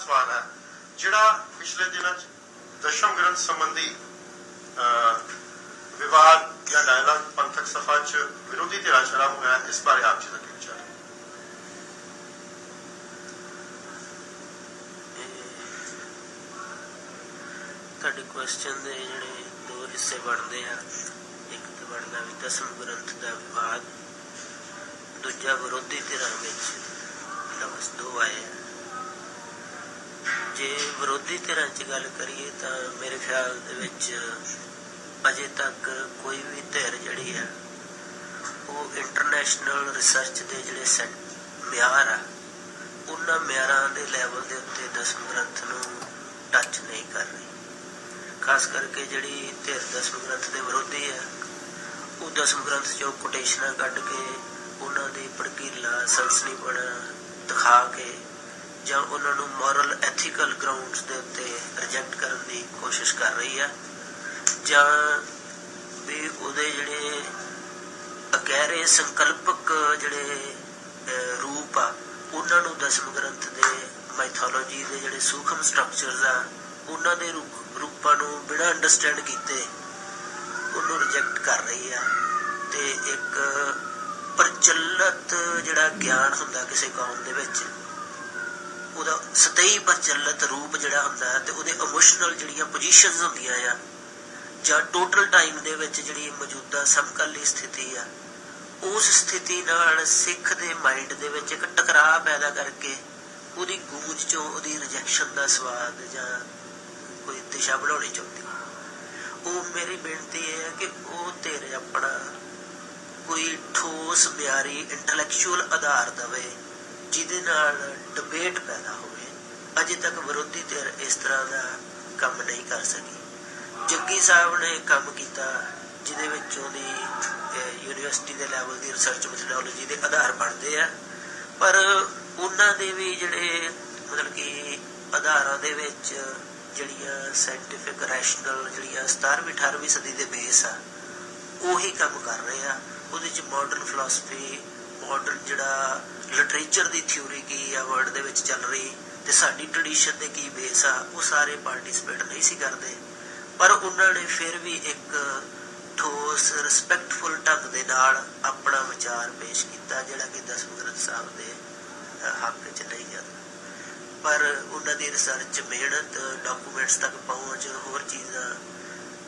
सवाल है जिहड़ा पिछले दिनों दशम ग्रंथ संबंधी विवाद या डायलॉग पंथक सभा च विरोधी धिरां च आरंभ होया, इस बारे आप जी का क्या विचार है? ਤੁਹਾਡੇ ਕੁਐਸਚਨ ਦੇ ਜਿਹੜੇ ਦੋ ਹਿੱਸੇ ਬਣਦੇ ਆ, ਇੱਕ ਤਾਂ ਬਣਦਾ ਵੀ ਦਸਮ ਗ੍ਰੰਥ ਦਾ ਵਿਵਾਦ, ਦੂਜਾ ਵਿਰੋਧੀ ਧਿਰਾਂ ਵਿੱਚ ਲਫ਼ਜ਼ ਦੋ ਆਏ ਆ। ਜੇ ਵਿਰੋਧੀ ਧਿਰਾਂ 'ਚ ਗੱਲ ਕਰੀਏ ਤਾਂ ਮੇਰੇ ਖਿਆਲ ਦੇ ਵਿੱਚ ਅਜੇ ਤੱਕ ਕੋਈ ਵੀ ਧਿਰ ਜਿਹੜੀ ਆ ਉਹ ਇੰਟਰਨੈਸ਼ਨਲ ਰਿਸਰਚ ਦੇ ਜਿਹੜੇ ਮਿਆਰ ਆ ਉਹਨਾਂ ਮਿਆਰਾਂ ਦੇ ਲੈਵਲ ਦੇ ਉੱਤੇ ਦਸਮ ਗ੍ਰੰਥ ਨੂੰ ਟੱਚ ਨਹੀਂ ਕਰ ਰਹੀ। ਖਾਸ ਕਰਕੇ ਜਿਹੜੀ ਧਿਰ ਦਸਮ ਗ੍ਰੰਥ ਦੇ ਵਿਰੋਧੀ ਆ ਉਹ ਦਸਮ ਗ੍ਰੰਥ 'ਚੋਂ ਕੋਟੇਸ਼ਨਾਂ ਕੱਢ ਕੇ ਉਹਨਾਂ ਦੀ ਭੜਕੀਲਾ ਸਨਸਨੀਪਣ ਦਿਖਾ ਕੇ ਜਾਂ ਉਹਨਾਂ ਨੂੰ ਮੋਰਲ ਐਥੀਕਲ ਗਰਾਊਂਡਸ ਦੇ ਉੱਤੇ ਰਿਜੈਕਟ ਕਰਨ ਦੀ ਕੋਸ਼ਿਸ਼ ਕਰ ਰਹੀ ਆ, ਜਾਂ ਵੀ ਉਹਦੇ ਜਿਹੜੇ ਅਗਹਿਰੇ ਸੰਕਲਪਕ ਜਿਹੜੇ ਰੂਪ ਆ ਉਹਨਾਂ ਨੂੰ ਦਸਮ ਗ੍ਰੰਥ ਦੇ ਮਾਈਥੋਲੋਜੀ ਦੇ ਜਿਹੜੇ ਸੂਖਮ ਸਟਰਕਚਰਸ ਆ ਉਹਨਾਂ ਦੇ ਰੂਪਾਂ ਨੂੰ ਬਿਨਾਂ ਅੰਡਰਸਟੈਂਡ ਕੀਤੇ ਉਹਨੂੰ ਰਿਜੈਕਟ ਕਰ ਰਹੀ ਆ। ਤੇ ਇੱਕ ਪ੍ਰਚਲਿਤ ਜਿਹੜਾ ਗਿਆਨ ਹੁੰਦਾ ਕਿਸੇ ਕੌਮ ਦੇ ਵਿੱਚ, ਉਹਦਾ ਸਤਹੀ ਪ੍ਰਚਲਿਤ ਰੂਪ ਜਿਹੜਾ ਹੁੰਦਾ ਤੇ ਉਹਦੇ ਇਮੋਸ਼ਨਲ ਜਿਹੜੀਆਂ ਪੋਜੀਸ਼ਨਸ ਹੁੰਦੀਆਂ ਆ ਜਾਂ ਟੋਟਲ ਟਾਈਮ ਦੇ ਵਿੱਚ ਜਿਹੜੀ ਮੌਜੂਦਾ ਸਮਕਾਲੀ ਸਥਿਤੀ ਆ, ਉਸ ਸਥਿਤੀ ਨਾਲ ਸਿੱਖ ਦੇ ਮਾਈਂਡ ਦੇ ਵਿੱਚ ਇੱਕ ਟਕਰਾਅ ਪੈਦਾ ਕਰਕੇ ਉਹਦੀ ਗੂੰਜ ਚੋਂ ਉਹਦੀ ਰਿਜੈਕਸ਼ਨ ਦਾ ਸਵਾਦ ਜਾਂ ਕੋਈ ਦਿਸ਼ਾ ਬਣਾਉਣੀ ਚਾਹੁੰਦੀ। ਉਹ ਮੇਰੀ ਬੇਨਤੀ ਇਹ ਹੈ ਕਿ ਉਹ ਧਿਰ ਆਪਣਾ ਕੋਈ ਠੋਸ ਮਿਆਰੀ ਇੰਟੈਲੈਕਚੁਅਲ ਆਧਾਰ ਦੇਵੇ ਜਿਹਦੇ ਨਾਲ ਡਿਬੇਟ ਪੈਦਾ ਹੋਵੇ। ਅਜੇ ਤੱਕ ਵਿਰੋਧੀ ਧਿਰ ਇਸ ਤਰ੍ਹਾਂ ਦਾ ਕੰਮ ਨਹੀਂ ਕਰ ਸਕੀ। ਜੱਗੀ ਸਾਹਿਬ ਨੇ ਕੰਮ ਕੀਤਾ ਜਿਹਦੇ ਵਿੱਚ ਉਹਦੀ ਯੂਨੀਵਰਸਿਟੀ ਦੇ ਲੈਵਲ ਦੀ ਰਿਸਰਚ ਮੈਥਡੋਲੋਜੀ ਦੇ ਆਧਾਰ ਬਣਦੇ ਆ, ਪਰ ਉਹਨਾਂ ਦੇ ਵੀ ਜਿਹੜੇ ਮਤਲਬ ਕਿ ਆਧਾਰਾਂ ਦੇ ਵਿੱਚ ਜਿਹੜੀਆਂ ਸਾਇੰਟੀਫਿਕ ਰੈਸ਼ਨਲ ਜਿਹੜੀਆਂ 17ਵੀਂ 18ਵੀਂ ਸਦੀ ਦੇ ਬੇਸ ਆ ਉਹੀ ਕੰਮ ਕਰ ਰਹੇ ਆ। ਉਹਦੇ 'ਚ ਮਾਡਰਨ ਫਿਲਾਸਫੀ, ਮਾਡਰਨ ਜਿਹੜਾ ਲਿਟਰੇਚਰ ਦੀ ਥਿਊਰੀ ਕੀ ਆ ਵਰਲਡ ਦੇ ਵਿੱਚ ਚੱਲ ਰਹੀ ਤੇ ਸਾਡੀ ਟ੍ਰੈਡੀਸ਼ਨ ਦੇ ਕੀ ਬੇਸ ਆ, ਉਹ ਸਾਰੇ ਪਾਰਟੀਸਪੇਟ ਨਹੀਂ ਸੀ ਕਰਦੇ, ਪਰ ਉਹਨਾਂ ਨੇ ਫਿਰ ਵੀ ਇੱਕ ਠੋਸ ਰਿਸਪੈਕਟਫੁਲ ਢੰਗ ਦੇ ਨਾਲ ਆਪਣਾ ਵਿਚਾਰ ਪੇਸ਼ ਕੀਤਾ ਜਿਹੜਾ ਕਿ ਦਸਮ ਗ੍ਰੰਥ ਸਾਹਿਬ ਦੇ ਹੱਕ 'ਚ ਨਹੀਂ ਜਾਂਦਾ। ਪਰ ਉਹਨਾਂ ਦੀ ਰਿਸਰਚ, ਮਿਹਨਤ, ਡਾਕੂਮੈਂਟਸ ਤੱਕ ਪਹੁੰਚ, ਹੋਰ ਚੀਜ਼ਾਂ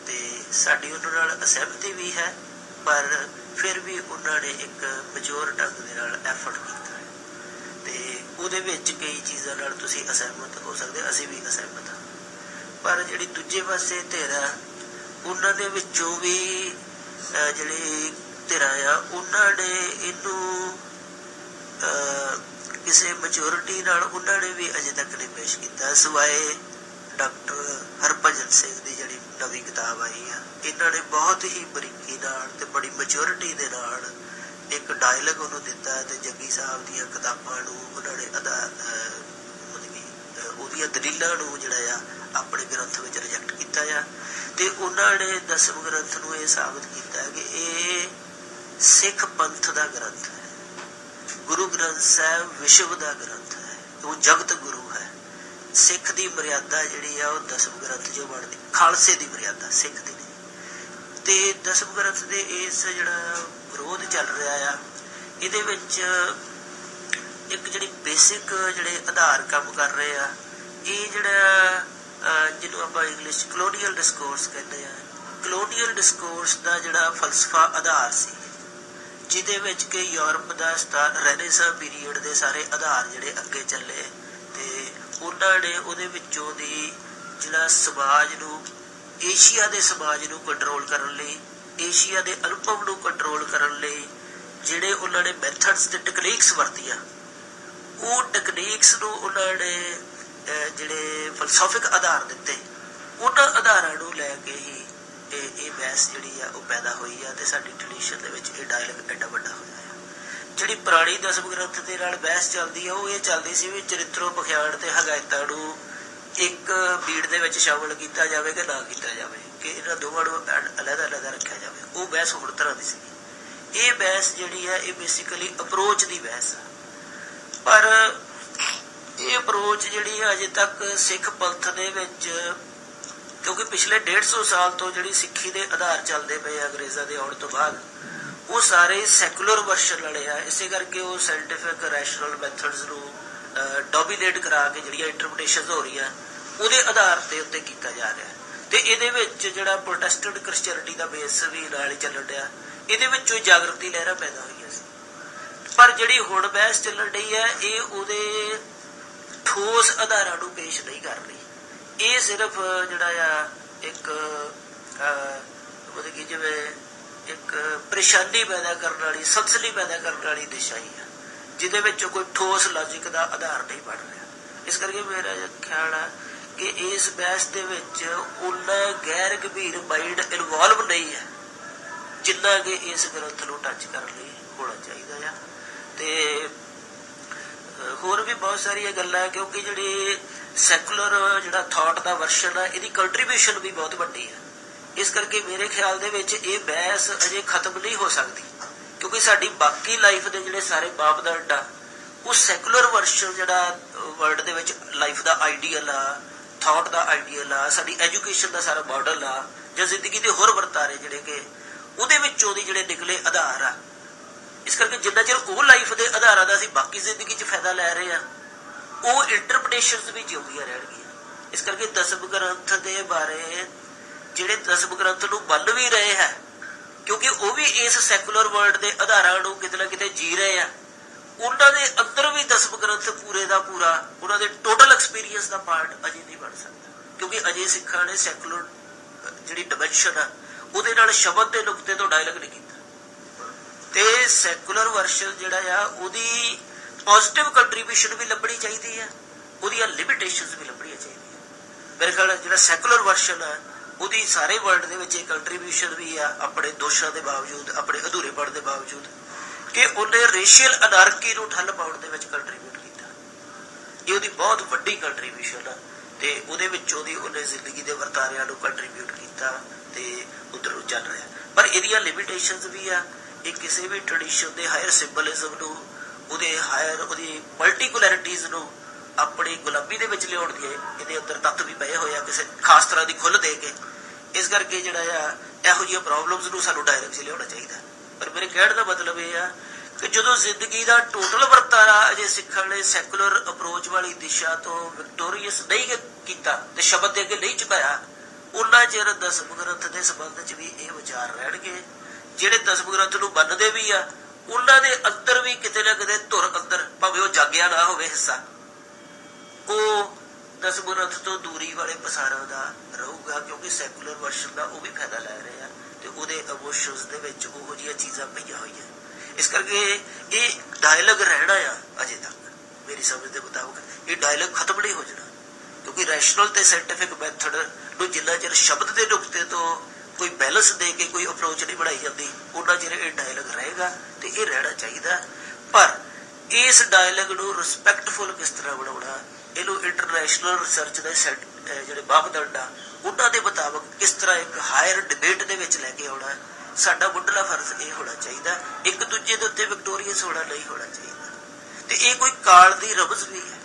ਤੇ ਸਾਡੀ ਉਹਨਾਂ ਨਾਲ ਅਸਹਿਮਤੀ ਵੀ ਹੈ, ਪਰ ਫਿਰ ਵੀ ਉਹਨਾਂ ਨੇ ਇੱਕ ਮਚਿਓਰ ਢੰਗ ਦੇ ਨਾਲ ਐਫਰਟ ਕੀਤਾ ਹੈ ਤੇ ਉਹਦੇ ਵਿੱਚ ਕਈ ਚੀਜ਼ਾਂ ਨਾਲ ਤੁਸੀਂ ਅਸਹਿਮਤ ਹੋ ਸਕਦੇ, ਅਸੀਂ ਵੀ ਅਸਹਿਮਤ ਹਾਂ। ਪਰ ਜਿਹੜੀ ਦੂਜੇ ਪਾਸੇ ਧਿਰ ਆ ਉਹਨਾਂ ਦੇ ਵਿੱਚੋਂ ਵੀ ਜਿਹੜੇ ਧਿਰਾਂ ਆ ਉਹਨਾਂ ਨੇ ਇਹਨੂੰ ਕਿਸੇ ਮੈਚੋਰਿਟੀ ਨਾਲ ਉਹਨਾਂ ਨੇ ਵੀ ਅਜੇ ਤੱਕ ਨਹੀਂ ਪੇਸ਼ ਕੀਤਾ, ਸਿਵਾਏ ਡਾਕਟਰ ਹਰਭਜਨ ਸਿੰਘ ਦੀ ਜਿਹੜੀ ਨਵੀਂ ਕਿਤਾਬ ਆਈ ਆ। ਇਹਨਾਂ ਨੇ ਬਹੁਤ ਹੀ ਬਰੀਕੀ ਨਾਲ ਤੇ ਬੜੀ ਮੈਚੋਰਿਟੀ ਦੇ ਨਾਲ ਇੱਕ ਡਾਇਲੌਗ ਉਹਨੂੰ ਦਿੱਤਾ ਤੇ ਜੱਗੀ ਸਾਹਿਬ ਦੀਆਂ ਕਿਤਾਬਾਂ ਨੂੰ ਉਹਨਾਂ ਨੇ ਮਤਲਬ ਕਿ ਉਹਦੀਆਂ ਦਲੀਲਾਂ ਨੂੰ ਜਿਹੜਾ ਆ ਆਪਣੇ ਗ੍ਰੰਥ ਵਿੱਚ ਰਿਜੈਕਟ ਕੀਤਾ ਆ ਤੇ ਉਹਨਾਂ ਨੇ ਦਸਮ ਗ੍ਰੰਥ ਨੂੰ ਇਹ ਸਾਬਤ ਕੀਤਾ ਕਿ ਇਹ ਸਿੱਖ ਪੰਥ ਦਾ ਗ੍ਰੰਥ ਹੈ। ਗੁਰੂ ਗ੍ਰੰਥ ਸਾਹਿਬ ਵਿਸ਼ਵ ਦਾ ਗ੍ਰੰਥ ਹੈ, ਉਹ ਜਗਤ ਗੁਰੂ ਹੈ। ਸਿੱਖ ਦੀ ਮਰਿਆਦਾ ਜਿਹੜੀ ਆ ਉਹ ਦਸਮ ਗ੍ਰੰਥ ਜੋ ਬਣਦੀ, ਖਾਲਸੇ ਦੀ ਮਰਿਆਦਾ, ਸਿੱਖ ਦੀ ਨਹੀਂ। ਤੇ ਦਸਮ ਗ੍ਰੰਥ ਦੇ ਇਸ ਜਿਹੜਾ ਵਿਰੋਧ ਚੱਲ ਰਿਹਾ ਆ ਇਹਦੇ ਵਿੱਚ ਇੱਕ ਜਿਹੜੀ ਬੇਸਿਕ ਜਿਹੜੇ ਆਧਾਰ ਕੰਮ ਕਰ ਰਹੇ ਆ, ਇਹ ਜਿਹੜਾ ਜਿਹਨੂੰ ਆਪਾਂ ਇੰਗਲਿਸ਼ ਕਲੋਨੀਅਲ ਡਿਸਕੋਰਸ ਕਹਿੰਦੇ ਆ, ਕਲੋਨੀਅਲ ਡਿਸਕੋਰਸ ਦਾ ਜਿਹੜਾ ਫਲਸਫਾ ਆਧਾਰ ਸੀ ਜਿਹਦੇ ਵਿੱਚ ਕਿ ਯੂਰਪ ਦਾ ਰੈਨੇਸਾਂ ਪੀਰੀਅਡ ਦੇ ਸਾਰੇ ਆਧਾਰ ਜਿਹੜੇ ਅੱਗੇ ਚੱਲੇ ਤੇ ਉਹਨਾਂ ਨੇ ਉਹਦੇ ਵਿੱਚੋਂ ਦੀ ਜਿਹੜਾ ਸਮਾਜ ਨੂੰ, ਏਸ਼ੀਆ ਦੇ ਸਮਾਜ ਨੂੰ ਕੰਟਰੋਲ ਕਰਨ ਲਈ, ਏਸ਼ੀਆ ਦੇ ਅਨੁਭਵ ਨੂੰ ਕੰਟਰੋਲ ਕਰਨ ਲਈ ਜਿਹੜੇ ਉਹਨਾਂ ਨੇ ਮੈਥਡਸ ਤੇ ਟੈਕਨੀਕਸ ਵਰਤੀਆਂ, ਉਹ ਟੈਕਨੀਕਸ ਨੂੰ ਉਹਨਾਂ ਨੇ ਜਿਹੜੇ ਫਲਸਫਿਕ ਆਧਾਰ ਦਿੱਤੇ, ਉਹਨਾਂ ਆਧਾਰਾਂ ਨੂੰ ਲੈ ਕੇ ਹੀ ਇਹ ਬਹਿਸ ਜਿਹੜੀ ਆ ਉਹ ਪੈਦਾ ਹੋਈ ਆ ਤੇ ਸਾਡੀ ਟ੍ਰੈਡੀਸ਼ਨ ਦੇ ਵਿੱਚ ਇਹ ਡਾਇਲੌਗ ਐਡਾ ਵੱਡਾ ਹੋਇਆ ਆ। ਜਿਹੜੀ ਪੁਰਾਣੀ ਦਸਮ ਗ੍ਰੰਥ ਦੇ ਨਾਲ ਬਹਿਸ ਚੱਲਦੀ ਆ ਉਹ ਇਹ ਚੱਲਦੀ ਸੀ ਵੀ ਚਰਿੱਤਰੋ ਪਖਿਆਣ ਤੇ ਹਦਾਇਤਾਂ ਨੂੰ ਇੱਕ ਬੀੜ ਦੇ ਵਿੱਚ ਸ਼ਾਮਲ ਕੀਤਾ ਜਾਵੇ ਕਿ ਨਾ ਕੀਤਾ ਜਾਵੇ, ਕਿ ਇਹਨਾਂ ਦੋਵਾਂ ਨੂੰ ਅਲੱਗ ਅਲੱਗ ਰੱਖਿਆ ਜਾਵੇ। ਉਹ ਬਹਿਸ ਹੋਰ ਤਰ੍ਹਾਂ ਦੀ ਸੀ। ਇਹ ਬਹਿਸ ਜਿਹੜੀ ਆ ਇਹ ਬੇਸਿਕਲੀ ਅਪਰੋਚ ਦੀ ਬਹਿਸ ਆ, ਪਰ ਇਹ ਅਪਰੋਚ ਜਿਹੜੀ ਅਜੇ ਤੱਕ ਸਿੱਖ ਪੰਥ ਦੇ ਵਿੱਚ, ਕਿਉਂਕਿ ਪਿਛਲੇ 150 ਸਾਲ ਤੋਂ ਜਿਹੜੀ ਸਿੱਖੀ ਦੇ ਆਧਾਰ ਚੱਲਦੇ ਪਏ ਆ ਅੰਗਰੇਜ਼ਾਂ ਦੇ ਆਉਣ ਤੋਂ ਬਾਅਦ, ਉਹ ਸਾਰੇ ਸੈਕੂਲਰ ਵਰਸ਼ਨ ਵਾਲੇ ਆ। ਇਸੇ ਕਰਕੇ ਉਹ ਸਾਇੰਟੀਫਿਕ ਰੈਸ਼ਨਲ ਮੈਥਡਸ ਨੂੰ ਡੋਮੀਨੇਟ ਕਰਾ ਕੇ ਜਿਹੜੀਆਂ ਇੰਟਰਪ੍ਰੀਟੇਸ਼ਨਸ ਹੋ ਰਹੀਆਂ ਉਹਦੇ ਆਧਾਰ ਦੇ ਉੱਤੇ ਕੀਤਾ ਜਾ ਰਿਹਾ। ਤੇ ਇਹਦੇ ਵਿੱਚ ਜਿਹੜਾ ਪ੍ਰੋਟੈਸਟੈਂਟ ਕ੍ਰਿਸਚੀਅਨਿਟੀ ਦਾ ਬੇਸ ਵੀ ਨਾਲ ਹੀ ਚੱਲਣ ਡਿਆ, ਇਹਦੇ ਵਿੱਚੋਂ ਜਾਗਰਤੀ ਲਹਿਰਾਂ ਪੈਦਾ ਹੋਈਆਂ ਸੀ। ਪਰ ਜਿਹੜੀ ਹੁਣ ਬਹਿਸ ਚੱਲਣ ਡਈ ਹੈ ਇਹ ਉਹਦੇ ਠੋਸ ਆਧਾਰਾਂ ਨੂੰ ਪੇਸ਼ ਨਹੀਂ ਕਰ ਰਹੀ। ਇਹ ਸਿਰਫ ਜਿਹੜਾ ਆ ਇੱਕ ਮਤਲਬ ਕਿ ਜਿਵੇਂ ਇੱਕ ਪਰੇਸ਼ਾਨੀ ਪੈਦਾ ਕਰਨ ਵਾਲੀ, ਸਨਸਨੀ ਪੈਦਾ ਕਰਨ ਵਾਲੀ ਦਿਸ਼ਾ ਹੀ ਆ, ਜਿਹਦੇ ਵਿੱਚ ਕੋਈ ਠੋਸ ਲੌਜਿਕ ਦਾ ਆਧਾਰ ਨਹੀਂ ਬਣ ਰਿਹਾ। ਇਸ ਕਰਕੇ ਮੇਰਾ ਖਿਆਲ ਹੈ ਕਿ ਇਸ ਬਹਿਸ ਦੇ ਵਿੱਚ ਉਨਾ ਗੈਰ ਗੰਭੀਰ ਮਾਈਂਡ ਇਨਵੋਲਵ ਨਹੀਂ ਹੈ ਜਿੰਨਾ ਕਿ ਇਸ ਗ੍ਰੰਥ ਨੂੰ ਟੱਚ ਕਰਨ ਲਈ ਹੋਣਾ ਚਾਹੀਦਾ ਆ। ਤੇ ਹੋਰ ਵੀ ਬਹੁਤ ਸਾਰੀਆਂ ਗੱਲਾਂ, ਕਿਉਂਕਿ ਜਿਹੜੀ ਸੈਕੂਲਰ ਜਿਹੜਾ ਥਾਟ ਦਾ ਵਰਸ਼ਨ ਆ ਇਹਦੀ ਕੰਟਰੀਬਿਊਸ਼ਨ ਵੀ ਬਹੁਤ ਵੱਡੀ ਹੈ। ਇਸ ਕਰਕੇ ਮੇਰੇ ਖਿਆਲ ਦੇ ਵਿੱਚ ਇਹ ਬਹਿਸ ਅਜੇ ਖਤਮ ਨਹੀਂ ਹੋ ਸਕਦੀ, ਕਿਉਂਕਿ ਸਾਡੀ ਬਾਕੀ ਲਾਈਫ ਦੇ ਜਿਹੜੇ ਸਾਰੇ ਮਾਪਦੰਡ ਆ ਉਹ ਸੈਕੂਲਰ ਵਰਸ਼ਨ ਜਿਹੜਾ ਵਰਲਡ ਦੇ ਵਿੱਚ ਲਾਈਫ ਦਾ ਆਈਡੀਅਲ ਆ, ਥਾਟ ਦਾ ਆਈਡੀਅਲ ਆ, ਸਾਡੀ ਐਜੂਕੇਸ਼ਨ ਦਾ ਸਾਰਾ ਮਾਡਲ ਆ, ਜਾਂ ਜ਼ਿੰਦਗੀ ਦੇ ਹੋਰ ਵਰਤਾਰੇ ਜਿਹੜੇ ਕਿ ਉਹਦੇ ਵਿੱਚੋਂ ਦੀ ਜਿਹੜੇ ਨਿਕਲੇ ਆਧਾਰ ਆ। ਇਸ ਕਰਕੇ ਜਿੰਨਾ ਚਿਰ ਉਹ ਲਾਈਫ ਦੇ ਆਧਾਰਾਂ ਦਾ ਅਸੀਂ ਬਾਕੀ ਜ਼ਿੰਦਗੀ 'ਚ ਫਾਇਦਾ ਲੈ ਰਹੇ ਹਾਂ, ਉਹ ਇੰਟਰਪ੍ਰੀਟੇਸ਼ਨਸ ਵੀ ਜਿਉਂਦੀਆਂ ਰਹਿਣਗੀਆਂ। ਇਸ ਕਰਕੇ ਦਸਮ ਗ੍ਰੰਥ ਦੇ ਬਾਰੇ ਜਿਹੜੇ ਦਸਮ ਗ੍ਰੰਥ ਨੂੰ ਮੰਨ ਵੀ ਰਹੇ ਹੈ, ਕਿਉਂਕਿ ਉਹ ਵੀ ਇਸ ਸੈਕੂਲਰ ਵਰਲਡ ਦੇ ਆਧਾਰਾਂ ਨੂੰ ਕਿਤੇ ਨਾ ਕਿਤੇ ਜੀ ਰਹੇ ਆ, ਉਹਨਾਂ ਦੇ ਅੰਦਰ ਵੀ ਦਸਮ ਗ੍ਰੰਥ ਪੂਰੇ ਦਾ ਪੂਰਾ ਉਹਨਾਂ ਦੇ ਟੋਟਲ ਐਕਸਪੀਰੀਅੰਸ ਦਾ ਪਾਰਟ ਅਜੇ ਨਹੀਂ ਬਣ ਸਕਦਾ, ਕਿਉਂਕਿ ਅਜੇ ਸਿੱਖਾਂ ਨੇ ਸੈਕੂਲਰ ਜਿਹੜੀ ਡਿਮੈਂਸ਼ਨ ਆ ਉਹਦੇ ਨਾਲ ਸ਼ਬਦ ਦੇ ਨੁਕਤੇ ਤੋਂ ਡਾਇਲੌਗ ਨਹੀਂ ਕੀਤਾ। ਤੇ ਸੈਕੂਲਰ ਵਰਸ਼ਨ ਜਿਹੜਾ ਆ ਉਹਦੀ ਪੋਜ਼ਿਟਿਵ ਕੰਟਰੀਬਿਊਸ਼ਨ ਵੀ ਲੱਭਣੀ ਚਾਹੀਦੀ ਹੈ, ਉਹਦੀਆਂ ਲਿਮਿਟੇਸ਼ਨਸ ਵੀ ਲੱਭਣੀਆਂ ਚਾਹੀਦੀਆਂ। ਮੇਰੇ ਖਿਆਲ ਜਿਹੜਾ ਸੈਕੂਲਰ ਵਰਸ਼ਨ ਆ ਉਹਦੀ ਸਾਰੇ ਵਰਲਡ ਦੇ ਵਿੱਚ ਇਹ ਕੰਟਰੀਬਿਊਸ਼ਨ ਵੀ ਆ, ਆਪਣੇ ਦੋਸ਼ਾਂ ਦੇ ਬਾਵਜੂਦ, ਆਪਣੇ ਅਧੂਰੇਪਣ ਦੇ ਬਾਵਜੂਦ, ਕਿ ਉਹਨੇ ਰੇਸ਼ੀਅਲ ਅਨਾਰਕੀ ਨੂੰ ਠੱਲ ਪਾਉਣ ਦੇ ਵਿੱਚ ਕੰਟਰੀਬਿਊਟ ਕੀਤਾ। ਇਹ ਉਹਦੀ ਬਹੁਤ ਵੱਡੀ ਕੰਟਰੀਬਿਊਸ਼ਨ ਆ ਤੇ ਉਹਦੇ ਵਿੱਚ ਉਹਨੇ ਜ਼ਿੰਦਗੀ ਦੇ ਵਰਤਾਰਿਆਂ ਨੂੰ ਕੰਟਰੀਬਿਊਟ ਕੀਤਾ ਤੇ ਉਧਰ ਨੂੰ ਚੱਲ ਰਿਹਾ। ਪਰ ਇਹਦੀਆਂ ਲਿਮਿਟੇਸ਼ਨਸ ਵੀ ਆ। ਇਹ ਕਿਸੇ ਵੀ ਟ੍ਰੈਡੀਸ਼ਨ ਦੇ ਹਾਇਰ ਸਿੰਬਲਿਜ਼ਮ ਨੂੰ, ਉਹਦੀ ਮਲਟੀਕੁਲੈਰਿਟੀਜ਼ ਨੂੰ ਆਪਣੀ ਗੁਲਾਮੀ ਦੇ ਵਿੱਚ ਲਿਆਉਣ ਦੀ ਇਹਦੇ ਅੰਦਰ ਤੱਤ ਵੀ ਪਏ ਹੋਏ ਆ, ਕਿਸੇ ਖਾਸ ਤਰ੍ਹਾਂ ਦੀ ਖੁੱਲ੍ਹ ਦੇ ਕੇ। ਇਸ ਕਰਕੇ ਜਿਹੜਾ ਆ ਇਹੋ ਜਿਹੀਆਂ ਪ੍ਰੋਬਲਮਸ ਨੂੰ ਸਾਨੂੰ ਡਾਇਲੌਗ 'ਚ ਲਿਆਉਣਾ ਚਾਹੀਦਾ। ਪਰ ਮੇਰੇ ਕਹਿਣ ਦਾ ਮਤਲਬ ਇਹ ਆ ਕਿ ਜਦੋਂ ਜ਼ਿੰਦਗੀ ਦਾ ਟੋਟਲ ਵਰਤਾਰਾ ਅਜੇ ਸਿੱਖਣ ਨੇ ਸੈਕੂਲਰ ਅਪਰੋਚ ਵਾਲੀ ਦਿਸ਼ਾ ਤੋਂ ਵਿਕਟੋਰੀਅਸ ਨਹੀਂ ਕੀਤਾ ਤੇ ਸ਼ਬਦ ਦੇ ਅੱਗੇ ਨਹੀਂ ਝੁਕਾਇਆ, ਉਹਨਾਂ ਚਿਰ ਦਸਮ ਗ੍ਰੰਥ ਦੇ ਸੰਬੰਧ 'ਚ ਵੀ ਇਹ ਵਿਚਾਰ ਰਹਿਣਗੇ। ਜਿਹੜੇ ਦਸਮ ਗ੍ਰੰਥ ਨੂੰ ਮੰਨਦੇ ਵੀ ਆ ਉਹਨਾਂ ਦੇ ਅੰਦਰ ਵੀ ਕਿਤੇ ਨਾ ਕਿਤੇ ਧੁਰ ਅੰਦਰ, ਭਾਵੇਂ ਉਹ ਜਾਗਿਆ ਨਾ ਹੋਵੇ ਹਿੱਸਾ, ਉਹ ਦਸਮ ਗ੍ਰੰਥ ਤੋਂ ਦੂਰੀ ਵਾਲੇ ਪਸਾਰਾਂ ਦਾ ਰਹੂਗਾ, ਕਿਉਂਕਿ ਸੈਕੂਲਰ ਵਰਸ਼ਨ ਦਾ ਉਹ ਵੀ ਫਾਇਦਾ ਲੈ ਰਹੇ ਆ ਤੇ ਉਹਦੇ ਇਮੋਸ਼ਨਸ ਦੇ ਵਿੱਚ ਉਹੋ ਜਿਹੀਆਂ ਚੀਜ਼ਾਂ ਪਈਆਂ ਹੋਈਆਂ। ਇਸ ਕਰਕੇ ਇਹ ਡਾਇਲੌਗ ਰਹਿਣਾ ਆ ਅਜੇ ਤੱਕ। ਮੇਰੀ ਸਮਝ ਦੇ ਮੁਤਾਬਕ ਇਹ ਡਾਇਲੌਗ ਖਤਮ ਨਹੀਂ ਹੋ ਜਾਣਾ, ਕਿਉਂਕਿ ਰੈਸ਼ਨਲ ਤੇ ਸਾਇੰਟੀਫਿਕ ਮੈਥਡ ਨੂੰ ਜਿੰਨਾ ਚਿਰ ਸ਼ਬਦ ਦੇ ਨੁਕਤੇ ਤੋਂ ਕੋਈ ਬੈਲੈਂਸ ਦੇ ਕੇ ਕੋਈ ਅਪਰੋਚ ਨਹੀਂ ਬਣਾਈ ਜਾਂਦੀ, ਉਹਨਾਂ ਚਿਰ ਇਹ ਡਾਇਲੌਗ ਰਹੇਗਾ ਤੇ ਇਹ ਰਹਿਣਾ ਚਾਹੀਦਾ। ਪਰ ਇਸ ਡਾਇਲੌਗ ਨੂੰ ਰਿਸਪੈਕਟਫੁਲ ਕਿਸ ਤਰ੍ਹਾਂ ਬਣਾਉਣਾ, ਇਹਨੂੰ ਇੰਟਰਨੈਸ਼ਨਲ ਰਿਸਰਚ ਦੇ ਜਿਹੜੇ ਮਾਪਦੰਡ ਆ ਉਹਨਾਂ ਦੇ ਮੁਤਾਬਕ ਕਿਸ ਤਰ੍ਹਾਂ ਇੱਕ ਹਾਇਰ ਡਿਬੇਟ ਦੇ ਵਿੱਚ ਲੈ ਕੇ ਆਉਣਾ, ਸਾਡਾ ਮੁੱਢਲਾ ਫਰਜ਼ ਇਹ ਹੋਣਾ ਚਾਹੀਦਾ। ਇੱਕ ਦੂਜੇ ਦੇ ਉੱਤੇ ਵਿਕਟੋਰੀਅਸ ਹੋਣਾ ਨਹੀਂ ਹੋਣਾ ਚਾਹੀਦਾ। ਤੇ ਇਹ ਕੋਈ ਕਾਲ ਦੀ ਰਮਜ਼ ਵੀ ਹੈ।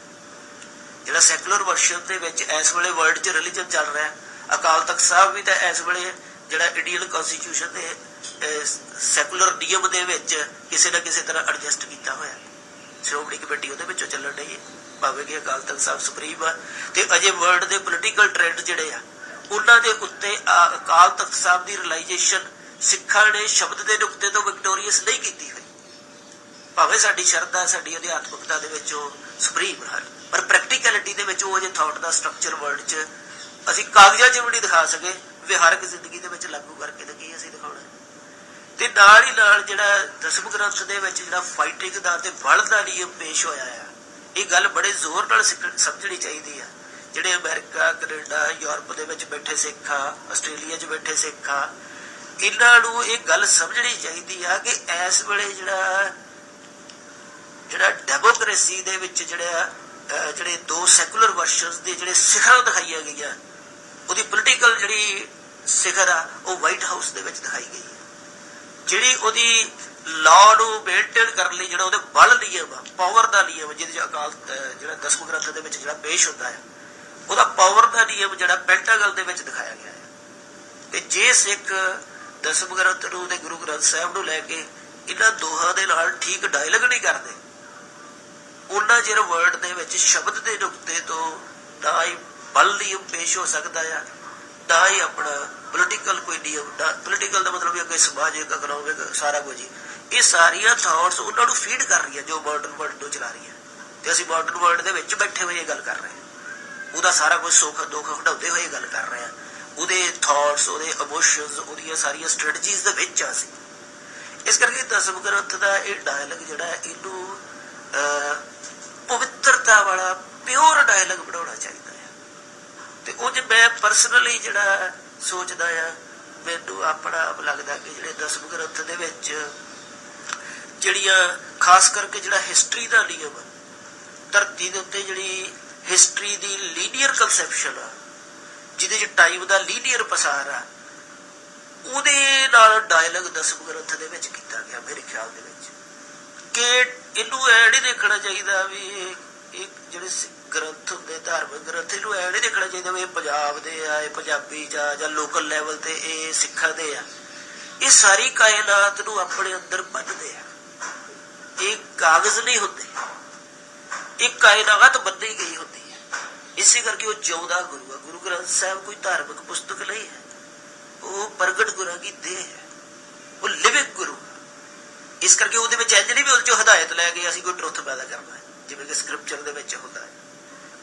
ਜਿਹੜਾ ਸੈਕੂਲਰ ਵਰਸ਼ਨ ਦੇ ਵਿੱਚ ਇਸ ਵੇਲੇ ਵਰਲਡ 'ਚ ਰਿਲੀਜਨ ਚੱਲ ਰਿਹਾ, ਅਕਾਲ ਤਖਤ ਸਾਹਿਬ ਵੀ ਤਾਂ ਇਸ ਵੇਲੇ ਜਿਹੜਾ ਇੰਡੀਅਨ ਕਨਸਟੀਟਿਊਸ਼ਨ ਦੇ ਸੈਕੂਲਰ ਨਿਯਮ ਦੇ ਵਿੱਚ ਕਿਸੇ ਨਾ ਕਿਸੇ ਤਰ੍ਹਾਂ ਐਡਜਸਟ ਕੀਤਾ ਹੋਇਆ। ਸ਼੍ਰੋਮਣੀ ਕਮੇਟੀ ਉਹਦੇ ਵਿੱਚੋਂ ਚੱਲਣ ਡਈ ਹੈ, ਭਾਵੇਂ ਕਿ ਅਕਾਲ ਤਖਤ ਸਾਹਿਬ ਸੁਪਰੀਮ ਆ, ਤੇ ਅਜੇ ਵਰਲਡ ਦੇ ਪੋਲੀਟੀਕਲ ਟ੍ਰੈਂਡ ਜਿਹੜੇ ਆ ਉਹਨਾਂ ਦੇ ਉੱਤੇ ਅਕਾਲ ਤਖਤ ਸਾਹਿਬ ਦੀ ਰਿਲਾਈਜੇਸ਼ਨ ਸਿੱਖਾਂ ਨੇ ਸ਼ਬਦ ਦੇ ਨੁਕਤੇ ਤੋਂ ਵਿਕਟੋਰੀਅਸ ਨਹੀਂ ਕੀਤੀ ਹੋਈ। ਭਾਵੇਂ ਸਾਡੀ ਸ਼ਰਧਾ, ਸਾਡੀ ਅਧਿਆਤਮਕਤਾ ਦੇ ਵਿੱਚ ਉਹ ਸੁਪਰੀਮ ਹਨ, ਪਰ ਪ੍ਰੈਕਟੀਕੈਲਿਟੀ ਦੇ ਵਿੱਚ ਉਹ ਅਜੇ ਥਾਟ ਦਾ ਸਟਰਕਚਰ ਵਰਲਡ 'ਚ ਅਸੀਂ ਕਾਗਜ਼ਾਂ 'ਚ ਵੀ ਨਹੀਂ ਦਿਖਾ ਸਕੇ, ਵਿਹਾਰਕ ਜ਼ਿੰਦਗੀ ਦੇ ਵਿੱਚ ਲਾਗੂ ਕਰਕੇ ਤਾਂ ਕੀ ਅਸੀਂ ਦਿਖਾਉਣਾ। ਤੇ ਨਾਲ ਹੀ ਨਾਲ ਜਿਹੜਾ ਦਸਮ ਗ੍ਰੰਥ ਦੇ ਵਿੱਚ ਜਿਹੜਾ ਫਾਈਟਿੰਗ ਦਾ ਤੇ ਬਲ ਦਾ ਨਿਯਮ ਪੇਸ਼ ਹੋਇਆ ਆ, ਇਹ ਗੱਲ ਬੜੇ ਜ਼ੋਰ ਨਾਲ ਸਮਝਣੀ ਚਾਹੀਦੀ ਆ। ਜਿਹੜੇ ਅਮਰੀਕਾ, ਕੈਨੇਡਾ, ਯੂਰਪ ਦੇ ਵਿੱਚ ਬੈਠੇ ਸਿੱਖ ਆ, ਆਸਟ੍ਰੇਲੀਆ 'ਚ ਬੈਠੇ ਸਿੱਖ ਆ, ਇਹਨਾਂ ਨੂੰ ਇਹ ਗੱਲ ਸਮਝਣੀ ਚਾਹੀਦੀ ਆ ਕਿ ਇਸ ਵੇਲੇ ਜਿਹੜਾ ਡੈਮੋਕ੍ਰੇਸੀ ਦੇ ਵਿੱਚ ਜਿਹੜੇ ਦੋ ਸੈਕੂਲਰ ਵਰਸ਼ਨਸ ਦੇ ਜਿਹੜੇ ਸਿਖਰਾਂ ਦਿਖਾਈਆਂ ਗਈਆਂ, ਉਹਦੀ ਪੋਲੀਟੀਕਲ ਜਿਹੜੀ ਸਿਖਰ ਆ ਉਹ ਵਾਈਟ ਹਾਊਸ ਦੇ ਵਿੱਚ ਦਿਖਾਈ ਗਈ ਹੈ। ਜਿਹੜੀ ਉਹਦੀ ਲਾਅ ਨੂੰ ਮੇਨਟੇਨ ਕਰਨ ਲਈ ਜਿਹੜਾ ਉਹਦੇ ਬਲ ਨਿਯਮ ਆ, ਪਾਵਰ ਦਾ ਨਿਯਮ, ਜਿਹਦੇ ਅਕਾਲ ਜਿਹੜਾ ਦਸਮ ਗ੍ਰੰਥ ਦੇ ਵਿੱਚ ਜਿਹੜਾ ਪੇਸ਼ ਹੁੰਦਾ ਹੈ, ਉਹਦਾ ਪਾਵਰ ਦਾ ਨਿਯਮ ਜਿਹੜਾ ਪੈਂਟਾਗਲ ਦੇ ਵਿੱਚ ਦਿਖਾਇਆ ਗਿਆ ਹੈ। ਤੇ ਜੇ ਸਿੱਖ ਦਸਮ ਗ੍ਰੰਥ ਨੂੰ ਤੇ ਗੁਰੂ ਗ੍ਰੰਥ ਸਾਹਿਬ ਨੂੰ ਲੈ ਕੇ ਇਹਨਾਂ ਦੋਹਾਂ ਦੇ ਨਾਲ ਠੀਕ ਡਾਇਲੌਗ ਨਹੀਂ ਕਰਦੇ, ਉਹਨਾਂ ਚਿਰ ਵਰਡ ਦੇ ਵਿੱਚ ਸ਼ਬਦ ਦੇ ਨੁਕਤੇ ਤੋਂ ਨਾ ਹੀ ਬਲ ਨਿਯਮ ਪੇਸ਼ ਹੋ ਸਕਦਾ ਆ, ਨਾ ਹੀ ਆਪਣਾ ਪੋਲੀਟੀਕਲ ਕੋਈ ਨਿਯਮ। ਪੋਲੀਟੀਕਲ ਦਾ ਮਤਲਬ ਅੱਗੇ ਸਮਾਜਿਕ, ਇਕਨੋਮਿਕ, ਸਾਰਾ ਕੁਝ ਹੀ। ਇਹ ਸਾਰੀਆਂ ਥਾਟਸ ਉਹਨਾਂ ਨੂੰ ਫੀਡ ਕਰ ਰਹੀਆਂ ਜੋ ਮਾਡਰਨ ਵਰਲਡ ਨੂੰ ਚਲਾ ਰਹੀ ਹੈ। ਤੇ ਅਸੀਂ ਮਾਡਰਨ ਵਰਲਡ ਦੇ ਵਿੱਚ ਬੈਠੇ ਹੋਏ ਇਹ ਗੱਲ ਕਰ ਰਹੇ ਹਾਂ, ਉਹਦਾ ਸਾਰਾ ਕੁਝ ਸੁੱਖ ਦੁੱਖ ਹਟਾਉਂਦੇ ਹੋਏ ਗੱਲ ਕਰ ਰਹੇ ਹਾਂ, ਉਹਦੇ ਥਾਟਸ, ਉਹਦੇ ਇਮੋਸ਼ਨਸ, ਉਹਦੀਆਂ ਸਾਰੀਆਂ ਸਟ੍ਰੈਟਜੀਜ਼ ਦੇ ਵਿੱਚ ਆ ਅਸੀਂ। ਇਸ ਕਰਕੇ ਦਸਮ ਗ੍ਰੰਥ ਦਾ ਇਹ ਡਾਇਲੌਗ ਜਿਹੜਾ ਹੈ, ਇਹਨੂੰ ਪਵਿੱਤਰਤਾ ਵਾਲਾ ਪਿਓਰ ਡਾਇਲੌਗ ਬਣਾਉਣਾ ਚਾਹੀਦਾ ਹੈ। ਤੇ ਉਹ ਜੇ ਮੈਂ ਪਰਸਨਲੀ ਜਿਹੜਾ ਸੋਚਦਾ ਆ, ਮੈਨੂੰ ਆਪਣਾ ਆਪ ਲੱਗਦਾ ਕਿ ਜਿਹੜੇ ਦਸਮ ਗ੍ਰੰਥ ਦੇ ਵਿੱਚ ਜਿਹੜੀਆਂ ਖਾਸ ਕਰਕੇ ਜਿਹੜਾ ਹਿਸਟਰੀ ਦਾ ਨਿਯਮ, ਧਰਤੀ ਦੇ ਉੱਤੇ ਜਿਹੜੀ ਹਿਸਟਰੀ ਦੀ ਲੀਨੀਅਰ ਕੰਸੈਪਸ਼ਨ ਆ, ਜਿਹਦੇ 'ਚ ਟਾਈਮ ਦਾ ਲੀਨੀਅਰ ਪਸਾਰ ਆ, ਉਹਦੇ ਨਾਲ ਡਾਇਲੌਗ ਦਸਮ ਗ੍ਰੰਥ ਦੇ ਵਿੱਚ ਕੀਤਾ ਗਿਆ ਮੇਰੇ ਖਿਆਲ ਦੇ ਵਿੱਚ। ਕਿ ਇਹਨੂੰ ਐ ਨਹੀਂ ਦੇਖਣਾ ਚਾਹੀਦਾ ਵੀ ਇਹ ਜਿਹੜੇ ਗ੍ਰੰਥ ਹੁੰਦੇ, ਧਾਰਮਿਕ ਗ੍ਰੰਥ, ਇਹਨੂੰ ਐ ਨਹੀਂ ਦੇਖਣਾ ਚਾਹੀਦਾ ਵੀ ਇਹ ਪੰਜਾਬ ਦੇ ਆ, ਇਹ ਪੰਜਾਬੀ ਜਾਂ ਲੋਕਲ ਲੈਵਲ ਤੇ ਇਹ ਸਿੱਖਾਂ ਦੇ ਆ। ਇਹ ਸਾਰੀ ਕਾਇਨਾਤ ਨੂੰ ਆਪਣੇ ਅੰਦਰ ਬੰਨ੍ਹਦੇ ਆ। ਇਹ ਕਾਗਜ਼ ਨਹੀਂ ਹੁੰਦੇ, ਇਹ ਕਾਇਨਾਤ ਬੰਨ੍ਹੀ ਗਈ ਹੁੰਦੀ ਹੈ। ਇਸੇ ਕਰਕੇ ਉਹ ਜਿਉਂਦਾ ਗੁਰੂ ਆ। ਗੁਰੂ ਗ੍ਰੰਥ ਸਾਹਿਬ ਕੋਈ ਧਾਰਮਿਕ ਪੁਸਤਕ ਨਹੀਂ ਹੈ, ਉਹ ਪ੍ਰਗਟ ਗੁਰਾਂ ਦੀ ਦੇਹ ਹੈ, ਉਹ ਲਿਵਿੰਗ ਗੁਰੂ। ਇਸ ਕਰਕੇ ਉਹਦੇ ਵਿੱਚ ਇੰਝ ਨਹੀਂ ਵੀ ਉਹਦੇ ਚੋਂ ਹਦਾਇਤ ਲੈ ਕੇ ਅਸੀਂ ਕੋਈ ਟਰੁੱਥ ਪੈਦਾ ਕਰਨਾ ਹੈ, ਜਿਵੇਂ ਕਿ ਸਕ੍ਰਿਪਚਰ ਦੇ ਵਿੱਚ ਹੁੰਦਾ ਹੈ।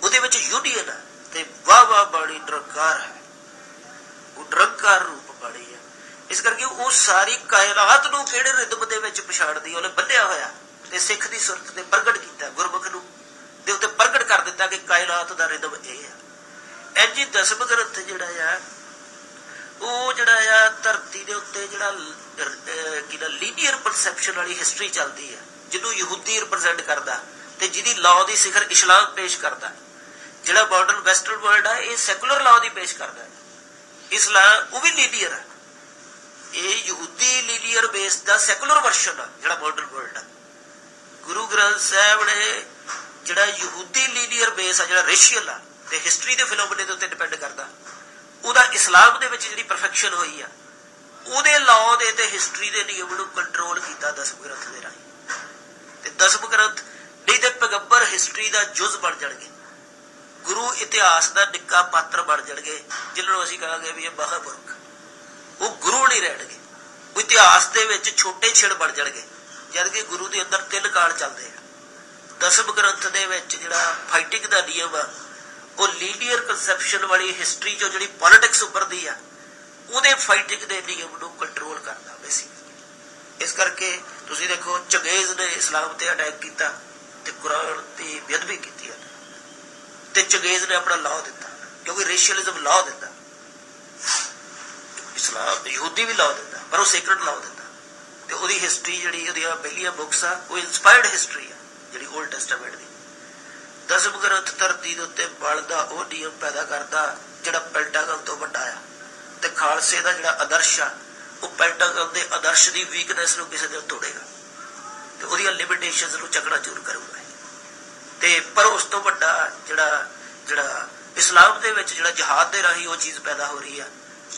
ਉਹਦੇ ਵਿੱਚ ਯੂਨੀਅਨ ਹੈ ਤੇ ਵਾਹ ਬਾਣੀ ਨਿਰੰਕਾਰ ਹੈ, ਉਹ ਨਿਰੰਕਾਰ ਰੂਪ ਬਾਣੀ ਹੈ। ਇਸ ਕਰਕੇ ਉਹ ਸਾਰੀ ਕਾਇਨਾਤ ਨੂੰ ਕਿਹੜੇ ਰਿਦਮ ਦੇ ਵਿੱਚ ਪਛਾਣਦੀ, ਉਹਨੇ ਬੰਨਿਆ ਹੋਇਆ ਤੇ ਸਿੱਖ ਦੀ ਸੁਰਤ ਤੇ ਪ੍ਰਗਟ ਕੀਤਾ, ਗੁਰਮੁਖ ਨੂੰ ਦੇ ਉੱਤੇ ਪ੍ਰਗਟ ਕਰ ਦਿੱਤਾ ਕਿ ਕਾਇਨਾਤ ਦਾ ਰਿਦਮ ਇਹ ਆ। ਇੰਝ ਹੀ ਦਸਮ ਗ੍ਰੰਥ ਜਿਹੜਾ ਆ, ਉਹ ਜਿਹੜਾ ਆ ਧਰਤੀ ਦੇ ਉੱਤੇ ਜਿਹੜਾ ਲੀਨੀਅਰ ਪਰਸੈਪਸ਼ਨ ਵਾਲੀ ਹਿਸਟਰੀ ਚੱਲਦੀ ਹੈ, ਜਿਹਨੂੰ ਯਹੂਦੀ ਰਿਪਰੈਜ਼ੈਂਟ ਕਰਦਾ ਤੇ ਜਿਹਦੀ ਲਾਅ ਦੀ ਸਿਖਰ ਇਸਲਾਮ ਪੇਸ਼ ਕਰਦਾ। ਜਿਹੜਾ ਮਾਡਰਨ ਵੈਸਟਰਨ ਵਰਲਡ ਆ, ਇਹ ਸੈਕੂਲਰ ਲਾਅ ਦੀ ਪੇਸ਼ ਕਰਦਾ। ਇਸਲਾਮ ਉਹ ਵੀ ਲੀਨੀਅਰ ਹੈ, ਇਹ ਯਹੂਦੀ ਲੀਨੀਅਰ ਬੇਸ ਦਾ ਸੈਕੂਲਰ ਵਰਸ਼ਨ ਆ ਜਿਹੜਾ ਮਾਡਰਨ ਵਰਲਡ ਆ। ਗੁਰੂ ਗ੍ਰੰਥ ਸਾਹਿਬ ਨੇ ਜਿਹੜਾ ਯਹੂਦੀ ਲੀਨੀਅਰ ਬੇਸ ਆ, ਜਿਹੜਾ ਰੇਸ਼ੀਅਲ ਆ ਤੇ ਹਿਸਟਰੀ ਦੇ ਫਿਨੋਮੇਨੇ ਦੇ ਉੱਤੇ ਡਿਪੈਂਡ ਕਰਦਾ, ਉਹਦਾ ਇਸਲਾਮ ਦੇ ਵਿੱਚ ਜਿਹੜੀ ਪਰਫੈਕਸ਼ਨ ਹੋਈ ਆ, ਉਹਦੇ ਲਾਅ ਦੇ ਤੇ ਹਿਸਟਰੀ ਦੇ ਨਿਯਮ ਨੂੰ ਕੰਟਰੋਲ ਕੀਤਾ ਦਸਮ ਗ੍ਰੰਥ ਦੇ ਰਾਹੀਂ। ਤੇ ਦਸਮ ਗ੍ਰੰਥ ਨਹੀਂ ਤੇ ਪੈਗੰਬਰ ਹਿਸਟਰੀ ਦਾ ਜੁਜ਼ ਬਣ ਜਾਣਗੇ, ਗੁਰੂ ਇਤਿਹਾਸ ਦਾ ਨਿੱਕਾ ਪਾਤਰ ਬਣ ਜਾਣਗੇ, ਜਿਹਨਾਂ ਨੂੰ ਅਸੀਂ ਕਹਾਂਗੇ ਵੀ ਇਹ ਮਹਾਂਪੁਰਖ। ਉਹ ਗੁਰੂ ਨਹੀਂ ਰਹਿਣਗੇ, ਉਹ ਇਤਿਹਾਸ ਦੇ ਵਿੱਚ ਛੋਟੇ ਛਿੜ ਬਣ ਜਾਣਗੇ, ਜਦ ਕਿ ਗੁਰੂ ਦੇ ਅੰਦਰ 3 ਕਾਲ ਚੱਲਦੇ ਆ। ਦਸਮ ਗ੍ਰੰਥ ਦੇ ਵਿੱਚ ਜਿਹੜਾ ਫਾਈਟਿੰਗ ਦਾ ਨਿਯਮ ਆ, ਉਹ ਲੀਨੀਅਰ ਕੰਸੈਪਸ਼ਨ ਵਾਲੀ ਹਿਸਟਰੀ ਚੋਂ ਜਿਹੜੀ ਪੋਲਿਟਿਕਸ ਉੱਭਰਦੀ ਆ, ਉਹਦੇ ਫਾਈਟਿੰਗ ਦੇ ਨਿਯਮ ਨੂੰ ਕੰਟਰੋਲ ਕਰਦਾ ਬੇਸਿਕਲੀ। ਇਸ ਕਰਕੇ ਤੁਸੀਂ ਦੇਖੋ, ਚੰਗੇਜ਼ ਨੇ ਇਸਲਾਮ ਤੇ ਅਟੈਕ ਕੀਤਾ ਤੇ ਕੁਰਾਨ ਦੀ ਬੇਅਦਬੀ ਕੀਤੀ ਹੈ, ਤੇ ਚੰਗੇਜ਼ ਨੇ ਆਪਣਾ ਲਾਅ ਦਿੱਤਾ, ਕਿਉਂਕਿ ਰੇਸ਼ੀਅਲਿਜ਼ਮ ਲਾਅ ਦਿੰਦਾ, ਇਸਲਾਮ ਯਹੂਦੀ ਵੀ ਲਾਅ ਦਿੰਦਾ, ਪਰ ਉਹ ਸੇਕਰਡ ਲਾਅ ਦਿੰਦਾ। ਤੇ ਉਹਦੀ ਹਿਸਟਰੀ ਜਿਹੜੀ ਉਹਦੀਆਂ ਪਹਿਲੀਆਂ ਬੁੱਕਸ ਆ, ਉਹ ਇੰਸਪਾਇਰਡ ਹਿਸਟਰੀ ਆ ਜਿਹੜੀ ਓਲਡ ਟੈਸਟਾਮੈਂਟ ਦੀ। ਦਸਮ ਗ੍ਰੰਥ ਧਰਤੀ ਦੇ ਉੱਤੇ ਬਲ ਦਾ ਉਹ ਨਿਯਮ ਪੈਦਾ ਕਰਦਾ ਜਿਹੜਾ ਪੈਂਟਾਗਨ ਤੋਂ ਵੱਡਾ ਆ। ਤੇ ਖਾਲਸੇ ਦਾ ਜਿਹੜਾ ਆਦਰਸ਼ ਆ, ਉਹ ਪੈਂਟਾਗਨ ਦੇ ਆਦਰਸ਼ ਦੀ ਵੀਕਨੈਸ ਨੂੰ ਕਿਸੇ ਦਿਨ ਤੋੜੇਗਾ ਤੇ ਉਹਦੀਆਂ ਲਿਮਿਟੇਸ਼ਨਸ ਨੂੰ ਚਕਨਾਚੂਰ ਕਰੂਗਾ। ਤੇ ਪਰ ਉਸ ਤੋਂ ਵੱਡਾ ਜਿਹੜਾ ਇਸਲਾਮ ਦੇ ਵਿੱਚ ਜਿਹੜਾ ਜਹਾਦ ਦੇ ਰਾਹੀਂ ਉਹ ਚੀਜ਼ ਪੈਦਾ ਹੋ ਰਹੀ ਆ,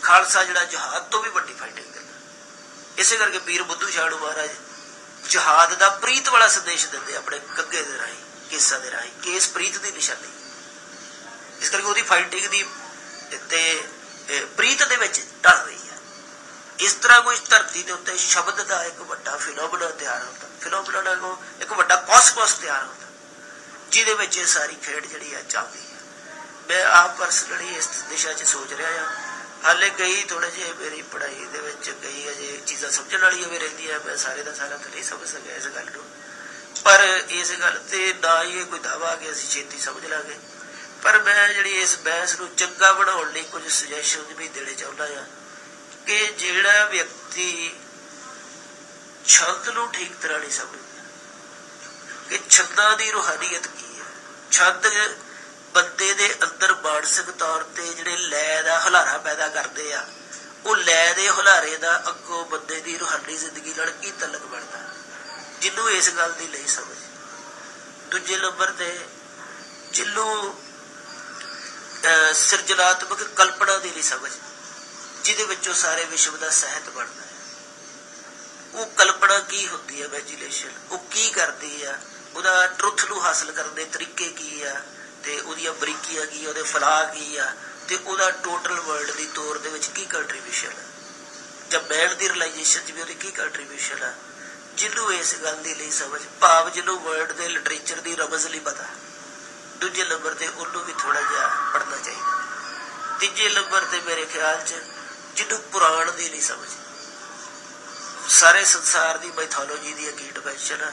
ਖਾਲਸਾ ਜਿਹੜਾ ਜਹਾਦ ਤੋਂ ਵੀ ਵੱਡੀ ਫਾਈਟਿੰਗ ਕਰਦਾ। ਇਸੇ ਕਰਕੇ ਪੀਰ ਬੁੱਧੂ ਸ਼ਾਹ ਨੂੰ ਮਹਾਰਾਜ ਜਹਾਦ ਦਾ ਪ੍ਰੀਤ ਵਾਲਾ ਸੰਦੇਸ਼ ਦਿੰਦੇ ਆਪਣੇ ਕੱਗੇ ਦੇ ਰਾਹੀਂ, ਕੇਸਾਂ ਦੇ ਰਾਹੀਂ, ਕੇਸ ਪ੍ਰੀਤ ਦੀ ਨਿਸ਼ਾਨੀ। ਇਸ ਕਰਕੇ ਉਹਦੀ ਫਾਈਟਿੰਗ ਦੀ ਤੇ ਪ੍ਰੀਤ ਦੇ ਵਿੱਚ ਢਲ ਰਹੀ ਹੈ। ਇਸ ਤਰ੍ਹਾਂ ਕੋਈ ਧਰਤੀ ਦੇ ਉੱਤੇ ਸ਼ਬਦ ਦਾ ਇੱਕ ਵੱਡਾ ਫਿਨੋਮੇਨਾ ਤਿਆਰ ਹੁੰਦਾ, ਫਿਨੋਮੇਨਾ ਨਾਲ ਇੱਕ ਵੱਡਾ ਕੌਸਮੋਸ ਤਿਆਰ ਹੁੰਦਾ, ਜਿਹਦੇ ਵਿੱਚ ਇਹ ਸਾਰੀ ਖੇਡ ਜਿਹੜੀ ਆ ਚੱਲਦੀ ਹੈ। ਮੈਂ ਆਪ ਪਰਸਨਲੀ ਇਸ ਦਿਸ਼ਾ 'ਚ ਸੋਚ ਰਿਹਾ ਹਾਂ। ਹਾਲੇ ਕਈ ਥੋੜੇ ਜਿਹੇ ਮੇਰੀ ਪੜ੍ਹਾਈ ਦੇ ਵਿੱਚ ਕਈ ਅਜੇ ਚੀਜ਼ਾਂ ਸਮਝਣ ਵਾਲੀਆਂ ਵੀ ਰਹਿੰਦੀਆਂ, ਮੈਂ ਸਾਰੇ ਦਾ ਸਾਰਾ ਤਾਂ ਨਹੀਂ ਸਮਝ ਸਕਿਆ ਇਸ ਗੱਲ ਨੂੰ, ਪਰ ਇਸ ਗੱਲ ਤੇ ਨਾ ਹੀ ਕੋਈ ਦਾਵਾ ਕਿ ਅਸੀਂ ਛੇਤੀ ਸਮਝ ਲਾਂਗੇ। ਪਰ ਮੈਂ ਜਿਹੜੀ ਇਸ ਬਹਿਸ ਨੂੰ ਚੰਗਾ ਬਣਾਉਣ ਲਈ ਕੁਝ ਸੁਜੈਸ਼ਨ ਵੀ ਦੇਣੇ ਚਾਹੁੰਦਾ ਹਾਂ ਕਿ ਜਿਹੜਾ ਵਿਅਕਤੀ ਛੰਦ ਨੂੰ ਠੀਕ ਤਰ੍ਹਾਂ ਨਹੀਂ ਸਮਝਦਾ ਕਿ ਛੰਦਾਂ ਦੀ ਰੂਹਾਨੀਅਤ ਕੀ ਹੈ, ਛੰਦ ਬੰਦੇ ਦੇ ਅੰਦਰ ਮਾਨਸਿਕ ਤੌਰ ਤੇ ਜਿਹੜੇ ਲੈ ਦਾ ਹੁਲਾਰਾ ਪੈਦਾ ਕਰਦੇ ਆ, ਉਹ ਲੈ ਦੇ ਹੁਲਾਰੇ ਦਾ ਅੱਗੋਂ ਬੰਦੇ ਦੀ ਰੂਹਾਨੀ ਜ਼ਿੰਦਗੀ ਨਾਲ ਕੀ ਤਲਕ ਬਣਦਾ, ਜਿਹਨੂੰ ਇਸ ਗੱਲ ਦੀ ਨਹੀਂ ਸਮਝ। ਦੂਜੇ ਨੰਬਰ ਤੇ ਜਿਹਨੂੰ ਸਿਰਜਣਾਤਮਕ ਕਲਪਨਾ ਦੀ ਨਹੀਂ ਸਮਝ, ਜਿਹਦੇ ਵਿੱਚੋਂ ਸਾਰੇ ਵਿਸ਼ਵ ਦਾ ਸਾਹਿਤ ਬਣਦਾ ਹੈ। ਉਹ ਕਲਪਨਾ ਕੀ ਹੁੰਦੀ ਹੈ, ਇਮੈਜੀਨੇਸ਼ਨ, ਉਹ ਕੀ ਕਰਦੀ ਆ, ਉਹਦਾ ਟਰੁੱਥ ਨੂੰ ਹਾਸਲ ਕਰਨ ਦੇ ਤਰੀਕੇ ਕੀ ਆ, ਤੇ ਉਹਦੀਆਂ ਬਰੀਕੀਆਂ ਕੀ ਆ, ਉਹਦੇ ਫਲਾਹ ਕੀ ਆ, ਤੇ ਉਹਦਾ ਟੋਟਲ ਵਰਲਡ ਦੀ ਤੌਰ ਦੇ ਵਿੱਚ ਕੀ ਕੰਟਰੀਬਿਊਸ਼ਨ ਹੈ, ਜਾਂ ਮੈਨ ਦੀ ਰਿਲਾਈਜੇਸ਼ਨ 'ਚ ਵੀ ਉਹਦੀ ਕੀ ਕੰਟਰੀਬਿਊਸ਼ਨ ਆ। ਜਿਹਨੂੰ ਇਸ ਗੱਲ ਦੀ ਨਹੀਂ ਸਮਝ, ਭਾਵ ਜਿਹਨੂੰ ਵਰਲਡ ਦੇ ਲਿਟਰੇਚਰ ਦੀ ਰਮਜ਼ ਨਹੀਂ ਪਤਾ, ਦੂਜੇ ਨੰਬਰ ਤੇ ਉਹਨੂੰ ਵੀ ਥੋੜਾ ਜਿਹਾ ਪੜ੍ਹਨਾ ਚਾਹੀਦਾ। ਤੀਜੇ ਨੰਬਰ ਤੇ ਮੇਰੇ ਖਿਆਲ 'ਚ ਜਿਹਨੂੰ ਪੁਰਾਣ ਦੀ ਨਹੀਂ ਸਮਝ, ਸਾਰੇ ਸੰਸਾਰ ਦੀ ਮਾਈਥੋਲੋਜੀ ਦੀ ਕੀ ਡਿਮੈਂਸ਼ਨ ਆ,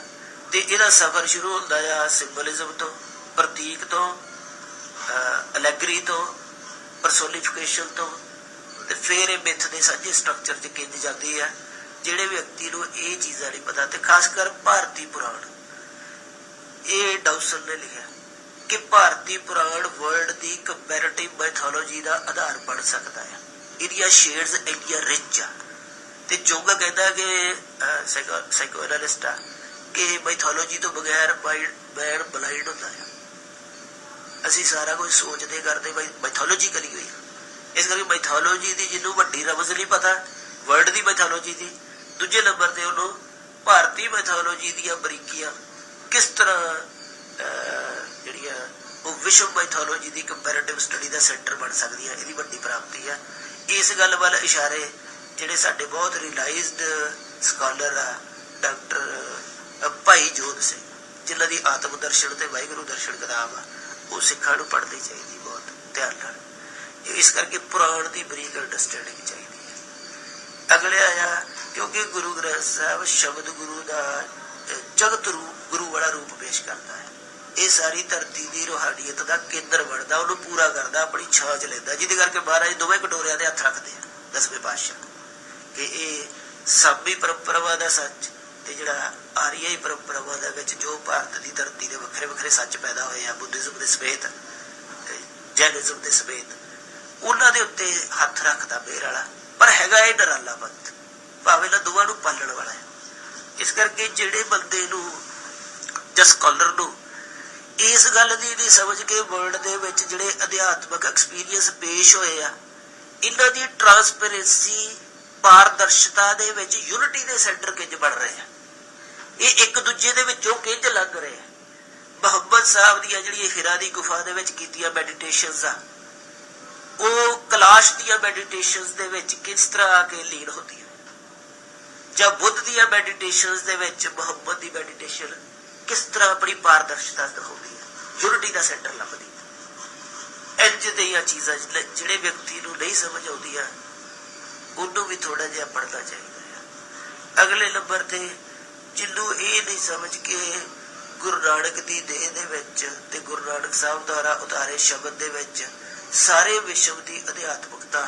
ਤੇ ਇਹਦਾ ਸਫ਼ਰ ਸ਼ੁਰੂ ਹੁੰਦਾ ਆ ਸਿੰਬਲਿਜ਼ਮ ਤੋਂ, ਪ੍ਰਤੀਕ ਤੋਂ, ਅਲੈਗਰੀ ਤੋਂ, ਪਰਸੋਨੀਫਿਕੇਸ਼ਨ ਤੋਂ, ਤੇ ਫਿਰ ਇਹ ਮਿੱਥ ਦੇ ਸਾਂਝੇ ਸਟਰਕਚਰ 'ਚ ਕਿੰਜ ਜਾਂਦੀ ਆ। ਜਿਹੜੇ ਵਿਅਕਤੀ ਨੂੰ ਇਹ ਚੀਜ਼ਾਂ ਨਹੀਂ ਪਤਾ, ਤੇ ਖਾਸ ਕਰ ਭਾਰਤੀ ਪੁਰਾਣ, ਇਹ ਡਾਊਸਨ ਨੇ ਲਿਖਿਆ ਕਿ ਭਾਰਤੀ ਪੁਰਾਣ ਵਰਲਡ ਦੀ ਕੰਪੈਰੇਟਿਵ ਮਾਈਥੋਲੋਜੀ ਦਾ ਆਧਾਰ ਬਣ ਸਕਦਾ ਹੈ। ਇਹਦੀਆਂ ਸ਼ੇਡਸ ਇੰਡੀਆ ਰਿਚ ਆ, ਤੇ ਜੋਗਾ ਕਹਿੰਦਾ ਕਿ ਸਾਈਕੋ ਐਨਾਲਿਸਟ ਆ ਕਿ ਮਾਈਥੋਲੋਜੀ ਤੋਂ ਬਗੈਰ ਮੈਨ ਬਲਾਈਂਡ ਹੁੰਦਾ ਹੈ। ਅਸੀਂ ਸਾਰਾ ਕੁਝ ਸੋਚਦੇ ਕਰਦੇ ਮਾਈਥੋਲੋਜੀ ਕਰੀ ਹੋਈ, ਇਸ ਕਰਕੇ ਮਾਈਥੋਲੋਜੀ ਦੀ ਜਿਹਨੂੰ ਵੱਡੀ ਰਮਜ਼ ਨਹੀਂ ਪਤਾ ਵਰਲਡ ਦੀ ਮਾਈਥੋਲੋਜੀ ਦੀ, ਦੂਜੇ ਨੰਬਰ ਤੇ ਉਹਨੂੰ ਭਾਰਤੀ ਮਾਈਥੋਲੋਜੀ ਦੀਆਂ ਬਰੀਕੀਆਂ ਕਿਸ ਤਰ੍ਹਾਂ ਜਿਹੜੀਆਂ ਉਹ ਵਿਸ਼ਵ ਮਾਈਥੋਲੋਜੀ ਦੀ ਕੰਪੈਰੇਟਿਵ ਸਟੱਡੀ ਦਾ ਸੈਂਟਰ ਬਣ ਸਕਦੀਆਂ, ਇਹਦੀ ਵੱਡੀ ਪ੍ਰਾਪਤੀ ਆ। ਇਸ ਗੱਲ ਵੱਲ ਇਸ਼ਾਰੇ ਜਿਹੜੇ ਸਾਡੇ ਬਹੁਤ ਰਿਲਾਈਜ਼ਡ ਸਕਾਲਰ ਆ, ਡਾਕਟਰ ਭਾਈ ਜੋਧ ਸਿੰਘ, ਜਿਨ੍ਹਾਂ ਦੀ ਆਤਮ ਦਰਸ਼ਨ ਤੇ ਵਾਹਿਗੁਰੂ ਦਰਸ਼ਨ ਕਿਤਾਬ ਆ, ਉਹ ਸਿੱਖਾਂ ਨੂੰ ਪੜ੍ਹਨੀ ਚਾਹੀਦੀ ਬਹੁਤ ਧਿਆਨ ਨਾਲ। ਇਸ ਕਰਕੇ ਪੁਰਾਣ ਦੀ ਬਰੀਕ ਅੰਡਰਸਟੈਂਡਿੰਗ ਚਾਹੀਦੀ ਹੈ। ਅਗਲੇ ਆਇਆ ਕਿਉਂਕਿ ਗੁਰੂ ਗ੍ਰੰਥ ਸਾਹਿਬ ਸ਼ਬਦ ਗੁਰੂ ਦਾ ਜਗਤ ਗੁਰੂ ਵਾਲਾ ਰੂਪ ਪੇਸ਼ ਕਰਦਾ ਹੈ। ਇਹ ਸਾਰੀ ਧਰਤੀ ਦੀ ਰੂਹਾਨੀਅਤ ਦਾ ਕੇਂਦਰ ਬਣਦਾ, ਉਹਨੂੰ ਪੂਰਾ ਕਰਦਾ, ਆਪਣੀ ਛਾਂ 'ਚ ਲੈਂਦਾ, ਜਿਹਦੇ ਕਰਕੇ ਮਹਾਰਾਜ ਦੋਵੇਂ ਕਟੋਰਿਆਂ ਦੇ ਹੱਥ ਰੱਖਦੇ ਆ ਦਸਵੇਂ ਪਾਤਸ਼ਾਹ, ਕਿ ਇਹ ਸਾਬੀ ਪਰੰਪਰਾਵਾਂ ਦਾ ਸੱਚ ਤੇ ਜਿਹੜਾ ਆਰੀਆਈ ਪਰੰਪਰਾਵਾਂ ਦੇ ਵਿੱਚ ਜੋ ਭਾਰਤ ਦੀ ਧਰਤੀ ਦੇ ਵੱਖਰੇ ਵੱਖਰੇ ਸੱਚ ਪੈਦਾ ਹੋਏ ਆ, ਬੁੱਧਿਜ਼ਮ ਦੇ ਸਮੇਤ, ਜੈਨਿਜ਼ਮ ਦੇ ਸਮੇਤ, ਉਹਨਾਂ ਦੇ ਉੱਤੇ ਹੱਥ ਰੱਖਦਾ ਮੇਰ ਵਾਲਾ, ਪਰ ਹੈਗਾ ਇਹ ਡਰਾਲਾ ਪੰਥ, ਭਾਵੇਂ ਨਾ ਦੋਵਾਂ ਨੂੰ ਪਾਲਣ ਵਾਲਾ ਹੈ। ਇਸ ਕਰਕੇ ਜਿਹੜੇ ਬੰਦੇ ਨੂੰ ਜਾਂ ਸਕਾਲਰ ਨੂੰ ਇਸ ਗੱਲ ਦੀ ਨਹੀਂ ਸਮਝ ਕੇ ਵਰਲਡ ਦੇ ਵਿੱਚ ਜਿਹੜੇ ਅਧਿਆਤਮਕ ਐਕਸਪੀਰੀਅੰਸ ਪੇਸ਼ ਹੋਏ ਆ, ਇਹਨਾਂ ਦੀ ਟਰਾਂਸਪੇਰੈਂਸੀ, ਪਾਰਦਰਸ਼ਤਾ ਦੇ ਵਿੱਚ ਯੂਨਿਟੀ ਦੇ ਸੈਂਟਰ ਕਿੰਜ ਬਣ ਰਹੇ ਆ, ਇਹ ਇੱਕ ਦੂਜੇ ਦੇ ਵਿੱਚੋਂ ਕਿੰਜ ਲੱਗ ਰਹੇ ਆ। ਮੁਹੰਮਦ ਸਾਹਿਬ ਦੀਆਂ ਜਿਹੜੀਆਂ ਹਿਰਾ ਦੀ ਗੁਫਾ ਦੇ ਵਿੱਚ ਕੀਤੀਆਂ ਮੈਡੀਟੇਸ਼ਨਸ ਆ, ਉਹ ਕਲਾਸ਼ ਦੀਆਂ ਮੈਡੀਟੇਸ਼ਨਸ ਦੇ ਵਿੱਚ ਕਿਸ ਤਰ੍ਹਾਂ ਆ ਕੇ ਲੀਨ ਹੁੰਦੀਆਂ, ਜਾਂ ਬੁੱਧ ਦੀਆਂ ਮੈਡੀਟੇਸ਼ਨਸ ਦੇ ਵਿੱਚ ਮੁਹੰਮਦ ਦੀ ਮੈਡੀਟੇਸ਼ਨ ਕਿਸ ਤਰ੍ਹਾਂ ਆਪਣੀ ਪਾਰਦਰਸ਼ਤਾ ਦਿਖਾਉਂਦੀ ਹੈ, ਯੂਨਿਟੀ ਦਾ ਸੈਂਟਰ ਲੱਭਦੀ ਹੈ। ਇੰਝ ਦੀਆਂ ਚੀਜ਼ਾਂ ਜਿਹੜੇ ਵਿਅਕਤੀ ਨੂੰ ਨਹੀਂ ਸਮਝ ਆਉਂਦੀਆਂ, ਉਹਨੂੰ ਵੀ ਥੋੜਾ ਜਿਹਾ ਪੜ੍ਹਨਾ ਚਾਹੀਦਾ ਹੈ। ਅਗਲੇ ਨੰਬਰ ਤੇ ਜਿਹਨੂੰ ਇਹ ਨਹੀਂ ਸਮਝ ਕੇ ਗੁਰੂ ਨਾਨਕ ਦੀ ਦੇਹ ਦੇ ਵਿੱਚ ਤੇ ਗੁਰੂ ਨਾਨਕ ਸਾਹਿਬ ਦੁਆਰਾ ਉਤਾਰੇ ਸ਼ਬਦ ਦੇ ਵਿੱਚ ਸਾਰੇ ਵਿਸ਼ਵ ਦੀ ਅਧਿਆਤਮਕਤਾ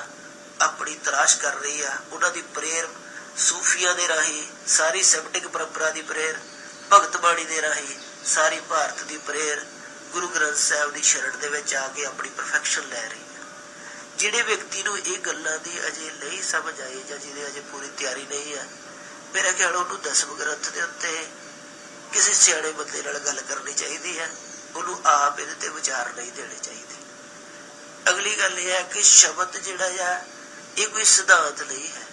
ਆਪਣੀ ਤਲਾਸ਼ ਕਰ ਰਹੀ ਆ, ਉਹਨਾਂ ਦੀ ਪ੍ਰੇਰ ਸੂਫੀਆਂ ਦੇ ਰਾਹੀਂ, ਸਾਰੀ ਸੈਮਟਿਕ ਪਰੰਪਰਾ ਦੀ ਪ੍ਰੇਰ, ਭਗਤ ਬਾਣੀ ਦੇ ਰਾਹੀਂ ਸਾਰੀ ਭਾਰਤ ਦੀ ਪ੍ਰੇਰ, ਗੁਰੂ ਗ੍ਰੰਥ ਸਾਹਿਬ ਦੀ ਸ਼ਰਨ ਦੇ ਵਿੱਚ ਆ ਕੇ ਆਪਣੀ ਪਰਫੈਕਸ਼ਨ ਲੈ ਰਹੀ ਹੈ। ਜਿਹੜੇ ਵਿਅਕਤੀ ਨੂੰ ਇਹ ਗੱਲਾਂ ਦੀ ਅਜੇ ਨਹੀਂ ਸਮਝ ਆਈ, ਜਾਂ ਜਿਹਦੇ ਅਜੇ ਪੂਰੀ ਤਿਆਰੀ ਨਹੀਂ ਹੈ, ਮੇਰਾ ਖਿਆਲ ਉਹਨੂੰ ਦਸਮ ਗ੍ਰੰਥ ਦੇ ਉੱਤੇ ਕਿਸੇ ਸਿਆਣੇ ਬੰਦੇ ਨਾਲ ਗੱਲ ਕਰਨੀ ਚਾਹੀਦੀ ਹੈ, ਉਹਨੂੰ ਆਪ ਇਹਦੇ ਤੇ ਵਿਚਾਰ ਨਹੀਂ ਦੇਣੇ ਚਾਹੀਦੇ। ਅਗਲੀ ਗੱਲ ਇਹ ਹੈ ਕਿ ਸ਼ਬਦ ਜਿਹੜਾ ਆ ਇਹ ਕੋਈ ਸਿਧਾਂਤ ਨਹੀਂ ਹੈ।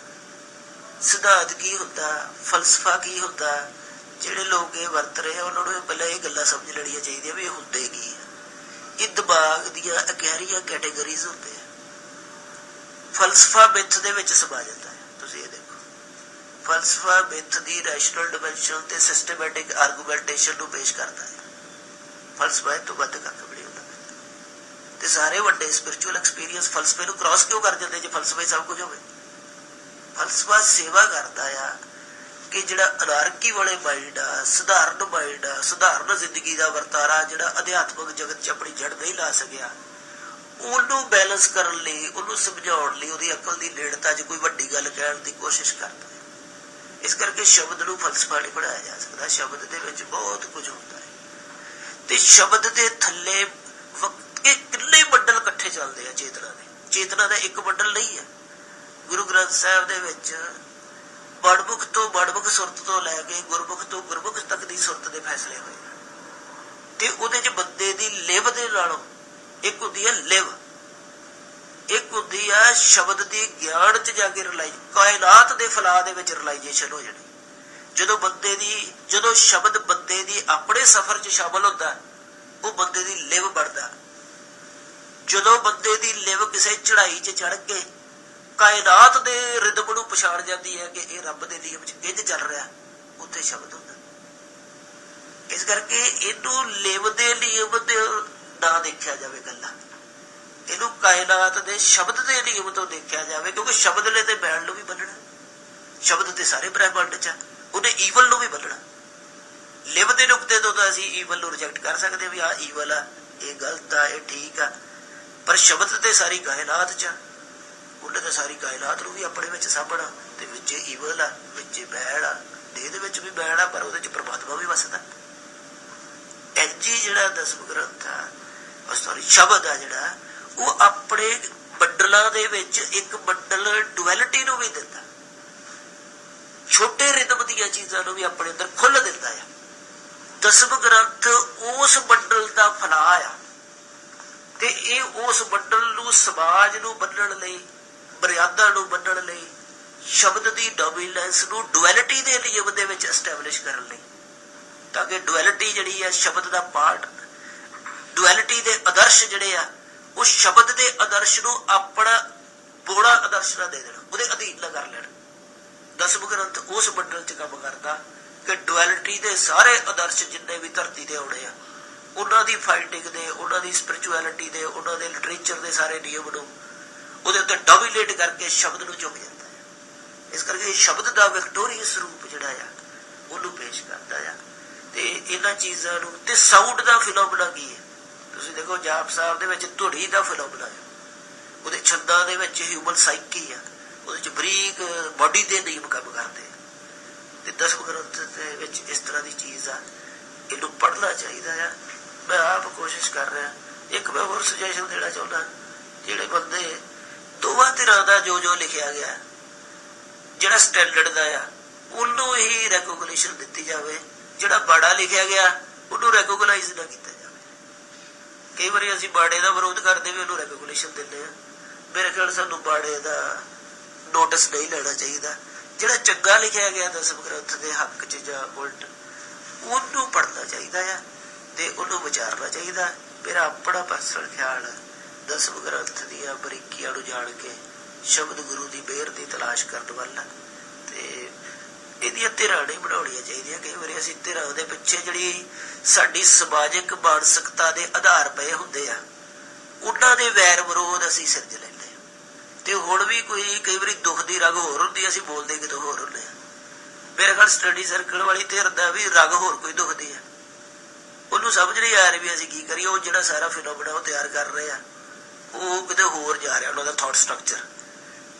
ਸਿਧਾਂਤ ਕੀ ਹੁੰਦਾ, ਫਲਸਫਾ ਕੀ ਹੁੰਦਾ, ਜਿਹੜੇ ਲੋਕ ਇਹ ਵਰਤ ਰਹੇ ਆ ਉਹਨਾਂ ਨੂੰ ਪਹਿਲਾਂ ਇਹ ਗੱਲਾਂ ਸਮਝ ਲੈਣੀਆਂ ਚਾਹੀਦੀਆਂ ਵੀ ਇਹ ਹੁੰਦੇ ਕੀ ਆ। ਇਹ ਦਿਮਾਗ ਦੀਆਂ ਗਹਿਰੀਆਂ ਕੈਟੇਗਰੀਜ਼ ਹੁੰਦੇ ਆ। ਫਲਸਫਾ ਮਿੱਥ ਦੇ ਵਿੱਚ ਸਮਾ ਜਾਂਦਾ ਹੈ। ਤੁਸੀਂ ਇਹ ਦੇਖੋ, ਫਲਸਫਾ ਮਿੱਥ ਦੀ ਰੈਸ਼ਨਲ ਡਿਮੈਂਸ਼ਨ ਤੇ ਸਿਸਟਮੈਟਿਕ ਆਰਗੂਮੈਂਟੇਸ਼ਨ ਨੂੰ ਪੇਸ਼ ਕਰਦਾ ਹੈ। ਫਲਸਫਾ ਤੋਂ ਵੱਧ ਕੱਖ ਵੀ ਨਹੀਂ ਹੁੰਦਾ। ਤੇ ਸਾਰੇ ਵੱਡੇ ਸਪਿਰਿਚੁਅਲ ਐਕਸਪੀਰੀਅੰਸ ਫਲਸਫੇ ਨੂੰ ਕ੍ਰਾਸ ਕਿਉਂ ਕਰ ਜਾਂਦੇ ਜੇ ਫਲਸਫਾ ਹੀ ਸਭ ਕੁਝ ਹੋਵੇ। ਫਲਸਫਾ ਸੇਵਾ ਕਰਦਾ ਆ ਕਿ ਜਿਹੜਾ ਅਨਾਰਕੀ ਵਾਲੇ ਮਾਈਂਡ ਆ, ਸਧਾਰਨ ਮਾਈਂਡ ਆ, ਸਧਾਰਨ ਜ਼ਿੰਦਗੀ ਦਾ ਵਰਤਾਰਾ ਜਿਹੜਾ ਅਧਿਆਤਮਕ ਜਗਤ 'ਚ ਆਪਣੀ ਜੜ ਨਹੀਂ ਲਾ ਸਕਿਆ, ਉਹਨੂੰ ਬੈਲੈਂਸ ਕਰਨ ਲਈ, ਉਹਨੂੰ ਸਮਝਾਉਣ ਲਈ ਉਹਦੀ ਅਕਲ ਦੀ ਨੇੜਤਾ 'ਚ ਕੋਈ ਵੱਡੀ ਗੱਲ ਕਹਿਣ ਦੀ ਕੋਸ਼ਿਸ਼ ਕਰਦਾ ਹੈ। ਇਸ ਕਰਕੇ ਸ਼ਬਦ ਨੂੰ ਫਲਸਫਾ ਨਹੀਂ ਬਣਾਇਆ ਜਾ ਸਕਦਾ। ਸ਼ਬਦ ਦੇ ਵਿੱਚ ਬਹੁਤ ਕੁਝ ਹੁੰਦਾ ਹੈ, ਤੇ ਸ਼ਬਦ ਦੇ ਥੱਲੇ ਇਹ ਕਿੰਨੇ ਮੰਡਲ ਇਕੱਠੇ ਚੱਲਦੇ ਆ ਚੇਤਨਾ ਦੇ। ਚੇਤਨਾ ਦਾ ਇੱਕ ਮੰਡਲ ਨਹੀਂ ਹੈ, ਗੁਰੂ ਗ੍ਰੰਥ ਸਾਹਿਬ ਦੇ ਵਿੱਚ ਬੜਮੁਖ ਤੋਂ ਬੜਮੁਖ ਸੁਰਤ ਤੋਂ ਲੈ ਕੇ ਗੁਰਮੁਖ ਤੋਂ ਗੁਰਮੁਖ ਤੱਕ ਦੀ ਸੁਰਤ ਦੇ ਫੈਸਲੇ ਹੋਏ ਤੇ ਉਹਦੇ ਚ ਬੰਦੇ ਦੀ ਲਿਵ ਦੇ ਨਾਲੋਂ ਇੱਕ ਹੁੰਦੀ ਹੈ ਲਿਵ, ਇੱਕ ਹੁੰਦੀ ਹੈ ਸ਼ਬਦ ਦੀ ਗਿਆਨ ਚ ਜਾ ਕੇ ਰਿਲਾਈਜ਼, ਕਾਇਨਾਤ ਦੇ ਫੈਲਾਅ ਦੇ ਵਿੱਚ ਰਿਲਾਈਜੇਸ਼ਨ ਹੋ ਜਾਣੀ। ਜਦੋਂ ਸ਼ਬਦ ਬੰਦੇ ਦੀ ਆਪਣੇ ਸਫ਼ਰ ਚ ਸ਼ਾਮਲ ਹੁੰਦਾ ਉਹ ਬੰਦੇ ਦੀ ਲਿਵ ਬਣਦਾ। ਜਦੋਂ ਬੰਦੇ ਦੀ ਲਿਵ ਕਿਸੇ ਚੜਾਈ ਚ ਚੜ ਕੇ ਕਾਇਨਾਤ ਦੇ ਰਿਦਮ ਨੂੰ ਪਛਾਣ ਜਾਂਦੀ ਹੈ ਕਿ ਇਹ ਰੱਬ ਦੇ ਨਿਯਮ ਚ ਇੰਝ ਚੱਲ ਰਿਹਾ, ਉੱਥੇ ਸ਼ਬਦ ਹੁੰਦਾ। ਇਸ ਕਰਕੇ ਇਹਨੂੰ ਲਿਵ ਦੇ ਨਿਯਮ ਦੇ ਨਾ ਦੇਖਿਆ ਜਾਵੇ ਗੱਲਾਂ, ਇਹਨੂੰ ਕਾਇਨਾਤ ਦੇ ਸ਼ਬਦ ਦੇ ਨਿਯਮ ਤੋਂ ਦੇਖਿਆ ਜਾਵੇ, ਕਿਉਂਕਿ ਸ਼ਬਦ ਨੇ ਤੇ ਬੈਣ ਨੂੰ ਵੀ ਬੰਨਣਾ, ਸ਼ਬਦ ਤੇ ਸਾਰੇ ਬ੍ਰਹਿਮੰਡ ਚ, ਉਹਨੇ ਈਵਲ ਨੂੰ ਵੀ ਬੰਨਣਾ। ਲਿਵ ਦੇ ਨੁਕਤੇ ਤੋਂ ਤਾਂ ਅਸੀਂ ਈਵਲ ਨੂੰ ਰਿਜੈਕਟ ਕਰ ਸਕਦੇ ਵੀ ਆਹ ਈਵਲ ਆ, ਇਹ ਗਲਤ ਆ, ਇਹ ਠੀਕ ਆ, ਪਰ ਸ਼ਬਦ ਤੇ ਸਾਰੀ ਕਾਇਨਾਤ ਚ, ਉਹਨੇ ਤਾਂ ਸਾਰੀ ਕਾਇਨਾਤ ਨੂੰ ਵੀ ਆਪਣੇ ਵਿੱਚ ਸਾਂਭਣਾ, ਤੇ ਵਿੱਚ ਈਵਲ ਆ, ਵਿੱਚ ਬੈਣ ਆ, ਦੇਹ ਦੇ ਵਿੱਚ ਵੀ ਬੈਣ ਆ, ਪਰ ਉਹਦੇ ਚ ਪਰਮਾਤਮਾ ਵੀ ਵਸਦਾ। ਇੰਜੀ ਜਿਹੜਾ ਦਸਮ ਗ੍ਰੰਥ ਆ, ਸ਼ਬਦ ਆ ਜਿਹੜਾ, ਉਹ ਆਪਣੇ ਬੰਡਲਾਂ ਦੇ ਵਿੱਚ ਇੱਕ ਬੰਡਲ ਡੁਐਲਿਟੀ ਨੂੰ ਵੀ ਦਿੰਦਾ, ਛੋਟੇ ਰਿਦਮ ਦੀਆਂ ਚੀਜ਼ਾਂ ਨੂੰ ਵੀ ਆਪਣੇ ਅੰਦਰ ਖੁੱਲ੍ਹ ਦਿੰਦਾ ਆ। ਦਸਮ ਗ੍ਰੰਥ ਉਸ ਬੰਡਲ ਦਾ ਫੈਲਾਅ ਆ ਤੇ ਇਹ ਉਸ ਬੰਡਲ ਨੂੰ, ਸਮਾਜ ਨੂੰ ਬੰਨਣ ਲਈ, ਮਰਿਆਦਾ ਨੂੰ ਬੰਨਣ ਲਈ, ਸ਼ਬਦ ਦੀ ਡੋਮੀਨੈਂਸ ਨੂੰ ਡੁਐਲਿਟੀ ਦੇ ਨਿਯਮ ਦੇ ਵਿੱਚ ਐਸਟੈਬਲਿਸ਼ ਕਰਨ ਲਈ, ਤਾਂ ਕਿ ਡੁਐਲਿਟੀ ਜਿਹੜੀ ਹੈ ਸ਼ਬਦ ਦਾ ਪਾਰਟ, ਡੁਐਲਿਟੀ ਦੇ ਆਦਰਸ਼ ਜਿਹੜੇ ਆ ਉਹ ਸ਼ਬਦ ਦੇ ਆਦਰਸ਼ ਨੂੰ ਆਪਣਾ ਬੋੜਾ ਆਦਰਸ਼ ਨਾ ਦੇ ਦੇਣਾ, ਉਹਦੇ ਅਧੀਨ ਨਾ ਕਰ ਲੈਣ। ਦਸਮ ਗ੍ਰੰਥ ਉਸ ਬੰਡਲ ਚ ਕੰਮ ਕਰਦਾ ਕਿ ਡੁਐਲਿਟੀ ਦੇ ਸਾਰੇ ਆਦਰਸ਼ ਜਿੰਨੇ ਵੀ ਧਰਤੀ ਤੇ ਆਉਣੇ ਆ, ਉਹਨਾਂ ਦੀ ਫਾਈਟਿੰਗ ਦੇ, ਉਹਨਾਂ ਦੀ ਸਪਿਰਿਚੁਅਲਿਟੀ ਦੇ, ਉਹਨਾਂ ਦੇ ਲਿਟਰੇਚਰ ਦੇ ਸਾਰੇ ਨਿਯਮ ਨੂੰ ਉਹਦੇ ਉੱਤੇ ਡੋਮੀਨੇਟ ਕਰਕੇ ਸ਼ਬਦ ਨੂੰ ਚੁੱਕ ਜਾਂਦਾ ਹੈ। ਇਸ ਕਰਕੇ ਸ਼ਬਦ ਦਾ ਵਿਕਟੋਰੀਅਸ ਰੂਪ ਜਿਹੜਾ ਆ ਉਹਨੂੰ ਪੇਸ਼ ਕਰਦਾ ਆ। ਤੇ ਇਹਨਾਂ ਚੀਜ਼ਾਂ ਨੂੰ, ਤੇ ਸਾਊਂਡ ਦਾ ਫਿਨੋਮੀਨਾ ਕੀ ਹੈ, ਤੁਸੀਂ ਦੇਖੋ ਜਾਪ ਸਾਹਿਬ ਦੇ ਵਿੱਚ ਧੁੜੀ ਦਾ ਫਿਨੋਮੀਨਾ ਹੈ, ਉਹਦੇ ਛੰਦਾਂ ਦੇ ਵਿੱਚ ਹਿਊਮਨ ਸਾਈਕੀ ਆ, ਉਹਦੇ ਚ ਬਰੀਕ ਬੋਡੀ ਦੇ ਨਿਯਮ ਕੰਮ ਕਰਦੇ ਆ, ਤੇ ਦਸਮ ਗ੍ਰੰਥ ਦੇ ਵਿੱਚ ਇਸ ਤਰ੍ਹਾਂ ਦੀ ਚੀਜ਼ ਆ। ਇਹਨੂੰ ਪੜ੍ਹਨਾ ਚਾਹੀਦਾ ਆ। ਮੈਂ ਆਪ ਕੋਸ਼ਿਸ਼ ਕਰ ਰਿਹਾ। ਇੱਕ ਮੈਂ ਹੋਰ ਸੁਜੈਸ਼ਨ ਦੇਣਾ ਚਾਹੁੰਦਾ, ਜਿਹੜੇ ਬੰਦੇ ਦੋਵਾਂ ਧਿਰਾਂ ਦਾ ਜੋ ਲਿਖਿਆ ਗਿਆ ਜਿਹੜਾ ਸਟੈਂਡਰਡ ਦਾ ਆ ਉਹਨੂੰ ਹੀ ਰੈਕੋਗਨੀਸ਼ਨ ਦਿੱਤੀ ਜਾਵੇ, ਜਿਹੜਾ ਬਾੜਾ ਲਿਖਿਆ ਗਿਆ ਉਹਨੂੰ ਰੈਕੋਗਨਾਈਜ਼ ਨਾ ਕੀਤਾ ਜਾਵੇ। ਕਈ ਵਾਰੀ ਅਸੀਂ ਬਾੜੇ ਦਾ ਵਿਰੋਧ ਕਰਦੇ ਵੀ ਉਹਨੂੰ ਰੈਕੋਗਨੀਸ਼ਨ ਦਿੰਦੇ ਆ। ਮੇਰੇ ਖਿਆਲ ਸਾਨੂੰ ਬਾੜੇ ਦਾ ਨੋਟਿਸ ਨਹੀਂ ਲੈਣਾ ਚਾਹੀਦਾ। ਜਿਹੜਾ ਚੰਗਾ ਲਿਖਿਆ ਗਿਆ ਦਸਮ ਗ੍ਰੰਥ ਦੇ ਹੱਕ ਚ ਜਾਂ ਉਲਟ, ਉਹਨੂੰ ਪੜ੍ਹਨਾ ਚਾਹੀਦਾ ਆ ਤੇ ਉਹਨੂੰ ਵਿਚਾਰਨਾ ਚਾਹੀਦਾ। ਮੇਰਾ ਆਪਣਾ ਪਰਸਨਲ ਖਿਆਲ ਦਸਮ ਗ੍ਰੰਥ ਦੀਆਂ ਬਰੀਕੀਆਂ ਨੂੰ ਜਾਣ ਕੇ ਸ਼ਬਦ ਗੁਰੂ ਦੀ ਮਿਹਰ ਦੀ ਤਲਾਸ਼ ਕਰਨ ਵੱਲ, ਤੇ ਇਹਦੀਆਂ ਧਿਰਾਂ ਨਹੀਂ ਬਣਾਉਣੀਆਂ ਚਾਹੀਦੀਆਂ। ਕਈ ਵਾਰੀ ਅਸੀਂ ਧਿਰਾਂ ਦੇ ਪਿੱਛੇ ਜਿਹੜੀ ਸਾਡੀ ਸਮਾਜਿਕ ਮਾਨਸਿਕਤਾ ਦੇ ਆਧਾਰ ਪਏ ਹੁੰਦੇ ਆ, ਉਹਨਾਂ ਦੇ ਵੈਰ ਵਿਰੋਧ ਅਸੀਂ ਸਿਰਜ ਲੈਂਦੇ ਹਾਂ। ਤੇ ਹੁਣ ਵੀ ਕਈ ਵਾਰੀ ਦੁੱਖ ਦੀ ਰਗ ਹੋਰ ਹੁੰਦੀ, ਅਸੀਂ ਬੋਲਦੇ ਕਿਤੋਂ ਹੋਰ ਹੁੰਦੇ ਆ। ਮੇਰੇ ਖਿਆਲ ਸਟੱਡੀ ਸਰਕਲ ਵਾਲੀ ਧਿਰ ਦਾ ਵੀ ਰਗ ਹੋਰ ਕੋਈ ਦੁਖਦੀ ਆ, ਉਹਨੂੰ ਸਮਝ ਨਹੀਂ ਆ ਰਹੀ ਵੀ ਅਸੀਂ ਕੀ ਕਰੀਏ। ਉਹ ਜਿਹੜਾ ਸਾਰਾ ਫਿਨੋਮੀਨਾ ਉਹ ਤਿਆਰ ਕਰ ਰਹੇ ਆ, ਉਹ ਕਿਤੇ ਹੋਰ ਜਾ ਰਿਹਾ, ਉਹਨਾਂ ਦਾ ਥਾਟ ਸਟਰਕਚਰ,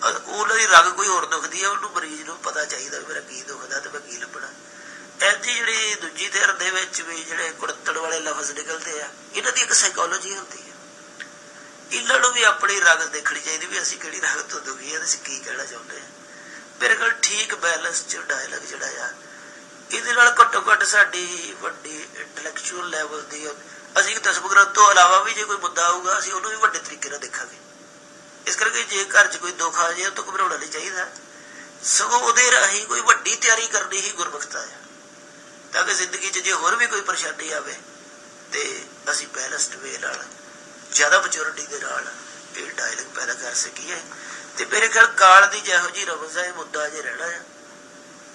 ਉਹਨਾਂ ਦੀ ਰਗ ਕੋਈ ਹੋਰ ਦੁਖਦੀ ਹੈ। ਉਹਨੂੰ ਮਰੀਜ਼ ਨੂੰ ਪਤਾ ਚਾਹੀਦਾ ਵੀ ਮੇਰਾ ਕੀ ਦੁਖਦਾ ਤੇ ਮੈਂ ਕੀ ਲੱਭਣਾ। ਐਦੀ ਜਿਹੜੀ ਦੂਜੀ ਧਿਰ ਦੇ ਵਿੱਚ ਵੀ ਜਿਹੜੇ ਕੁੜੱਤਣ ਵਾਲੇ ਲਫ਼ਜ਼ ਨਿਕਲਦੇ ਆ, ਇਹਨਾਂ ਦੀ ਇੱਕ ਸਾਈਕੋਲੋਜੀ ਹੁੰਦੀ ਹੈ। ਇਹਨਾਂ ਨੂੰ ਵੀ ਆਪਣੀ ਰਗ ਦੇਖਣੀ ਚਾਹੀਦੀ ਵੀ ਅਸੀਂ ਕਿਹੜੀ ਰਗ ਤੋਂ ਦੁਖੀ ਆ ਤੇ ਅਸੀਂ ਕੀ ਕਹਿਣਾ ਚਾਹੁੰਦੇ ਹਾਂ। ਮੇਰੇ ਕੋਲ ਠੀਕ ਬੈਲੈਂਸ ਚ ਡਾਇਲੌਗ ਜਿਹੜਾ ਆ, ਇਹਦੇ ਨਾਲ ਘੱਟੋ ਘੱਟ ਸਾਡੀ ਵੱਡੀ ਇੰਟੈਲੈਕਚੁਅਲ ਲੈਵਲ ਦੀ, ਅਸੀਂ ਦਸਮ ਗ੍ਰੰਥ ਤੋਂ ਇਲਾਵਾ ਵੀ ਜੇ ਕੋਈ ਮੁੱਦਾ ਆਊਗਾ ਅਸੀਂ ਉਹਨੂੰ ਵੀ ਵੱਡੇ ਤਰੀਕੇ ਨਾਲ ਦੇਖਾਂਗੇ। ਇਸ ਕਰਕੇ ਜੇ ਘਰ ਚ ਕੋਈ ਦੁੱਖ ਆ ਜਾਏ ਉਹ ਤੋਂ ਘਬਰਾਉਣਾ ਨਹੀਂ ਚਾਹੀਦਾ, ਸਗੋਂ ਉਹਦੇ ਰਾਹੀਂ ਕੋਈ ਵੱਡੀ ਤਿਆਰੀ ਕਰਨੀ ਹੀ ਗੁਰਮੁਖਤਾ ਆ, ਤਾਂ ਕਿ ਜ਼ਿੰਦਗੀ ਚ ਜੇ ਹੋਰ ਵੀ ਕੋਈ ਪਰੇਸ਼ਾਨੀ ਆਵੇ ਤੇ ਅਸੀਂ ਬੈਲੈਂਸਡ ਵੇ ਨਾਲ, ਜ਼ਿਆਦਾ ਮੈਚੁਰਿਟੀ ਦੇ ਨਾਲ ਇਹ ਡਾਇਲੌਗ ਪੈਦਾ ਕਰ ਸਕੀਏ। ਤੇ ਮੇਰੇ ਖਿਆਲ ਕਾਲ ਦੀ ਜਿਹੋ ਜਿਹੀ ਰਮਜ਼ ਆ, ਇਹ ਮੁੱਦਾ ਅਜੇ ਰਹਿਣਾ ਆ,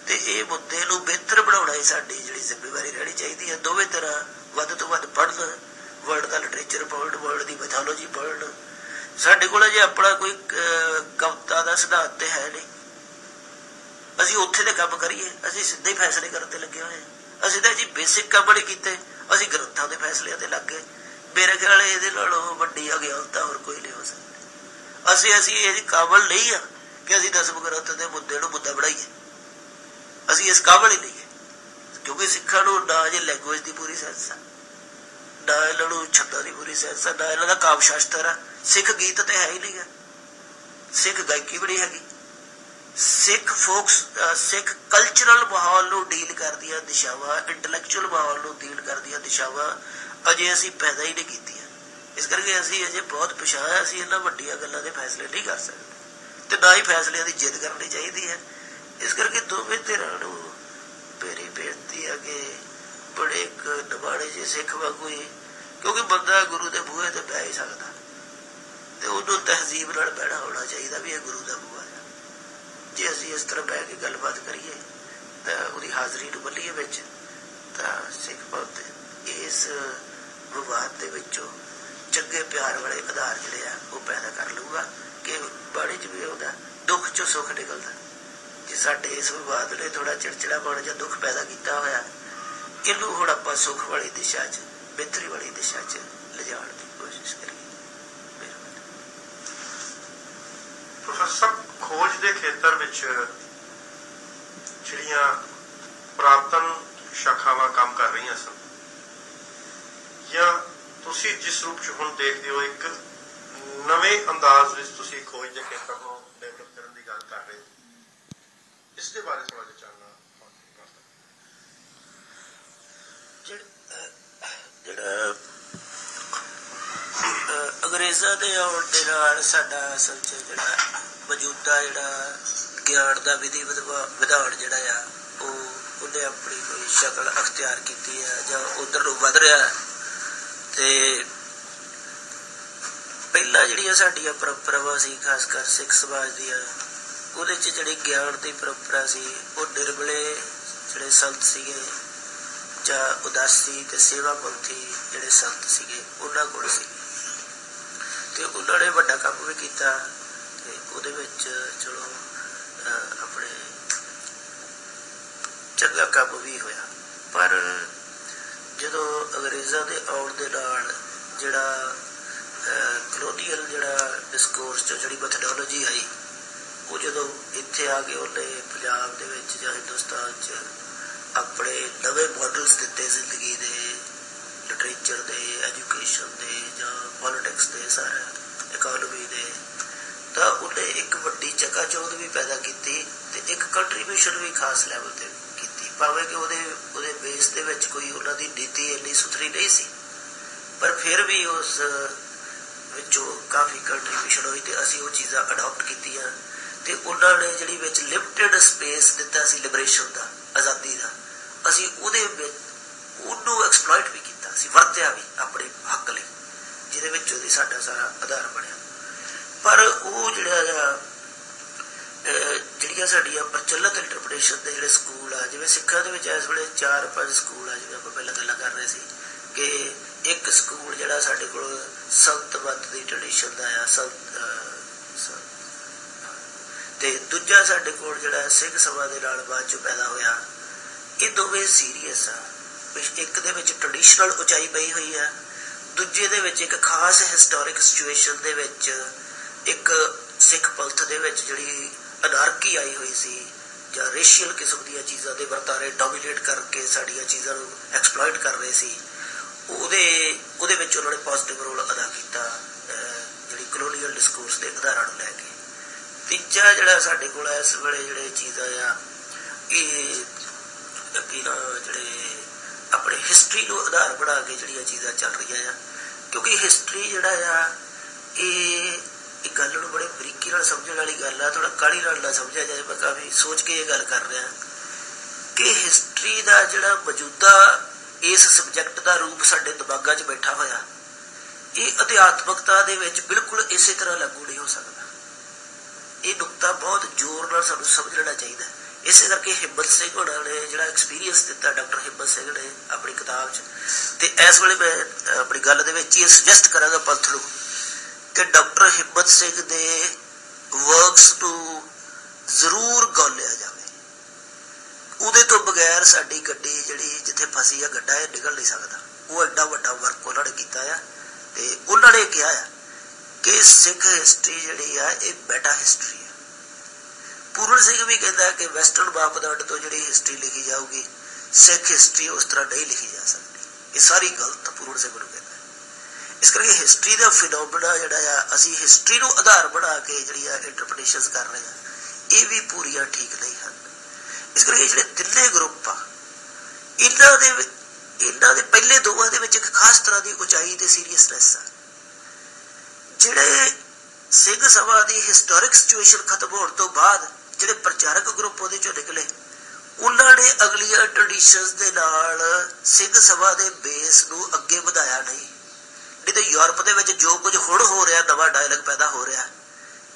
ਤੇ ਇਹ ਮੁੱਦੇ ਨੂੰ ਬਿਹਤਰ ਬਣਾਉਣਾ ਹੀ ਸਾਡੀ ਜਿਹੜੀ ਜ਼ਿੰਮੇਵਾਰੀ ਰਹਿਣੀ ਚਾਹੀਦੀ ਹੈ। ਦੋਵੇਂ ਤਰ੍ਹਾਂ ਵੱਧ ਤੋਂ ਵੱਧ ਪੜ੍ਹਨ, ਵਰਲਡ ਦਾ ਲਿਟਰੇਚਰ ਪੜ੍ਹਨ, ਵਰਲਡ ਦੀ ਮੈਥੋਲੋਜੀ ਪੜ੍ਹਨ। ਸਾਡੇ ਕੋਲ ਜੇ ਆਪਣਾ ਕੋਈ ਕਵਿਤਾ ਦਾ ਸਿਧਾਂਤ ਤੇ ਹੈ ਨਹੀਂ, ਅਸੀਂ ਉੱਥੇ ਦੇ ਕੰਮ ਕਰੀਏ, ਅਸੀਂ ਸਿੱਧੇ ਹੀ ਫੈਸਲੇ ਕਰਨ ਤੇ ਲੱਗੇ ਹੋਏ। ਅਸੀਂ ਤਾਂ ਜੀ ਬੇਸਿਕ ਕੰਮ ਨਹੀਂ ਕੀਤੇ, ਅਸੀਂ ਗ੍ਰੰਥਾਂ ਦੇ ਫੈਸਲਿਆਂ ਤੇ ਲੱਗ ਗਏ। ਮੇਰੇ ਖਿਆਲ ਇਹਦੇ ਨਾਲੋਂ ਵੱਡੀ ਅਗਿਆਨਤਾ ਹੋਰ ਕੋਈ ਨਹੀਂ ਹੋ ਸਕਦੀ। ਅਸੀਂ ਇਹਦੀ ਕਾਬਲ ਨਹੀਂ ਆ ਕਿ ਅਸੀਂ ਦਸਮ ਗ੍ਰੰਥ ਦੇ ਮੁੱਦੇ ਨੂੰ ਮੁੱਦਾ ਬਣਾਈਏ। ਅਸੀਂ ਇਸ ਕਾਬਲ ਹੀ ਨਹੀਂ ਹੈ, ਕਿਉਂਕਿ ਸਿੱਖਾਂ ਨੂੰ ਨਾ ਜੇ ਲੈਂਗੁਏਜ ਦੀ ਪੂਰੀ ਸੈਂਸ ਆ, ਨਾ ਇਹਨਾਂ ਨੂੰ ਛੰਦਾਂ ਦੀ ਪੂਰੀ ਸੈਂਸ ਆ, ਨਾ ਇਹਨਾਂ ਦਾ ਕਾਵਿ ਸ਼ਾਸਤਰ ਆ। ਸਿੱਖ ਗੀਤ ਤੇ ਹੈ ਹੀ ਨਹੀਂ ਹੈ, ਸਿੱਖ ਗਾਇਕੀ ਵੀ ਨਹੀਂ ਹੈਗੀ, ਸਿੱਖ ਕਲਚਰਲ ਮਾਹੌਲ ਨੂੰ ਡੀਲ ਕਰਦੀਆਂ ਦਿਸ਼ਾਵਾਂ, ਇੰਟੈਲੈਕਚੁਅਲ ਮਾਹੌਲ ਨੂੰ ਡੀਲ ਕਰਦੀਆਂ ਦਿਸ਼ਾਵਾਂ ਅਜੇ ਅਸੀਂ ਪੈਦਾ ਹੀ ਨਹੀਂ ਕੀਤੀਆਂ। ਇਸ ਕਰਕੇ ਅਸੀਂ ਅਜੇ ਬਹੁਤ ਪਿਛਾਂਹ, ਅਸੀਂ ਇਹਨਾਂ ਵੱਡੀਆਂ ਗੱਲਾਂ ਦੇ ਫੈਸਲੇ ਨਹੀਂ ਕਰ ਸਕਦੇ ਤੇ ਨਾ ਹੀ ਫੈਸਲਿਆਂ ਦੀ ਜਿੱਦ ਕਰਨੀ ਚਾਹੀਦੀ ਹੈ। ਇਸ ਕਰਕੇ ਦੋਵੇਂ ਧਿਰਾਂ ਨੂੰ ਮੇਰੀ ਬੇਨਤੀ ਹੈ ਕਿ ਬੜੇ ਇੱਕ ਨਿਮਾਣੇ ਜਿਹੇ ਸਿੱਖ ਵਾਂਗੂ ਹੀ, ਕਿਉਂਕਿ ਬੰਦਾ ਗੁਰੂ ਦੇ ਬੂਹੇ ਤੇ ਬਹਿ ਹੀ ਸਕਦਾ ਤੇ ਉਹਨੂੰ ਤਹਿਜ਼ੀਬ ਨਾਲ ਬਹਿਣਾ ਹੋਣਾ ਚਾਹੀਦਾ ਵੀ ਇਹ ਗੁਰੂ ਦਾ ਬੂਹਾ ਹੈ। ਜੇ ਅਸੀਂ ਇਸ ਤਰ੍ਹਾਂ ਬਹਿ ਕੇ ਗੱਲਬਾਤ ਕਰੀਏ ਤਾਂ ਉਹਦੀ ਹਾਜ਼ਰੀ ਨੂੰ ਬੱਲੀਏ ਵਿੱਚ, ਤਾਂ ਸਿੱਖ ਪੰਥ ਇਸ ਵਿਵਾਦ ਦੇ ਵਿੱਚੋਂ ਚੰਗੇ ਪਿਆਰ ਵਾਲੇ ਆਧਾਰ ਜਿਹੜੇ ਆ ਉਹ ਪੈਦਾ ਕਰ ਲਊਗਾ ਕਿ ਬਾਣੀ 'ਚ ਵੀ ਆਉਂਦਾ ਦੁੱਖ 'ਚੋਂ ਸੁੱਖ ਨਿਕਲਦਾ। ਜੇ ਸਾਡੇ ਇਸ ਵਿਵਾਦ ਨੇ ਥੋੜਾ ਚਿੜਚਿੜਾਪਣ ਜਾਂ ਦੁੱਖ ਪੈਦਾ ਕੀਤਾ ਹੋਇਆ, ਇਹਨੂੰ ਹੁਣ ਆਪਾਂ ਸੁੱਖ ਵਾਲੀ ਦਿਸ਼ਾ 'ਚ, ਬਿਹਤਰੀ ਵਾਲੀ ਦਿਸ਼ਾ 'ਚ ਲਿਜਾਣ ਦੀ ਕੋਸ਼ਿਸ਼ ਕਰੀਏ। ਪ੍ਰੋਫੈਸਰ, ਖੋਜ ਦੇ ਖੇਤਰ ਵਿੱਚ ਜਿਹੜੀਆਂ ਪ੍ਰਾਪਤਨ ਸ਼ਾਖਾਵਾਂ ਕੰਮ ਕਰ ਰਹੀਆਂ ਸਨ, ਜਾਂ ਤੁਸੀਂ ਜਿਸ ਰੂਪ 'ਚ ਹੁਣ ਦੇਖਦੇ ਹੋ, ਇੱਕ ਨਵੇਂ ਅੰਦਾਜ਼ ਵਿੱਚ ਤੁਸੀਂ ਖੋਜ ਦੇ ਖੇਤਰ ਨੂੰ ਡਿਵੈਲਪ ਕਰਨ ਦੀ ਗੱਲ ਕਰ ਰਹੇ ਹੋ, ਇਸ ਦੇ ਬਾਰੇ ਥੋੜਾ ਜਿਹਾ ਜਾਣਨਾ। ਜਿਹੜਾ ਅੰਗਰੇਜ਼ਾਂ ਦੇ ਆਉਣ ਦੇ ਨਾਲ ਸਾਡਾ ਅਸਲ 'ਚ ਜਿਹੜਾ ਮੌਜੂਦਾ ਜਿਹੜਾ ਗਿਆਨ ਦਾ ਵਿਧੀ ਵਿਧਾਨ ਜਿਹੜਾ ਆ ਉਹਨੇ ਆਪਣੀ ਕੋਈ ਸ਼ਕਲ ਅਖਤਿਆਰ ਕੀਤੀ ਹੈ ਜਾਂ ਉੱਧਰ ਨੂੰ ਵੱਧ ਰਿਹਾ। ਤੇ ਪਹਿਲਾਂ ਜਿਹੜੀਆਂ ਸਾਡੀਆਂ ਪਰੰਪਰਾਵਾਂ ਸੀ, ਖਾਸ ਕਰ ਸਿੱਖ ਸਮਾਜ ਦੀਆਂ, ਉਹਦੇ 'ਚ ਜਿਹੜੀ ਗਿਆਨ ਦੀ ਪਰੰਪਰਾ ਸੀ ਉਹ ਨਿਰਮਲੇ ਜਿਹੜੇ ਸੰਤ ਸੀਗੇ ਜਾਂ ਉਦਾਸੀ ਤੇ ਸੇਵਾ ਪੰਥੀ ਜਿਹੜੇ ਸੰਤ ਸੀਗੇ ਉਹਨਾਂ ਕੋਲ ਸੀ ਤੇ ਉਹਨਾਂ ਨੇ ਵੱਡਾ ਕੰਮ ਵੀ ਕੀਤਾ ਤੇ ਉਹਦੇ ਵਿੱਚ ਚਲੋ ਆਪਣੇ ਚੰਗਾ ਕੰਮ ਵੀ ਹੋਇਆ। ਪਰ ਜਦੋਂ ਅੰਗਰੇਜ਼ਾਂ ਦੇ ਆਉਣ ਦੇ ਨਾਲ ਜਿਹੜਾ ਕਲੋਨੀਅਲ ਜਿਹੜਾ ਡਿਸਕੋਰਸ 'ਚ ਜਿਹੜੀ ਮੈਥਡੋਲੋਜੀ ਆਈ, ਉਹ ਜਦੋਂ ਇੱਥੇ ਆ ਕੇ ਉਹਨੇ ਪੰਜਾਬ ਦੇ ਵਿੱਚ ਜਾਂ ਹਿੰਦੁਸਤਾਨ 'ਚ ਆਪਣੇ ਨਵੇਂ ਮਾਡਲਸ ਦਿੱਤੇ ਜ਼ਿੰਦਗੀ ਦੇ, ਲਿਟਰੇਚਰ ਦੇ, ਐਜੂਕੇਸ਼ਨ ਦੇ ਜਾਂ ਪੋਲੀਟਿਕਸ ਦੇ, ਸਾਰਾ ਇਕੋਨਮੀ ਦੇ, ਤਾਂ ਉਹਨੇ ਇੱਕ ਵੱਡੀ ਚਕਾਚੌਂਧ ਵੀ ਪੈਦਾ ਕੀਤੀ ਤੇ ਇੱਕ ਕੰਟਰੀਬਿਊਸ਼ਨ ਵੀ ਖਾਸ ਲੈਵਲ ਤੇ ਕੀਤੀ। ਭਾਵੇਂ ਕਿ ਉਹਦੇ ਬੇਸ ਦੇ ਵਿੱਚ ਕੋਈ ਉਹਨਾਂ ਦੀ ਨੀਤੀ ਇੰਨੀ ਸੁਥਰੀ ਨਹੀਂ ਸੀ, ਪਰ ਫਿਰ ਵੀ ਉਸ ਵਿੱਚੋਂ ਕਾਫੀ ਕੰਟਰੀਬਿਊਸ਼ਨ ਹੋਈ ਤੇ ਅਸੀਂ ਉਹ ਚੀਜ਼ਾਂ ਅਡਾਪਟ ਕੀਤੀਆਂ ਤੇ ਉਹਨਾਂ ਨੇ ਜਿਹੜੀ ਵਿੱਚ ਲਿਮਟਿਡ ਸਪੇਸ ਦਿੱਤਾ ਸੀ ਲਿਬਰੇਸ਼ਨ ਦਾ, ਆਜ਼ਾਦੀ ਦਾ, ਅਸੀਂ ਉਹਦੇ ਵਿੱਚ ਉਹਨੂੰ ਐਕਸਪਲੋਇਟ ਵੀ ਕੀਤਾ ਸੀ, ਵਰਤਿਆ ਵੀ ਆਪਣੇ ਹੱਕ ਲਈ, ਜਿਹਦੇ ਵਿੱਚ ਉਹਦੀ ਸਾਡਾ ਸਾਰਾ ਆਧਾਰ ਬਣਿਆ। ਪਰ ਉਹ ਜਿਹੜੀਆਂ ਸਾਡੀਆਂ ਪ੍ਰਚਲਿਤ ਇੰਟਰਪ੍ਰੀਟੇਸ਼ਨ ਦੇ ਜਿਹੜੇ ਸਕੂਲ ਆ, ਜਿਵੇਂ ਸਿੱਖਾਂ ਦੇ ਵਿੱਚ ਇਸ ਵੇਲੇ 4-5 ਸਕੂਲ ਆ, ਜਿਵੇਂ ਆਪਾਂ ਪਹਿਲਾਂ ਗੱਲਾਂ ਕਰ ਰਹੇ ਸੀ ਕਿ ਇੱਕ ਸਕੂਲ ਜਿਹੜਾ ਸਾਡੇ ਕੋਲ ਸੰਤ ਮਤ ਦੀ ਟ੍ਰੈਡੀਸ਼ਨ ਦਾ ਆ, ਤੇ ਦੂਜਾ ਸਾਡੇ ਕੋਲ ਜਿਹੜਾ ਸਿੱਖ ਸਭਾ ਦੇ ਨਾਲ ਬਾਅਦ 'ਚ ਪੈਦਾ ਹੋਇਆ। ਇਹ ਦੋਵੇਂ ਸੀਰੀਅਸ ਆ। ਇੱਕ ਦੇ ਵਿੱਚ ਟ੍ਰੈਡੀਸ਼ਨਲ ਉਚਾਈ ਪਈ ਹੋਈ ਆ, ਦੂਜੇ ਦੇ ਵਿੱਚ ਇੱਕ ਖਾਸ ਹਿਸਟੋਰਿਕ ਸਿਚੁਏਸ਼ਨ ਦੇ ਵਿੱਚ ਇੱਕ ਸਿੱਖ ਪੰਥ ਦੇ ਵਿੱਚ ਜਿਹੜੀ ਅਨਾਰਕੀ ਆਈ ਹੋਈ ਸੀ ਜਾਂ ਰੇਸ਼ੀਅਲ ਕਿਸਮ ਦੀਆਂ ਚੀਜ਼ਾਂ ਦੇ ਵਰਤਾਰੇ ਡੋਮੀਨੇਟ ਕਰਕੇ ਸਾਡੀਆਂ ਚੀਜ਼ਾਂ ਨੂੰ ਐਕਸਪਲੋਇਟ ਕਰ ਰਹੇ ਸੀ, ਉਹਦੇ ਵਿੱਚ ਉਹਨਾਂ ਨੇ ਪੋਜ਼ਿਟਿਵ ਰੋਲ ਅਦਾ ਕੀਤਾ ਜਿਹੜੀ ਕਲੋਨੀਅਲ ਡਿਸਕੋਰਸ ਦੇ ਆਧਾਰਾਂ ਨੂੰ ਲੈ ਕੇ। ਤੀਜਾ ਜਿਹੜਾ ਸਾਡੇ ਕੋਲ ਇਸ ਵੇਲੇ ਜਿਹੜੇ ਚੀਜ਼ਾਂ ਆ, ਇਹ ਜਿਹੜੇ ਆਪਣੇ ਹਿਸਟਰੀ ਨੂੰ ਆਧਾਰ ਬਣਾ ਕੇ ਜਿਹੜੀਆਂ ਚੀਜ਼ਾਂ ਚੱਲ ਰਹੀਆਂ ਆ, ਕਿਉਂਕਿ ਹਿਸਟਰੀ ਜਿਹੜਾ ਆ ਇਹ ਗੱਲ ਨੂੰ ਬੜੇ ਬਰੀਕੀ ਨਾਲ ਸਮਝਣ ਵਾਲੀ ਗੱਲ ਆ, ਥੋੜਾ ਕਾਹਲੀ ਨਾਲ ਨਾ ਸਮਝਿਆ ਜਾਏ। ਮੈਂ ਕਾਫੀ ਸੋਚ ਕੇ ਇਹ ਗੱਲ ਕਰ ਰਿਹਾ ਕਿ ਹਿਸਟਰੀ ਦਾ ਜਿਹੜਾ ਮੌਜੂਦਾ ਇਸ ਸਬਜੈਕਟ ਦਾ ਰੂਪ ਸਾਡੇ ਦਿਮਾਗਾਂ 'ਚ ਬੈਠਾ ਹੋਇਆ, ਇਹ ਅਧਿਆਤਮਕਤਾ ਦੇ ਵਿੱਚ ਬਿਲਕੁਲ ਇਸੇ ਤਰ੍ਹਾਂ ਲਾਗੂ ਨਹੀਂ ਹੋ ਸਕਦਾ। ਇਹ ਨੁਕਤਾ ਬਹੁਤ ਜ਼ੋਰ ਨਾਲ ਸਾਨੂੰ ਸਮਝ ਲੈਣਾ ਚਾਹੀਦਾ। ਇਸੇ ਕਰਕੇ ਹਿੰਮਤ ਸਿੰਘ ਹੋਣਾ ਨੇ ਜਿਹੜਾ ਐਕਸਪੀਰੀਅੰਸ ਦਿੱਤਾ, ਡਾਕਟਰ ਹਿੰਮਤ ਸਿੰਘ ਨੇ ਆਪਣੀ ਕਿਤਾਬ 'ਚ, ਤੇ ਇਸ ਵੇਲੇ ਮੈਂ ਆਪਣੀ ਗੱਲ ਦੇ ਵਿੱਚ ਇਹ ਸੁਜੈਸਟ ਕਰਾਂਗਾ ਪੰਥ ਨੂੰ ਕਿ ਡਾਕਟਰ ਹਿੰਮਤ ਸਿੰਘ ਦੇ ਵਰਕਸ ਨੂੰ ਜ਼ਰੂਰ ਗੌਲਿਆ ਜਾਵੇ। ਉਹਦੇ ਤੋਂ ਬਗੈਰ ਸਾਡੀ ਗੱਡੀ ਜਿਹੜੀ ਜਿੱਥੇ ਫਸੀ ਆ ਗੱਡਾ, ਇਹ ਨਿਕਲ ਨਹੀਂ ਸਕਦਾ। ਉਹ ਐਡਾ ਵੱਡਾ ਵਰਕ ਉਹਨਾਂ ਨੇ ਕੀਤਾ ਆ ਤੇ ਉਹਨਾਂ ਨੇ ਕਿਹਾ ਆ ਕਿ ਸਿੱਖ ਹਿਸਟਰੀ ਜਿਹੜੀ ਆ ਇਹ ਮੈਟਾ ਹਿਸਟਰੀ ਆ। ਪੂਰਨ ਸਿੰਘ ਵੀ ਕਹਿੰਦਾ ਕਿ ਵੈਸਟਰਨ ਮਾਪਦੰਡ ਤੋਂ ਜਿਹੜੀ ਹਿਸਟਰੀ ਲਿਖੀ ਜਾਊਗੀ, ਸਿੱਖ ਹਿਸਟਰੀ ਉਸ ਤਰ੍ਹਾਂ ਨਹੀਂ ਲਿਖੀ ਜਾ ਸਕਦੀ। ਇਹ ਸਾਰੀ ਗਲਤ ਪੂਰਨ ਸਿੰਘ ਨੂੰ ਕਹਿੰਦਾ। ਇਸ ਕਰਕੇ ਹਿਸਟਰੀ ਦਾ ਫਿਨੋਮੀਨਾ ਜਿਹੜਾ ਆ, ਅਸੀਂ ਹਿਸਟਰੀ ਨੂੰ ਆਧਾਰ ਬਣਾ ਕੇ ਜਿਹੜੀਆਂ ਇੰਟਰਪ੍ਰੀਟੇਸ਼ਨਸ ਕਰ ਰਹੇ ਹਾਂ, ਇਹ ਵੀ ਪੂਰੀਆਂ ਠੀਕ ਨਹੀਂ ਹਨ। ਇਸ ਕਰਕੇ ਜਿਹੜੇ ਤਿੰਨੇ ਗਰੁੱਪ ਆ, ਇਹਨਾਂ ਦੇ ਪਹਿਲੇ ਦੋਵਾਂ ਦੇ ਵਿੱਚ ਇੱਕ ਖਾਸ ਤਰ੍ਹਾਂ ਦੀ ਉਚਾਈ ਤੇ ਸੀਰੀਅਸਨੈਸ ਆ। ਜਿਹੜੇ ਸਿੰਘ ਸਭਾ ਦੀ ਹਿਸਟੋਰਿਕ ਸਿਚੁਏਸ਼ਨ ਖਤਮ ਹੋਣ ਤੋਂ ਬਾਅਦ ਜਿਹੜੇ ਪ੍ਰਚਾਰਕ ਗਰੁੱਪ ਉਹਦੇ ਚੋਂ ਨਿਕਲੇ, ਉਹਨਾਂ ਨੇ ਅਗਲੀਆਂ ਟ੍ਰੈਡੀਸ਼ਨਸ ਦੇ ਨਾਲ ਸਿੰਘ ਸਭਾ ਦੇ ਬੇਸ ਨੂੰ ਅੱਗੇ ਵਧਾਇਆ ਨਹੀਂ ਤਾਂ ਯੂਰਪ ਦੇ ਵਿੱਚ ਜੋ ਕੁਝ ਹੁਣ ਹੋ ਰਿਹਾ, ਨਵਾਂ ਡਾਇਲੌਗ ਪੈਦਾ ਹੋ ਰਿਹਾ,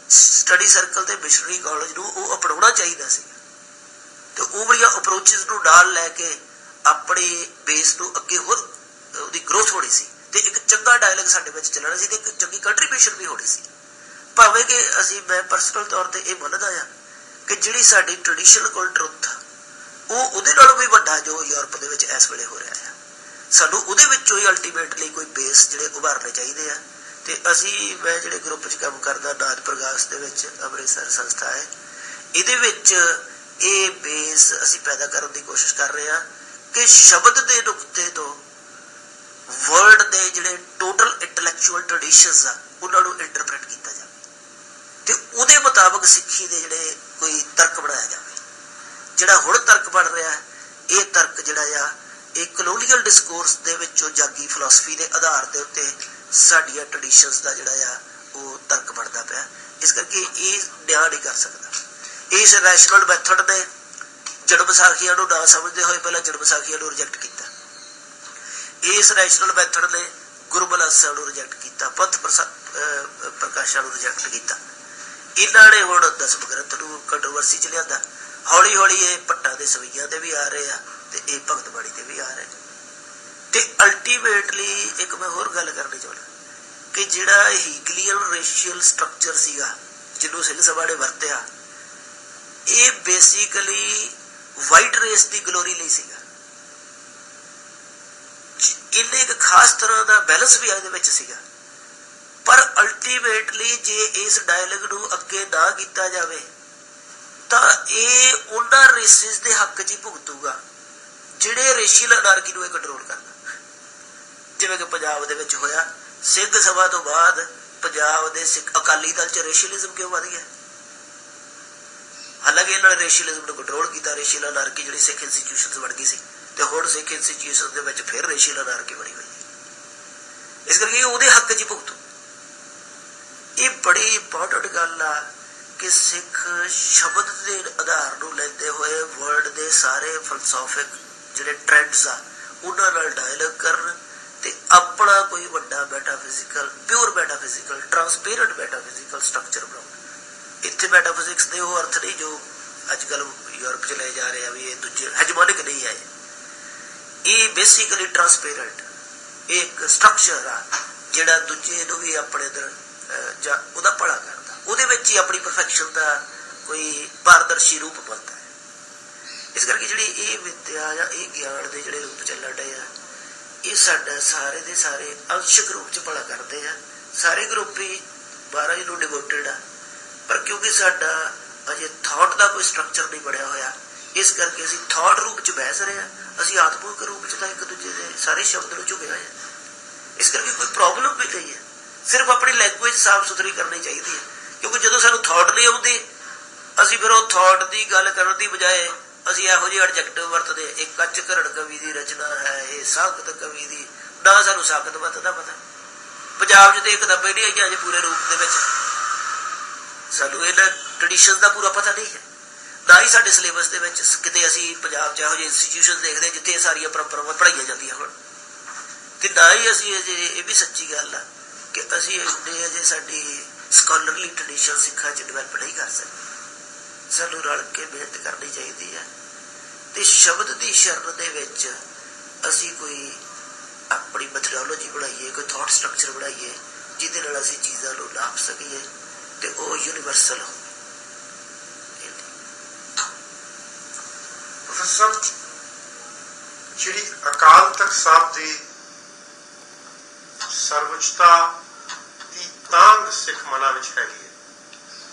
ਸਟੱਡੀ ਸਰਕਲ ਤੇ ਮਿਸ਼ਨਰੀ ਕਾਲਜ ਨੂੰ ਉਹ ਅਪਣਾਉਣਾ ਚਾਹੀਦਾ ਸੀ ਤੇ ਉਹ ਵਾਲੀਆਂ ਅਪਰੋਚਿਸ ਨੂੰ ਨਾਲ ਲੈ ਕੇ ਆਪਣੀ ਬੇਸ ਨੂੰ ਅੱਗੇ ਹੋਰ ਉਹਦੀ ਗਰੋਥ ਹੋਣੀ ਸੀ ਤੇ ਇੱਕ ਚੰਗਾ ਡਾਇਲੌਗ ਸਾਡੇ ਵਿੱਚ ਚੱਲਣਾ ਸੀ ਤੇ ਇੱਕ ਚੰਗੀ ਕੰਟਰੀਬਿਊਸ਼ਨ ਵੀ ਹੋਣੀ ਸੀ। ਭਾਵੇਂ ਕਿ ਮੈਂ ਪਰਸਨਲ ਤੌਰ ਤੇ ਇਹ ਮੰਨਦਾ ਆ ਕਿ ਜਿਹੜੀ ਸਾਡੀ ਟ੍ਰੈਡੀਸ਼ਨਲ ਕੋਲ ਟਰੁੱਥ ਉਹ ਉਹਦੇ ਨਾਲੋਂ ਵੀ ਵੱਡਾ ਜੋ ਯੂਰਪ ਦੇ ਵਿੱਚ ਇਸ ਵੇਲੇ ਹੋ ਰਿਹਾ ਆ। ਸਾਨੂੰ ਉਹਦੇ ਵਿੱਚੋਂ ਹੀ ਅਲਟੀਮੇਟਲੀ ਕੋਈ ਬੇਸ ਜਿਹੜੇ ਉਭਾਰਨੇ ਚਾਹੀਦੇ ਆ ਤੇ ਮੈਂ ਜਿਹੜੇ ਗਰੁੱਪ 'ਚ ਕੰਮ ਕਰਦਾ ਨਾਜ ਪ੍ਰਗਾਸ ਦੇ ਵਿੱਚ, ਅੰਮ੍ਰਿਤਸਰ ਸੰਸਥਾ ਹੈ, ਇਹਦੇ ਵਿੱਚ ਇਹ ਬੇਸ ਅਸੀਂ ਪੈਦਾ ਕਰਨ ਦੀ ਕੋਸ਼ਿਸ਼ ਕਰ ਰਹੇ ਹਾਂ ਕਿ ਸ਼ਬਦ ਦੇ ਨੁਕਤੇ ਤੋਂ ਵਰਲਡ ਦੇ ਜਿਹੜੇ ਟੋਟਲ ਇੰਟੈਲੈਕਚੁਅਲ ਟ੍ਰੈਡੀਸ਼ਨਸ ਆ ਉਹਨਾਂ ਨੂੰ ਇੰਟਰਪ੍ਰੇਟ ਕੀਤਾ ਜਾਵੇ ਤੇ ਉਹਦੇ ਮੁਤਾਬਕ ਸਿੱਖੀ ਦੇ ਜਿਹੜੇ ਕੋਈ ਤਰਕ ਬਣਾਇਆ ਜਾਵੇ। ਜਿਹੜਾ ਹੁਣ ਤਰਕ ਬਣ ਰਿਹਾ ਇਹ ਤਰਕ ਜਿਹੜਾ ਆ ਇਹ ਕਲੋਨੀਅਲ ਡਿਸਕੋਰਸ ਦੇ ਵਿੱਚੋਂ ਜਾਗੀ ਫਿਲਾਸਫੀ ਦੇ ਆਧਾਰ ਦੇ ਉੱਤੇ ਸਾਡੀਆਂ ਟ੍ਰੈਡੀਸ਼ਨਸ ਦਾ ਜਿਹੜਾ ਆ ਉਹ ਤਰਕ ਬਣਦਾ ਪਿਆ। ਇਸ ਕਰਕੇ ਇਹ ਨਿਆਂ ਨਹੀਂ ਕਰ ਸਕਦਾ। ਇਸ ਰੈਸ਼ਨਲ ਮੈਥਡ ਨੇ ਜੜ ਵਿਸਾਖੀਆਂ ਨੂੰ ਨਾ ਸਮਝਦੇ ਹੋਏ ਪਹਿਲਾਂ ਜੜ ਵਿਸਾਖੀਆਂ ਨੂੰ ਰਿਜੈਕਟ ਕੀਤਾ। ਇਸ ਰੈਸ਼ਨਲ ਮੈਥਡ ਨੇ ਗੁਰਬਲਾਸਾਂ ਨੂੰ ਰਿਜੈਕਟ ਕੀਤਾ, ਪੰਥ ਪ੍ਰਕਾਸ਼ਾਂ ਨੂੰ ਰਿਜੈਕਟ ਕੀਤਾ। ਇਹਨਾਂ ਨੇ ਹੁਣ ਦਸਮ ਗ੍ਰੰਥ ਨੂੰ ਕੰਟਰੋਵਰਸੀ 'ਚ ਲਿਆਂਦਾ। ਹੌਲੀ ਹੌਲੀ ਇਹ ਭੱਟਾਂ ਦੇ ਸਵਈਆਂ ਤੇ ਵੀ ਆ ਰਹੇ ਆ ਤੇ ਇਹ ਭਗਤ ਬਾਣੀ ਤੇ ਵੀ ਆ ਰਹੇ ਤੇ ਅਲਟੀਮੇਟਲੀ ਇੱਕ ਮੈਂ ਹੋਰ ਗੱਲ ਕਰਨੀ ਚਾਹੁੰਦਾ ਕਿ ਜਿਹੜਾ ਹੀਗਲੀਅਨ ਰੇਸ਼ੀਅਲ ਸਟਰਕਚਰ ਸੀਗਾ ਜਿਹਨੂੰ ਸਿੰਘ ਸਭਾ ਨੇ ਵਰਤਿਆ, ਇਹ ਬੇਸਿਕਲੀ ਵਾਈਟ ਰੇਸ ਦੀ ਗਲੋਰੀ ਲਈ ਸੀਗਾ। ਇਹਨੇ ਇੱਕ ਖਾਸ ਤਰ੍ਹਾਂ ਦਾ ਬੈਲੈਂਸ ਵੀ ਇਹਦੇ ਵਿੱਚ ਸੀਗਾ, ਪਰ ਅਲਟੀਮੇਟਲੀ ਜੇ ਇਸ ਡਾਇਲੌਗ ਨੂੰ ਅੱਗੇ ਨਾ ਕੀਤਾ ਜਾਵੇ ਤਾਂ ਇਹ ਉਹਨਾਂ ਰੇਸਿਸ ਦੇ ਹੱਕ 'ਚ ਹੀ ਭੁਗਤੂਗਾ ਜਿਹੜੇ ਰੇਸ਼ੀਅਲ ਅਨਾਰਕੀ ਨੂੰ ਇਹ ਕੰਟਰੋਲ ਕਰਦਾ। ਜਿਵੇਂ ਕਿ ਪੰਜਾਬ ਦੇ ਵਿੱਚ ਹੋਇਆ, ਸਿੰਘ ਸਭਾ ਤੋਂ ਬਾਅਦ ਪੰਜਾਬ ਦੇ ਸਿੱਖ ਅਕਾਲੀ ਦਲ 'ਚ ਰੇਸ਼ੀਅਲਿਜ਼ਮ ਕਿਉਂ ਵਧ ਗਿਆ? ਹਾਲਾਂਕਿ ਇਹਨਾਂ ਨੇ ਰੇਸ਼ੀਅਲਿਜ਼ਮ ਨੂੰ ਕੰਟਰੋਲ ਕੀਤਾ। ਰੇਸ਼ੀਅਲ ਅਨਾਰਕੀ ਜਿਹੜੀ ਸਿੱਖ ਇੰਸਟੀਟਿਊਸ਼ਨਸ ਬਣ ਗਈ ਸੀ ਤੇ ਹੁਣ ਸਿੱਖ ਇੰਸਟੀਟਿਊਸ਼ਨ ਦੇ ਵਿੱਚ ਫਿਰ ਰੇਸ਼ੀਅਲ ਅਨਾਰਕੀ ਬਣੀ ਹੋਈ ਹੈ। ਇਸ ਕਰਕੇ ਉਹਦੇ ਹੱਕ 'ਚ ਹੀ ਭੁਗਤੂ। ਇਹ ਬੜੀ ਇੰਪੋਰਟੈਂਟ ਗੱਲ ਆ ਕਿ ਸਿੱਖ ਸ਼ਬਦ ਦੇ ਆਧਾਰ ਨੂੰ ਲੈਂਦੇ ਹੋਏ ਵਰਲਡ ਦੇ ਸਾਰੇ ਫਿਲਸੂਫਿਕ ਜਿਹੜੇ ਟ੍ਰੈਂਡਸ ਆ ਉਹਨਾਂ ਨਾਲ ਡਾਇਲੌਗ ਕਰਨ ਤੇ ਆਪਣਾ ਕੋਈ ਵੱਡਾ ਮੈਟਾਫਿਜ਼ੀਕਲ, ਪਿਓਰ ਮੈਟਾਫਿਜ਼ੀਕਲ, ਟਰਾਂਸਪੇਰੈਂਟ ਮੈਟਾਫਿਜ਼ੀਕਲ ਸਟਰਕਚਰ ਬਣਾਉਣਾ। ਇੱਥੇ ਮੈਟਾਫਿਜ਼ਿਕਸ ਦੇ ਉਹ ਅਰਥ ਨਹੀਂ ਜੋ ਅੱਜ ਕੱਲ੍ਹ ਯੂਰਪ 'ਚ ਲੈ ਜਾ ਰਹੇ ਆ ਵੀ ਇਹ ਦੂਜੇ ਹੈਜਮੋਨਿਕ ਨਹੀਂ ਹੈ। ਇਹ ਬੇਸਿਕਲੀ ਟਰਾਂਸਪੇਰੈਂਟ ਇੱਕ ਸਟਰਕਚਰ ਆ ਜਿਹੜਾ ਦੂਜੇ ਨੂੰ ਵੀ ਆਪਣੇ ਅੰਦਰ ਜਾਂ ਉਹਦਾ ਭਲਾ ਕਰਦਾ, ਉਹਦੇ ਵਿੱਚ ਹੀ ਆਪਣੀ ਪਰਫੈਕਸ਼ਨ ਦਾ ਕੋਈ ਪਾਰਦਰਸ਼ੀ ਰੂਪ ਬਣਦਾ ਹੈ। ਇਸ ਕਰਕੇ ਜਿਹੜੀ ਇਹ ਵਿਦਿਆ ਜਾਂ ਇਹ ਗਿਆਨ ਦੇ ਜਿਹੜੇ ਰੂਪ ਚੱਲਣ ਡਏ ਆ ਇਹ ਸਾਡਾ ਸਾਰੇ ਦੇ ਸਾਰੇ ਅੰਸ਼ਕ ਰੂਪ 'ਚ ਭਲਾ ਕਰਦੇ ਆ। ਸਾਰੇ ਗਰੁੱਪ ਹੀ ਮਹਾਰਾਜ ਨੂੰ ਡਿਵੋਟਡ ਆ, ਪਰ ਕਿਉਂਕਿ ਸਾਡਾ ਅਜੇ ਥਾਟ ਦਾ ਕੋਈ ਸਟਰਕਚਰ ਨਹੀਂ ਬਣਿਆ ਹੋਇਆ, ਇਸ ਕਰਕੇ ਅਸੀਂ ਥਾਟ ਰੂਪ 'ਚ ਬਹਿਸ ਰਹੇ ਹਾਂ। ਅਸੀਂ ਆਤਮਿਕ ਰੂਪ 'ਚ ਤਾਂ ਇੱਕ ਦੂਜੇ ਦੇ ਸਾਰੇ ਸ਼ਬਦ ਨੂੰ ਝੁਕੇ ਹੋਏ ਆ। ਇਸ ਕਰਕੇ ਕੋਈ ਪ੍ਰੋਬਲਮ ਵੀ ਨਹੀਂ ਹੈ। ਸਿਰਫ ਆਪਣੀ ਲੈਂਗੁਏਜ ਸਾਫ਼ ਸੁਥਰੀ ਕਰਨੀ ਚਾਹੀਦੀ ਹੈ, ਕਿਉਂਕਿ ਜਦੋਂ ਸਾਨੂੰ ਥਾਟ ਨਹੀਂ ਆਉਂਦੀ ਅਸੀਂ ਫਿਰ ਉਹ ਥਾਟ ਦੀ ਗੱਲ ਕਰਨ ਦੀ ਬਜਾਏ ਅਸੀਂ ਇਹੋ ਜਿਹੇ ਐਡਜੈਕਟਿਵ ਵਰਤਦੇ। ਇਹ ਕੱਚ ਘਰੜ ਕਵੀ ਦੀ ਰਚਨਾ ਹੈ, ਇਹ ਸਾਖਤ ਕਵੀ ਦੀ, ਨਾ ਸਾਨੂੰ ਸਾਖਤ ਮਤ ਦਾ ਪਤਾ। ਪੰਜਾਬ 'ਚ ਤਾਂ ਇੱਕ ਕਿਤਾਬਾਂ ਨਹੀਂ ਆਈਆਂ ਅਜੇ ਪੂਰੇ ਰੂਪ ਦੇ ਵਿੱਚ। ਸਾਨੂੰ ਇਹਨਾਂ ਟ੍ਰੈਡੀਸ਼ਨ ਦਾ ਪੂਰਾ ਪਤਾ ਨਹੀਂ ਹੈ, ਨਾ ਹੀ ਸਾਡੇ ਸਿਲੇਬਸ ਦੇ ਵਿੱਚ ਕਿਤੇ ਅਸੀਂ ਪੰਜਾਬ 'ਚ ਇਹੋ ਜਿਹੇ ਇੰਸਟੀਟਿਊਸ਼ਨ ਦੇਖਦੇ ਜਿੱਥੇ ਇਹ ਸਾਰੀਆਂ ਪਰੰਪਰਾਵਾਂ ਪੜ੍ਹਾਈਆਂ ਜਾਂਦੀਆਂ ਹੋਣ, ਤੇ ਨਾ ਹੀ ਅਸੀਂ ਅਜੇ ਇਹ ਵੀ ਸੱਚੀ ਗੱਲ ਆ ਕਿ ਅਸੀਂ ਅਜੇ ਸਾਡੀ ਸਕਾਲਰਲੀ ਟ੍ਰੈਡੀਸ਼ਨ ਸਿੱਖਾਂ 'ਚ ਡਿਵੈਲਪ ਨਹੀਂ ਕਰ ਸਕਦੇ। ਸਾਨੂੰ ਰਲ ਕੇ ਮਿਹਨਤ ਕਰਨੀ ਚਾਹੀਦੀ ਹੈ ਤੇ ਸ਼ਬਦ ਦੀ ਸ਼ਰਨ ਦੇ ਵਿੱਚ ਅਸੀਂ ਕੋਈ ਆਪਣੀ ਮੈਥਡੋਲੋਜੀ ਬਣਾਈਏ, ਕੋਈ ਥਾਟ ਸਟਰਕਚਰ ਬਣਾਈਏ ਜਿਹਦੇ ਨਾਲ ਅਸੀਂ ਚੀਜ਼ਾਂ ਨੂੰ ਨਾਪ ਸਕੀਏ ਤੇ ਉਹ ਯੂਨੀਵਰਸਲ ਹੋ। ਪ੍ਰੋਫੈਸਰ, ਜਿਹੜੀ ਅਕਾਲ ਤਖਤ ਸਾਹਿਬ ਦੀ ਸਰਵਉੱਚਤਾ ਦੀ ਤਾਂਘ ਸਿੱਖ ਮਨਾਂ ਵਿੱਚ ਹੈਗੀ ਹੈ,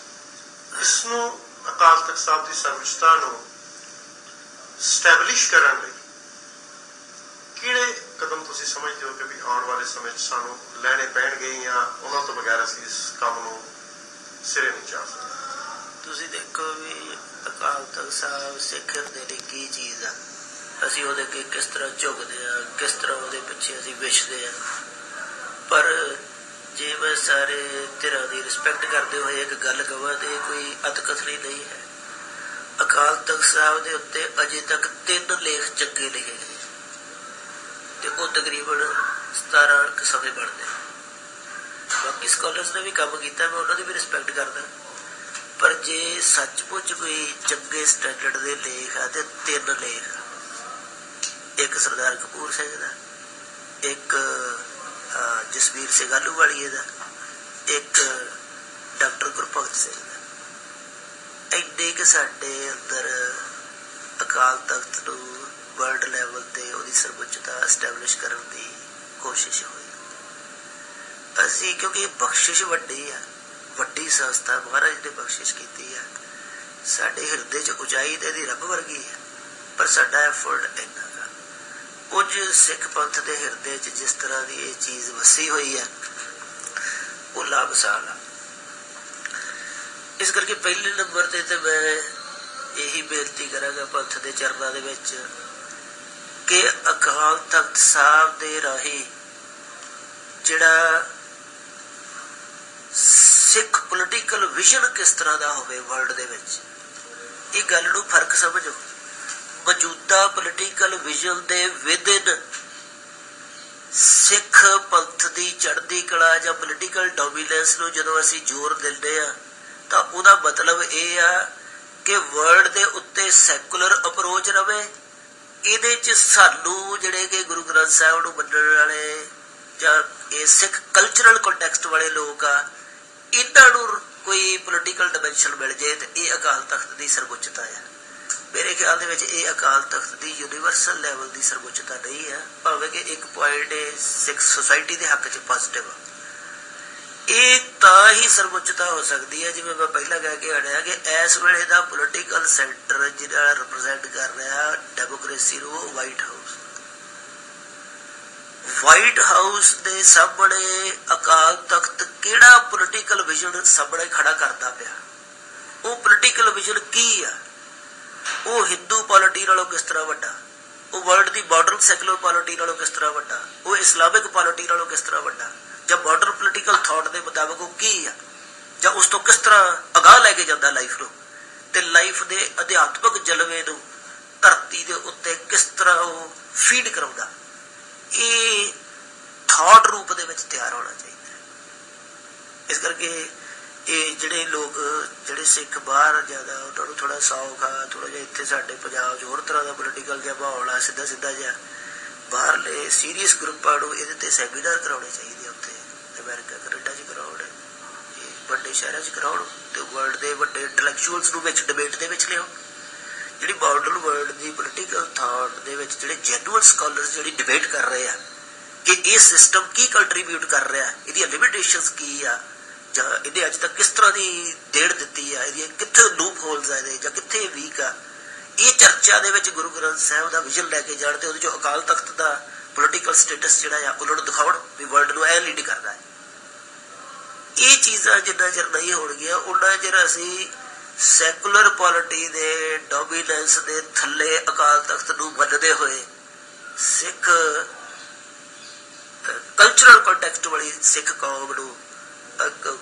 ਇਸ ਨੂੰ ਅਕਾਲ ਤਖਤ ਸਾਹਿਬ ਦੀ ਸਰਵਉੱਚਤਾ ਨੂੰ ਸਟੈਬਲਿਸ਼ ਕਰਨ ਲਈ ਕਿਹੜੇ ਕਦਮ ਤੁਸੀਂ ਸਮਝਦੇ ਹੋ ਕਿ ਵੀ ਆਉਣ ਵਾਲੇ ਸਮੇਂ 'ਚ ਸਾਨੂੰ ਲੈਣੇ ਪੈਣਗੇ ਜਾਂ ਉਹਨਾਂ ਤੋਂ ਬਗੈਰ ਅਸੀਂ ਇਸ ਕੰਮ ਨੂੰ ਸਿਰੇ ਨਹੀਂ ਚੜ੍ਹ ਸਕਦੇ? ਤੁਸੀਂ ਦੇਖੋ ਵੀ ਅਕਾਲ ਤਖਤ ਸਾਹਿਬ ਸਿੱਖ ਦੇ ਲਈ ਕੀ ਚੀਜ਼ ਆ, ਅਸੀਂ ਉਹਦੇ ਅੱਗੇ ਕਿਸ ਤਰ੍ਹਾਂ ਝੁਕਦੇ ਹਾਂ, ਕਿਸ ਤਰ੍ਹਾਂ ਉਹਦੇ ਪਿੱਛੇ ਅਸੀਂ ਵਿਛਦੇ ਹਾਂ। ਪਰ ਜੇ ਮੈਂ ਸਾਰੇ ਧਿਰਾਂ ਦੀ ਰਿਸਪੈਕਟ ਕਰਦੇ ਹੋਏ ਇੱਕ ਗੱਲ ਕਹਾਂ ਤੇ ਕੋਈ ਅਤਕਥਨੀ ਨਹੀਂ ਹੈ। ਅਕਾਲ ਤਖਤ ਸਾਹਿਬ ਦੇ ਉੱਤੇ ਅਜੇ ਤੱਕ 3 ਲੇਖ ਚੰਗੇ ਲਿਖੇ ਗਏ ਤੇ ਉਹ ਤਕਰੀਬਨ 17 ਸਫ਼ੇ ਬਣਦੇ। ਬਾਕੀ ਸਕਾਲਰਸ ਨੇ ਵੀ ਕੰਮ ਕੀਤਾ, ਮੈਂ ਉਹਨਾਂ ਦੀ ਵੀ ਰਿਸਪੈਕਟ ਕਰਦਾ। ਪਰ ਜੇ ਸੱਚਮੁੱਚ ਕੋਈ ਚੰਗੇ ਸਟੈਂਡਰਡ ਦੇ ਲੇਖ ਆ ਤੇ 3 ਲੇਖ, ਇੱਕ ਸਰਦਾਰ ਕਪੂਰ ਸਿੰਘ ਦਾ, ਇੱਕ ਜਸਵੀਰ ਸਿੰਘ ਆਹਲੂਵਾਲੀਏ ਦਾ, ਇੱਕ ਡਾਕਟਰ ਗੁਰਭਗਤ ਸਿੰਘ ਦਾ। ਇੰਨੇ ਕਿ ਸਾਡੇ ਅੰਦਰ ਅਕਾਲ ਤਖਤ ਨੂੰ ਵਰਲਡ ਲੈਵਲ ਤੇ ਉਹਦੀ ਸਰਵਉੱਚਤਾ ਐਸਟੈਬਲਿਸ਼ ਕਰਨ ਦੀ ਕੋਸ਼ਿਸ਼ ਹੋਈ। ਅਸੀਂ ਕਿਉਂਕਿ ਬਖਸ਼ਿਸ਼ ਵੱਡੀ ਆ, ਵੱਡੀ ਸੰਸਥਾ ਮਹਾਰਾਜ ਨੇ ਬਖਸ਼ਿਸ਼ ਕੀਤੀ ਆ, ਸਾਡੇ ਹਿਰਦੇ 'ਚ ਉਚਾਈ ਤੇ ਇਹਦੀ ਰੱਬ ਵਰਗੀ ਹੈ, ਪਰ ਸਾਡਾ ਐਫਰਟ ਇੰਨਾ ਗਾ। ਕੁਝ ਸਿੱਖ ਪੰਥ ਦੇ ਹਿਰਦੇ 'ਚ ਜਿਸ ਤਰ੍ਹਾਂ ਦੀ ਇਹ ਚੀਜ਼ ਵਸੀ ਹੋਈ ਹੈ ਉਹ ਲਾਮਿਸਾਲ ਆ। ਇਸ ਕਰਕੇ ਪਹਿਲੇ ਨੰਬਰ ਤੇ ਮੈਂ ਇਹੀ ਬੇਨਤੀ ਕਰਾਂਗਾ ਪੰਥ ਦੇ ਚਰਨਾਂ ਦੇ ਵਿੱਚ ਕਿ ਅਕਾਲ ਤਖਤ ਸਾਹਿਬ ਦੇ ਰਾਹੀਂ ਜਿਹੜਾ ਸਿੱਖ ਪੋਲੀਟੀਕਲ ਵਿਜ਼ਨ ਕਿਸ ਤਰ੍ਹਾਂ ਦਾ ਹੋਵੇ ਵਰਲਡ ਦੇ ਵਿੱਚ, ਇਹ ਗੱਲ ਨੂੰ ਫਰਕ ਸਮਝੋ। ਮੌਜੂਦਾ ਪੋਲੀਟੀਕਲ ਵਿਜ਼ਨ ਦੇ ਵਿਦਿਨ ਸਿੱਖ ਪੰਥ ਦੀ ਚੜ੍ਹਦੀ ਕਲਾ ਜਾਂ ਪੋਲੀਟੀਕਲ ਡੋਮੀਨੈਂਸ ਨੂੰ ਜਦੋਂ ਅਸੀਂ ਜ਼ੋਰ ਦਿੰਦੇ ਹਾਂ ਤਾਂ ਉਹਦਾ ਮਤਲਬ ਇਹ ਆ ਕਿ ਵਰਲਡ ਦੇ ਉੱਤੇ ਸੈਕੂਲਰ ਅਪਰੋਚ ਰਵੇ। ਇਹਦੇ 'ਚ ਸਾਨੂੰ ਜਿਹੜੇ ਕਿ ਗੁਰੂ ਗ੍ਰੰਥ ਸਾਹਿਬ ਨੂੰ ਮੰਨਣ ਵਾਲੇ ਜਾਂ ਇਹ ਸਿੱਖ ਕਲਚਰਲ ਕੰਟੈਕਸਟ ਵਾਲੇ ਲੋਕ ਆ, ਇਹਨਾਂ ਨੂੰ ਕੋਈ ਪੋਲੀਟੀਕਲ ਡਾਇਮੈਂਸ਼ਨ ਮਿਲ ਜੇ ਤੇ ਇਹ ਅਕਾਲ ਤਖਤ ਦੀ ਸਰਵਉੱਚਤਾ ਹੈ। ਮੇਰੇ ਖਿਆਲ ਦੇ ਵਿੱਚ ਇਹ ਅਕਾਲ ਤਖਤ ਦੀ ਯੂਨੀਵਰਸਲ ਲੈਵਲ ਦੀ ਸਰਵਉੱਚਤਾ ਨਹੀਂ ਹੈ, ਭਾਵੇਂ ਕਿ ਇੱਕ ਪੁਆਇੰਟ ਸਿੱਖ ਸੁਸਾਇਟੀ ਦੇ ਹੱਕ 'ਚ ਪੋਜ਼ਿਟਿਵ ਆ। ਇਹ ਤਾਂ ਹੀ ਸਰਵਉੱਚਤਾ ਹੋ ਸਕਦੀ ਹੈ, ਜਿਵੇਂ ਮੈਂ ਪਹਿਲਾਂ ਕਹਿ ਕੇ ਹਟਿਆ ਕਿ ਇਸ ਵੇਲੇ ਦਾ ਪੋਲੀਟੀਕਲ ਸੈਂਟਰ ਜਿਹੜਾ ਰਿਪਰੈਜ਼ੈਂਟ ਕਰ ਰਿਹਾ ਡੈਮੋਕ੍ਰੇਸੀ ਨੂੰ, ਵਾਈਟ ਹਾਊਸ। ਵਾਈਟ ਹਾਊਸ ਦੇ ਸਾਹਮਣੇ ਅਕਾਲ ਤਖਤ ਕਿਹੜਾ ਪੋਲੀਟੀਕਲ ਵਿਜ਼ਨ ਸਾਹਮਣੇ ਖੜਾ ਕਰਦਾ ਪਿਆ? ਉਹ ਪੋਲੀਟੀਕਲ ਵਿਜ਼ਨ ਕੀ ਆ? ਉਹ ਹਿੰਦੂ ਪੋਲਿਟੀ ਨਾਲੋਂ ਕਿਸ ਤਰ੍ਹਾਂ ਵੱਡਾ? ਉਹ ਵਰਲਡ ਦੀ ਮਾਡਰਨ ਸੈਕੂਲਰ ਪੋਲਿਟੀ ਨਾਲੋਂ ਕਿਸ ਤਰ੍ਹਾਂ ਵੱਡਾ? ਉਹ ਇਸਲਾਮਿਕ ਪੋਲਿਟੀ ਨਾਲੋਂ ਕਿਸ ਤਰ੍ਹਾਂ ਵੱਡਾ? ਜਾਂ ਮਾਡਰਨ ਪੋਲੀਟੀਕਲ ਥਾਟ ਦੇ ਮੁਤਾਬਕ ਉਹ ਕੀ ਆ, ਜਾਂ ਉਸ ਤੋਂ ਕਿਸ ਤਰ੍ਹਾਂ ਅਗਾਹ ਲੈ ਕੇ ਜਾਂਦਾ ਲਾਈਫ ਨੂੰ, ਤੇ ਲਾਈਫ ਦੇ ਅਧਿਆਤਮਿਕ ਜਲਵੇ ਨੂੰ ਧਰਤੀ ਦੇ ਉੱਤੇ ਕਿਸ ਤਰ੍ਹਾਂ ਉਹ ਫੀਡ ਕਰਾਉਂਦਾ? ਇਹ ਥਾਟ ਰੂਪ ਦੇ ਵਿੱਚ ਤਿਆਰ ਹੋਣਾ ਚਾਹੀਦਾ। ਇਸ ਕਰਕੇ ਇਹ ਜਿਹੜੇ ਲੋਕ ਜਿਹੜੇ ਸਿੱਖ ਬਾਹਰ ਜ਼ਿਆਦਾ, ਉਹਨਾਂ ਨੂੰ ਥੋੜਾ ਸੌਖ ਆ, ਥੋੜਾ ਜਿਹਾ ਇੱਥੇ ਸਾਡੇ ਪੰਜਾਬ 'ਚ ਹੋਰ ਤਰ੍ਹਾਂ ਦਾ ਪੋਲੀਟੀਕਲ ਜਿਹਾ ਮਾਹੌਲ ਆ, ਸਿੱਧਾ ਸਿੱਧਾ ਜਿਹਾ। ਬਾਹਰਲੇ ਸੀਰੀਅਸ ਗਰੁੱਪਾਂ ਨੂੰ ਇਹਦੇ ਤੇ ਸੈਮੀਨਾਰ ਕਰਾਉਣੇ ਚਾਹੀਦੇ, ਉੱਥੇ ਅਮਰੀਕਾ ਕੈਨੇਡਾ 'ਚ ਕਰਾਉਣ, ਵੱਡੇ ਸ਼ਹਿਰਾਂ 'ਚ ਕਰਾਉਣ, ਤੇ ਵਰਲਡ ਦੇ ਵੱਡੇ ਇੰਟੈਲੈਕਚੁਅਲਸ ਨੂੰ ਵਿੱਚ ਡਿਬੇਟ ਦੇ ਵਿੱਚ ਲਿਆਓ। ਜਿਹੜੀ ਮਾਡਰਨ ਵਰਲਡ ਦੀ ਪੋਲੀਟੀਕਲ ਥਾਟ ਦੇ ਵਿੱਚ ਜਿਹੜੇ ਜੈਨੂਅਲ ਸਕਾਲਰਸ ਜਿਹੜੀ ਡਿਬੇਟ ਕਰ ਰਹੇ ਆ ਕਿ ਇਹ ਸਿਸਟਮ ਕੀ ਕੰਟਰੀਬਿਊਟ ਕਰ ਰਿਹਾ, ਇਹਦੀਆਂ ਲਿਮਿਟੇਸ਼ਨਸ ਕੀ ਆ, ਜਾਂ ਇਹਨੇ ਅੱਜ ਤੱਕ ਕਿਸ ਤਰ੍ਹਾਂ ਦੀ ਦੇੜ ਦਿੱਤੀ ਆ, ਇਹਦੀਆਂ ਕਿੱਥੇ ਲੂਪ ਹੋਲਸ ਆ ਇਹਦੇ, ਜਾਂ ਕਿੱਥੇ ਵੀਕ ਆ, ਇਹ ਚਰਚਾ ਦੇ ਵਿੱਚ ਗੁਰੂ ਗ੍ਰੰਥ ਸਾਹਿਬ ਦਾ ਵਿਜ਼ਨ ਲੈ ਕੇ ਜਾਣ ਤੇ ਉਹਦੇ 'ਚੋਂ ਅਕਾਲ ਤਖਤ ਦਾ ਪੋਲੀਟੀਕਲ ਸਟੇਟਸ ਜਿਹੜਾ ਆ ਉਹਨਾਂ ਨੂੰ ਦਿਖਾਉਣ ਵੀ ਵਰਲਡ ਨੂੰ ਇਹ ਲੀਡ ਕਰਦਾ ਹੈ। ਇਹ ਚੀਜ਼ਾਂ ਜਿੰਨਾ ਚਿਰ ਨਹੀਂ ਹੋਣਗੀਆਂ ਉਹਨਾਂ ਚਿਰ ਅਸੀਂ ਸੈਕੂਲਰ ਪੋਲਿਟੀ ਦੇ ਡੋਮੀਨੈਂਸ ਦੇ ਥੱਲੇ ਅਕਾਲ ਤਖਤ ਨੂੰ ਮੰਨਦੇ ਹੋਏ ਸਿੱਖ ਕਲਚਰਲ ਕੰਟੈਕਸਟ ਵਾਲੀ ਸਿੱਖ ਕੌਮ ਨੂੰ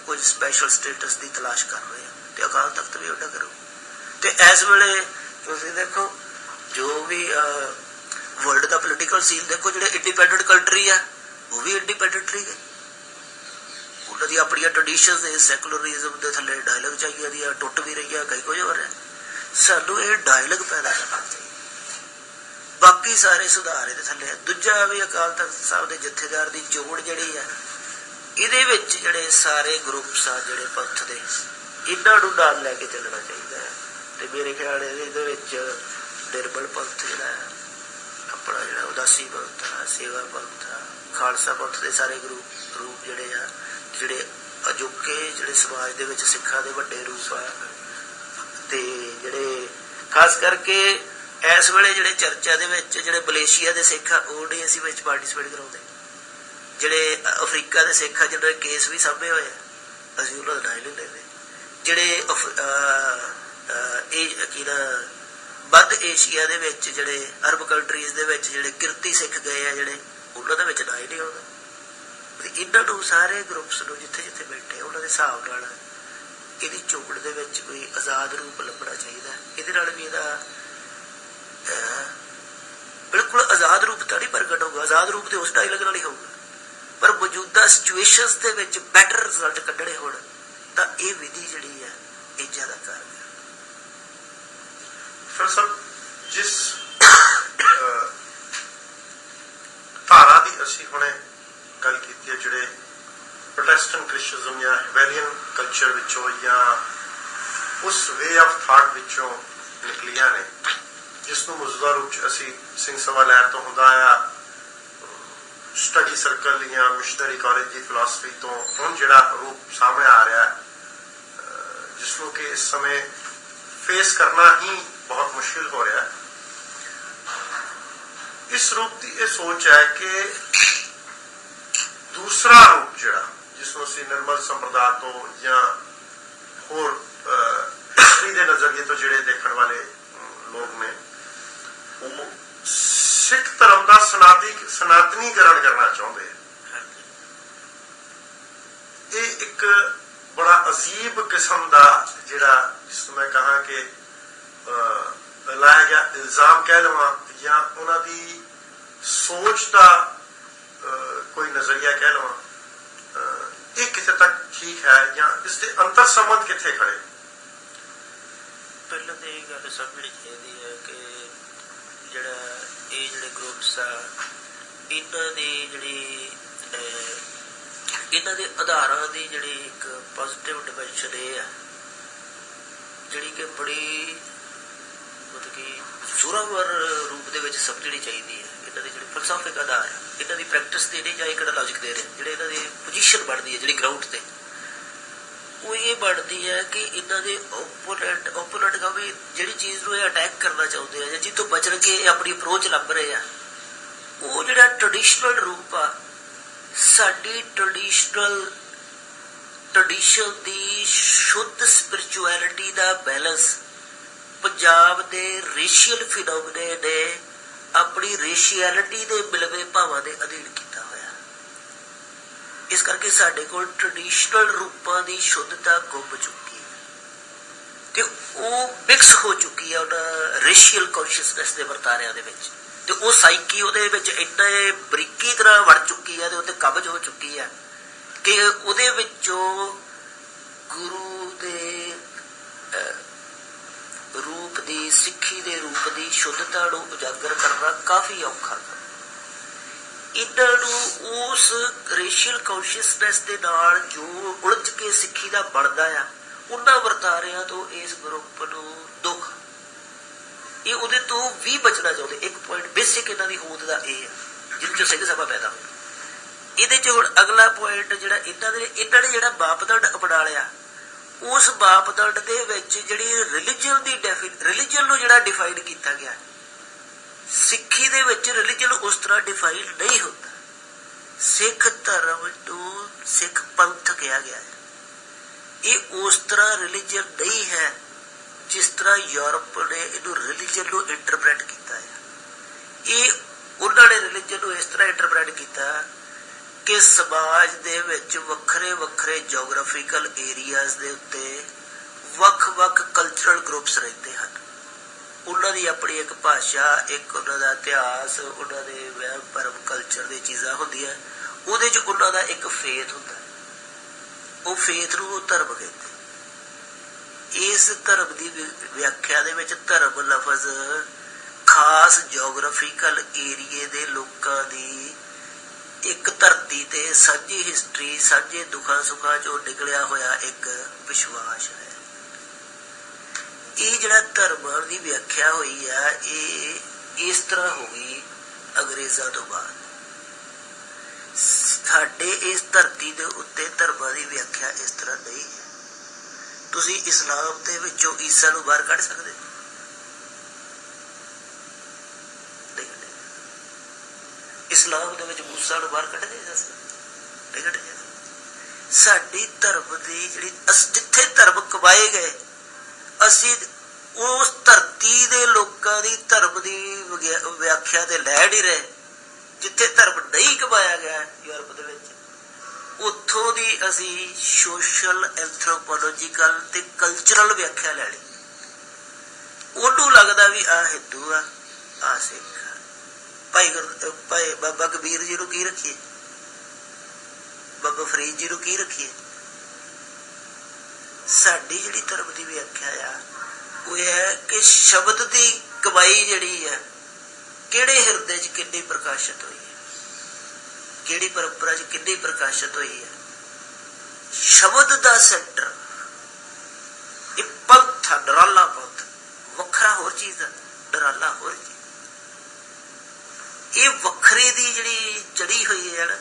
ਕੁਝ ਸਪੈਸ਼ਲ ਸਟੇਟਸ ਦੀ ਤਲਾਸ਼ ਕਰ ਰਹੇ ਆ, ਤੇ ਅਕਾਲ ਤਖਤ ਵੀ ਉਹਦਾ ਕਰੂ। ਤੇ ਇਸ ਵੇਲੇ ਤੁਸੀਂ ਦੇਖੋ ਜੋ ਵੀ ਵਰਲਡ ਦਾ ਪੋਲੀਟੀਕਲ ਸੀਨ ਦੇਖੋ, ਜਿਹੜੇ ਇੰਡੀਪੈਂਡੈਂਟ ਕੰਟਰੀ ਆ ਉਹ ਵੀ ਇੰਡੀਪੈਂਡੈਂਟਲੀ ਗਏ, ਉਹਨਾਂ ਦੀ ਆਪਣੀਆਂ ਟ੍ਰੈਡੀਸ਼ਨਸ ਨੇ, ਸੈਕੂਲਰਿਜ਼ਮ ਦੇ ਥੱਲੇ ਡਾਇਲੌਗ ਚਾਹੀਏ ਦੀਆਂ ਟੁੱਟ ਵੀ ਰਹੀਆਂ, ਕਈ ਕੁਝ ਹੋ ਰਿਹਾ। ਸਾਨੂੰ ਇਹ ਡਾਇਲੌਗ ਪੈਦਾ ਕਰਨਾ ਚਾਹੀਦਾ, ਬਾਕੀ ਸਾਰੇ ਸੁਧਾਰ ਇਹਦੇ ਥੱਲੇ। ਦੂਜਾ ਵੀ ਅਕਾਲ ਤਖਤ ਸਾਹਿਬ ਦੇ ਜਥੇਦਾਰ ਦੀ ਚੋਣ ਜਿਹੜੀ ਆ, ਇਹਦੇ ਵਿੱਚ ਜਿਹੜੇ ਸਾਰੇ ਗਰੁੱਪਸ ਆ ਜਿਹੜੇ ਪੰਥ ਦੇ, ਇਹਨਾਂ ਨੂੰ ਨਾਲ ਲੈ ਕੇ ਚੱਲਣਾ ਚਾਹੀਦਾ ਹੈ। ਤੇ ਮੇਰੇ ਖਿਆਲ ਇਹਦੇ ਵਿੱਚ ਨਿਰਮਲ ਪੰਥ ਜਿਹੜਾ ਆਪਣਾ, ਜਿਹੜਾ ਉਦਾਸੀ ਪੰਥ ਆ, ਸੇਵਾ ਪੰਥ ਆ, ਖਾਲਸਾ ਪੰਥ ਦੇ ਸਾਰੇ ਰੂਪ ਜਿਹੜੇ ਆ, ਜਿਹੜੇ ਅਜੋਕੇ ਜਿਹੜੇ ਸਮਾਜ ਦੇ ਵਿੱਚ ਸਿੱਖਾਂ ਦੇ ਵੱਡੇ ਰੂਪ ਆ, ਤੇ ਜਿਹੜੇ ਖਾਸ ਕਰਕੇ ਇਸ ਵੇਲੇ ਜਿਹੜੇ ਚਰਚਾ ਦੇ ਵਿੱਚ ਜਿਹੜੇ ਮਲੇਸ਼ੀਆ ਦੇ ਸਿੱਖ ਆ ਉਹ ਨਹੀਂ ਅਸੀਂ ਵਿੱਚ ਪਾਰਟੀਸਪੇਟ ਕਰਾਉਂਦੇ। ਜਿਹੜੇ ਅਫਰੀਕਾ ਦੇ ਸਿੱਖ ਆ ਜਿਹਨਾਂ ਦੇ ਕੇਸ ਵੀ ਸਾਹਮਣੇ ਹੋਏ ਆ, ਅਸੀਂ ਉਹਨਾਂ ਦਾ ਨਾਂ ਹੀ ਨਹੀਂ ਲੈਂਦੇ। ਜਿਹੜੇ ਵੱਧ ਏਸ਼ੀਆ ਦੇ ਵਿੱਚ ਜਿਹੜੇ ਅਰਬ ਕੰਟਰੀਜ਼ ਦੇ ਵਿੱਚ ਜਿਹੜੇ ਕਿਰਤੀ ਸਿੱਖ ਗਏ ਆ ਜਿਹੜੇ, ਉਹਨਾਂ ਦੇ ਵਿੱਚ ਨਾ ਹੀ ਨਹੀਂ ਆਉਂਦਾ। ਇਹਨਾਂ ਨੂੰ ਸਾਰੇ ਗਰੁੱਪਸ ਨੂੰ ਜਿੱਥੇ ਜਿੱਥੇ ਬੈਠੇ ਉਹਨਾਂ ਦੇ ਹਿਸਾਬ ਨਾਲ ਇਹਦੀ ਚੋਣ ਦੇ ਵਿੱਚ ਕੋਈ ਆਜ਼ਾਦ ਰੂਪ ਲੱਭਣਾ ਚਾਹੀਦਾ। ਇਹਦੇ ਨਾਲ ਵੀ ਇਹਦਾ ਬਿਲਕੁਲ ਆਜ਼ਾਦ ਰੂਪ ਤਾਂ ਨਹੀਂ ਪ੍ਰਗਟ ਹੋਊਗਾ, ਆਜ਼ਾਦ ਰੂਪ ਤੇ ਉਸ ਡਾਇਲੌਗ ਨਾਲ ਹੀ ਹੋਊਗਾ, ਪਰ ਮੌਜੂਦਾ ਸਿਚੁਏਸ਼ਨਸ ਦੇ ਵਿੱਚ ਬੈਟਰ ਰਿਜ਼ਲਟ ਕੱਢਣੇ ਹੋਣ ਤਾਂ ਇਹ ਵਿਧੀ ਜਿਹੜੀ ਹੈ ਇਹ ਜ਼ਿਆਦਾ ਕਾਰਗਰ। ਫਿਰ ਸਰ ਜਿਸ ਧਾਰਾ ਦੀ ਅਸੀਂ ਹੁਣੇ ਗੱਲ ਕੀਤੀ ਹੈ, ਜਿਹੜੇ ਪ੍ਰੋਟੈਸਟੈਂਟ ਕ੍ਰਿਸਚਨਿਜ਼ਮ ਜਾਂ ਹੈਵੈਲੀਅਨ ਕਲਚਰ ਵਿੱਚੋਂ ਜਾਂ ਉਸ ਵੇ ਆਫ ਥਾਟ ਵਿੱਚੋਂ ਨਿਕਲੀਆਂ ਨੇ, ਜਿਸ ਨੂੰ ਮੌਜੂਦਾ ਰੂਪ 'ਚ ਅਸੀਂ ਸਿੰਘ ਸਭਾ ਲਹਿਰ ਤੋਂ ਹੁੰਦਾ ਆ ਸਟੱਡੀ ਸਰਕਲ ਜਾਂ ਮਿਸ਼ਨਰੀ ਕਾਲਜ ਦੀ ਫਿਲਾਸਫੀ ਤੋਂ ਹੁਣ ਜਿਹੜਾ ਰੂਪ ਸਾਹਮਣੇ ਆ ਰਿਹਾ, ਜਿਸ ਨੂੰ ਕਿ ਇਸ ਸਮੇਂ ਫੇਸ ਕਰਨਾ ਹੀ ਬਹੁਤ ਮੁਸ਼ਕਿਲ ਹੋ ਰਿਹਾ। ਇਸ ਰੂਪ ਦੀ ਇਹ ਸੋਚ ਹੈ ਕਿ ਦੂਸਰਾ ਰੂਪ ਜਿਹੜਾ, ਜਿਸ ਨੂੰ ਅਸੀਂ ਨਿਰਮਲ ਸੰਪਰਦਾ ਤੋਂ ਜਾਂ ਹੋਰ ਹਿਸਟਰੀ ਦੇ ਨਜ਼ਰੀਏ ਤੋਂ ਜਿਹੜੇ ਦੇਖਣ ਵਾਲੇ ਲੋਕ ਨੇ, ਉਹ ਸਿੱਖ ਧਰਮ ਦਾ ਸਨਾਤਨੀਕਰਨ ਕਰਨਾ ਚਾਹੁੰਦੇ ਹੈ। ਇਹ ਇੱਕ ਬੜਾ ਅਜੀਬ ਕਿਸਮ ਦਾ ਜਿਹੜਾ, ਜਿਸ ਨੂੰ ਮੈਂ ਕਹਾਂ ਕਿ ਲਾਇਆ ਗਿਆ ਇਲਜ਼ਾਮ ਕਹਿ ਲਵਾਂ ਜਾਂ ਉਹਨਾਂ ਦੀ ਸੋਚ ਦਾ ਕੋਈ ਨਜ਼ਰੀਆ ਕਹਿ ਲਵਾਂ, ਇਹ ਕਿਤੇ ਤੱਕ ਠੀਕ ਹੈ ਜਾਂ ਇਸ ਦੇ ਅੰਤਰ ਸੰਬੰਧ ਕਿੱਥੇ ਖੜੇ? ਪਹਿਲਾਂ ਤਾਂ ਇਹ ਗੱਲ ਸਮਝਣੀ ਚਾਹੀਦੀ ਹੈ ਕਿ ਜਿਹੜੇ ਗਰੁੱਪਸ ਆ, ਇਹਨਾਂ ਦੇ ਆਧਾਰਾਂ ਦੀ ਜਿਹੜੀ ਇੱਕ ਪੋਜ਼ੀਟਿਵ ਡਿਮੈਂਸ਼ਨ ਇਹ ਆ, ਜਿਹੜੀ ਕਿ ਬੜੀ ਮਤਲਬ ਕਿ ਜ਼ੋਰਾਵਰ ਰੂਪ ਦੇ ਵਿੱਚ ਸਮਝਣੀ ਚਾਹੀਦੀ ਹੈ। ਇਹਨਾਂ ਦੇ ਜਿਹੜੇ ਫਲਸਫਿਕ ਆਧਾਰ ਆ, ਇਹਨਾਂ ਦੀ ਪ੍ਰੈਕਟਿਸ ਦੇ ਨਹੀਂ ਜਾਂ ਇੱਕ ਲੌਜਿਕ ਦੇ ਰਹੇ, ਜਿਹੜੇ ਇਹਨਾਂ ਦੀ ਪੋਜੀਸ਼ਨ ਬਣਦੀ ਹੈ ਜਿਹੜੀ ਗਰਾਊਂਡ ਤੇ, ਉਹ ਇਹ ਬਣਦੀ ਹੈ ਕਿ ਇਹਨਾਂ ਦੇ ਓਪੋਨੈਂਟ ਵੀ ਜਿਹੜੀ ਚੀਜ਼ ਨੂੰ ਇਹ ਅਟੈਕ ਕਰਨਾ ਚਾਹੁੰਦੇ ਆ ਜਾਂ ਜਿਸ ਤੋਂ ਬਚਣ ਕੇ ਇਹ ਆਪਣੀ ਅਪਰੋਚ ਲੱਭ ਰਹੇ ਆ, ਉਹ ਜਿਹੜਾ ਟ੍ਰੈਡੀਸ਼ਨਲ ਰੂਪ ਆ, ਸਾਡੀ ਟ੍ਰੈਡੀਸ਼ਨ ਦੀ ਸ਼ੁੱਧ ਸਪਿਰਿਚੁਅਲਿਟੀ ਦਾ ਬੈਲੈਂਸ ਪੰਜਾਬ ਦੇ ਰੇਸ਼ੀਅਲ ਫਿਨੋਮੀਨੇ ਨੇ ਆਪਣੀ ਰੇਸ਼ੀਅਲਿਟੀ ਦੇ ਮਿਲਵੇਂ ਭਾਵਾਂ ਦੇ ਅਧੀਨ ਕੀਤਾ ਹੋਇਆ। ਇਸ ਕਰਕੇ ਸਾਡੇ ਕੋਲ ਟ੍ਰੈਡੀਸ਼ਨਲ ਰੂਪਾਂ ਦੀ ਸ਼ੁੱਧਤਾ ਗੁੰਮ ਚੁੱਕੀ ਹੈ ਤੇ ਉਹ ਮਿਕਸ ਹੋ ਚੁੱਕੀ ਹੈ ਉਹਨਾਂ ਰੇਸ਼ੀਅਲ ਕੌਨਸ਼ੀਅਸਨੈਸ ਦੇ ਵਰਤਾਰਿਆਂ ਦੇ ਵਿੱਚ, ਤੇ ਉਹ ਸਾਈਕੀ ਉਹਦੇ ਵਿੱਚ ਇੰਨੇ ਬਰੀਕੀ ਤਰ੍ਹਾਂ ਵੜ ਚੁੱਕੀ ਹੈ ਤੇ ਉਹਤੇ ਕਬਜ਼ ਹੋ ਚੁੱਕੀ ਹੈ ਕਿ ਉਹਦੇ ਵਿੱਚੋਂ ਗੁਰੂ ਦੇ ਰੂਪ ਦੀ, ਸਿੱਖੀ ਦੇ ਰੂਪ ਦੀ ਸ਼ੁੱਧਤਾ ਨੂੰ ਉਜਾਗਰ ਕਰਨਾ ਕਾਫੀ ਔਖਾ। ਇਹਨਾਂ ਨੂੰ ਉਸ ਰੇਸ਼ੀਅਲ ਕੌਨਸ਼ੀਅਸਨੈਸ ਦੇ ਨਾਲ ਜੋ ਉਲਝ ਕੇ ਸਿੱਖੀ ਦਾ ਬਣਦਾ ਆ, ਉਹਨਾਂ ਵਰਤਾਰਿਆਂ ਤੋਂ ਇਸ ਗਰੁੱਪ ਨੂੰ ਦੁੱਖ, ਇਹ ਉਹਦੇ ਤੋਂ ਵੀ ਬਚਣਾ ਚਾਹੁੰਦੇ। ਇੱਕ ਪੁਆਇੰਟ ਬੇਸਿਕ ਇਹਨਾਂ ਦੀ ਹੋਂਦ ਦਾ ਇਹ ਹੈ ਜਿਹਦੇ ਚੋਂ ਸਿੰਘ ਸਭਾ ਪੈਦਾ ਹੋਈ। ਇਹਦੇ ਚ ਹੁਣ ਅਗਲਾ ਪੁਆਇੰਟ ਜਿਹੜਾ ਇਹਨਾਂ ਨੇ ਜਿਹੜਾ ਮਾਪਦੰਡ ਅਪਣਾ ਲਿਆ, ਉਸ ਮਾਪਦੰਡ ਦੇ ਵਿੱਚ ਜਿਹੜੀ ਰਿਲੀਜਨ ਨੂੰ ਜਿਹੜਾ ਡਿਫਾਈਨ ਕੀਤਾ ਗਿਆ, ਸਿੱਖੀ ਦੇ ਵਿੱਚ ਰਿਲੀਜਨ ਉਸ ਤਰ੍ਹਾਂ ਡਿਫਾਈਨ ਨਹੀਂ ਹੁੰਦਾ। ਸਿੱਖ ਧਰਮ ਨੂੰ ਸਿੱਖ ਪੰਥ ਕਿਹਾ ਗਿਆ ਹੈ। ਇਹ ਉਸ ਤਰ੍ਹਾਂ ਰਿਲੀਜਨ ਨਹੀਂ ਹੈ ਜਿਸ ਤਰ੍ਹਾਂ ਯੂਰਪ ਨੇ ਇਹਨੂੰ ਰਿਲੀਜਨ ਨੂੰ ਇੰਟਰਪ੍ਰੈਟ ਕੀਤਾ ਹੈ। ਇਹ ਉਹਨਾਂ ਨੇ ਰਿਲੀਜਨ ਨੂੰ ਇਸ ਤਰ੍ਹਾਂ ਇੰਟਰਪ੍ਰੈਟ ਕੀਤਾ ਕਿ ਸਮਾਜ ਦੇ ਵਿੱਚ ਵੱਖਰੇ ਵੱਖਰੇ ਜੀਓਗ੍ਰਾਫੀਕਲ ਏਰੀਆਜ਼ ਦੇ ਉੱਤੇ ਵੱਖ-ਵੱਖ ਕਲਚਰਲ ਗਰੁੱਪਸ ਰਹਿੰਦੇ ਹਨ। ਉਹਨਾਂ ਦੀ ਆਪਣੀ ਇੱਕ ਭਾਸ਼ਾ, ਇੱਕ ਉਹਨਾਂ ਦਾ ਇਤਿਹਾਸ, ਉਹਨਾਂ ਦੇ ਵਹਿਮ ਭਰਮ ਕਲਚਰ ਦੀ ਚੀਜ਼ਾਂ ਹੁੰਦੀਆਂ। ਉਹਦੇ 'ਚ ਉਹਨਾਂ ਦਾ ਇੱਕ ਫੇਥ ਹੁੰਦਾ, ਉਹ ਫੇਥ ਨੂੰ ਉਹ ਧਰਮ ਕਹਿੰਦੇ। ਇਸ ਧਰਮ ਦੀ ਵਿਆਖਿਆ ਦੇ ਵਿੱਚ ਧਰਮ ਲਫ਼ਜ਼ ਖਾਸ ਜੀਓਗ੍ਰਾਫੀਕਲ ਏਰੀਏ ਦੇ ਲੋਕਾਂ ਦੀ ਇੱਕ ਧਰਤੀ ਤੇ ਸਾਂਝੀ ਹਿਸਟਰੀ, ਸਾਂਝੇ ਦੁੱਖਾਂ ਸੁੱਖਾਂ 'ਚੋਂ ਨਿਕਲਿਆ ਹੋਇਆ ਇੱਕ ਵਿਸ਼ਵਾਸ ਹੈ। ਇਹ ਜਿਹੜਾ ਧਰਮਾਂ ਦੀ ਵਿਆਖਿਆ ਹੋਈ ਆ, ਇਹ ਇਸ ਤਰ੍ਹਾਂ ਹੋ ਗਈ ਅੰਗਰੇਜ਼ਾਂ ਤੋਂ ਬਾਅਦ। ਸਾਡੇ ਇਸ ਧਰਤੀ ਦੇ ਉੱਤੇ ਧਰਮਾਂ ਦੀ ਵਿਆਖਿਆ ਇਸ ਤਰ੍ਹਾਂ ਨਹੀਂ ਹੈ। ਤੁਸੀਂ ਇਸਲਾਮ ਦੇ ਵਿੱਚੋਂ ਈਸਾ ਨੂੰ ਬਾਹਰ ਕੱਢ ਸਕਦੇ? ਇਸਲਾਮ ਦੇ ਵਿੱਚ ਮੂਸਾ ਨੂੰ ਬਾਹਰ ਕੱਢਦੇ ਜਾ ਸਕਦੇ? ਨਹੀਂ ਕੱਢੇ ਜਾ ਸਕਦੇ। ਸਾਡੀ ਧਰਮ ਦੀ ਜਿਹੜੀ ਜਿੱਥੇ ਧਰਮ ਕਮਾਏ ਗਏ, ਅਸੀਂ उस धरती दे लोकां दी धर्म की व्याख्या ते लै नहीं रहे। जिथे धर्म नहीं कमाया गया यूरोप दे विच, उत्थों दी असी सोशल एंथ्रोपोलॉजिकल ते कल्चरल व्याख्या लैनी। उन्होंने लगता भी आ हिंदू आ सिख आ। भाई बाबा कबीर जी नूं की रखिए, बाबा फरीद जी नूं की रखिए। साडी जिहड़ी धर्म की व्याख्या आ वो है कि शब्द की कमाई जिहड़ी है किहड़े हिरदे च किन्नी प्रकाशित हुई है, किहड़ी परंपरा च किन्नी प्रकाशित हुई है। शब्द का सेंटर ये पंथ आ, डराला पंथ वखरा होर चीज है, डराला होर चीज। ये वखरे की जिहड़ी जड़ी हुई है ना,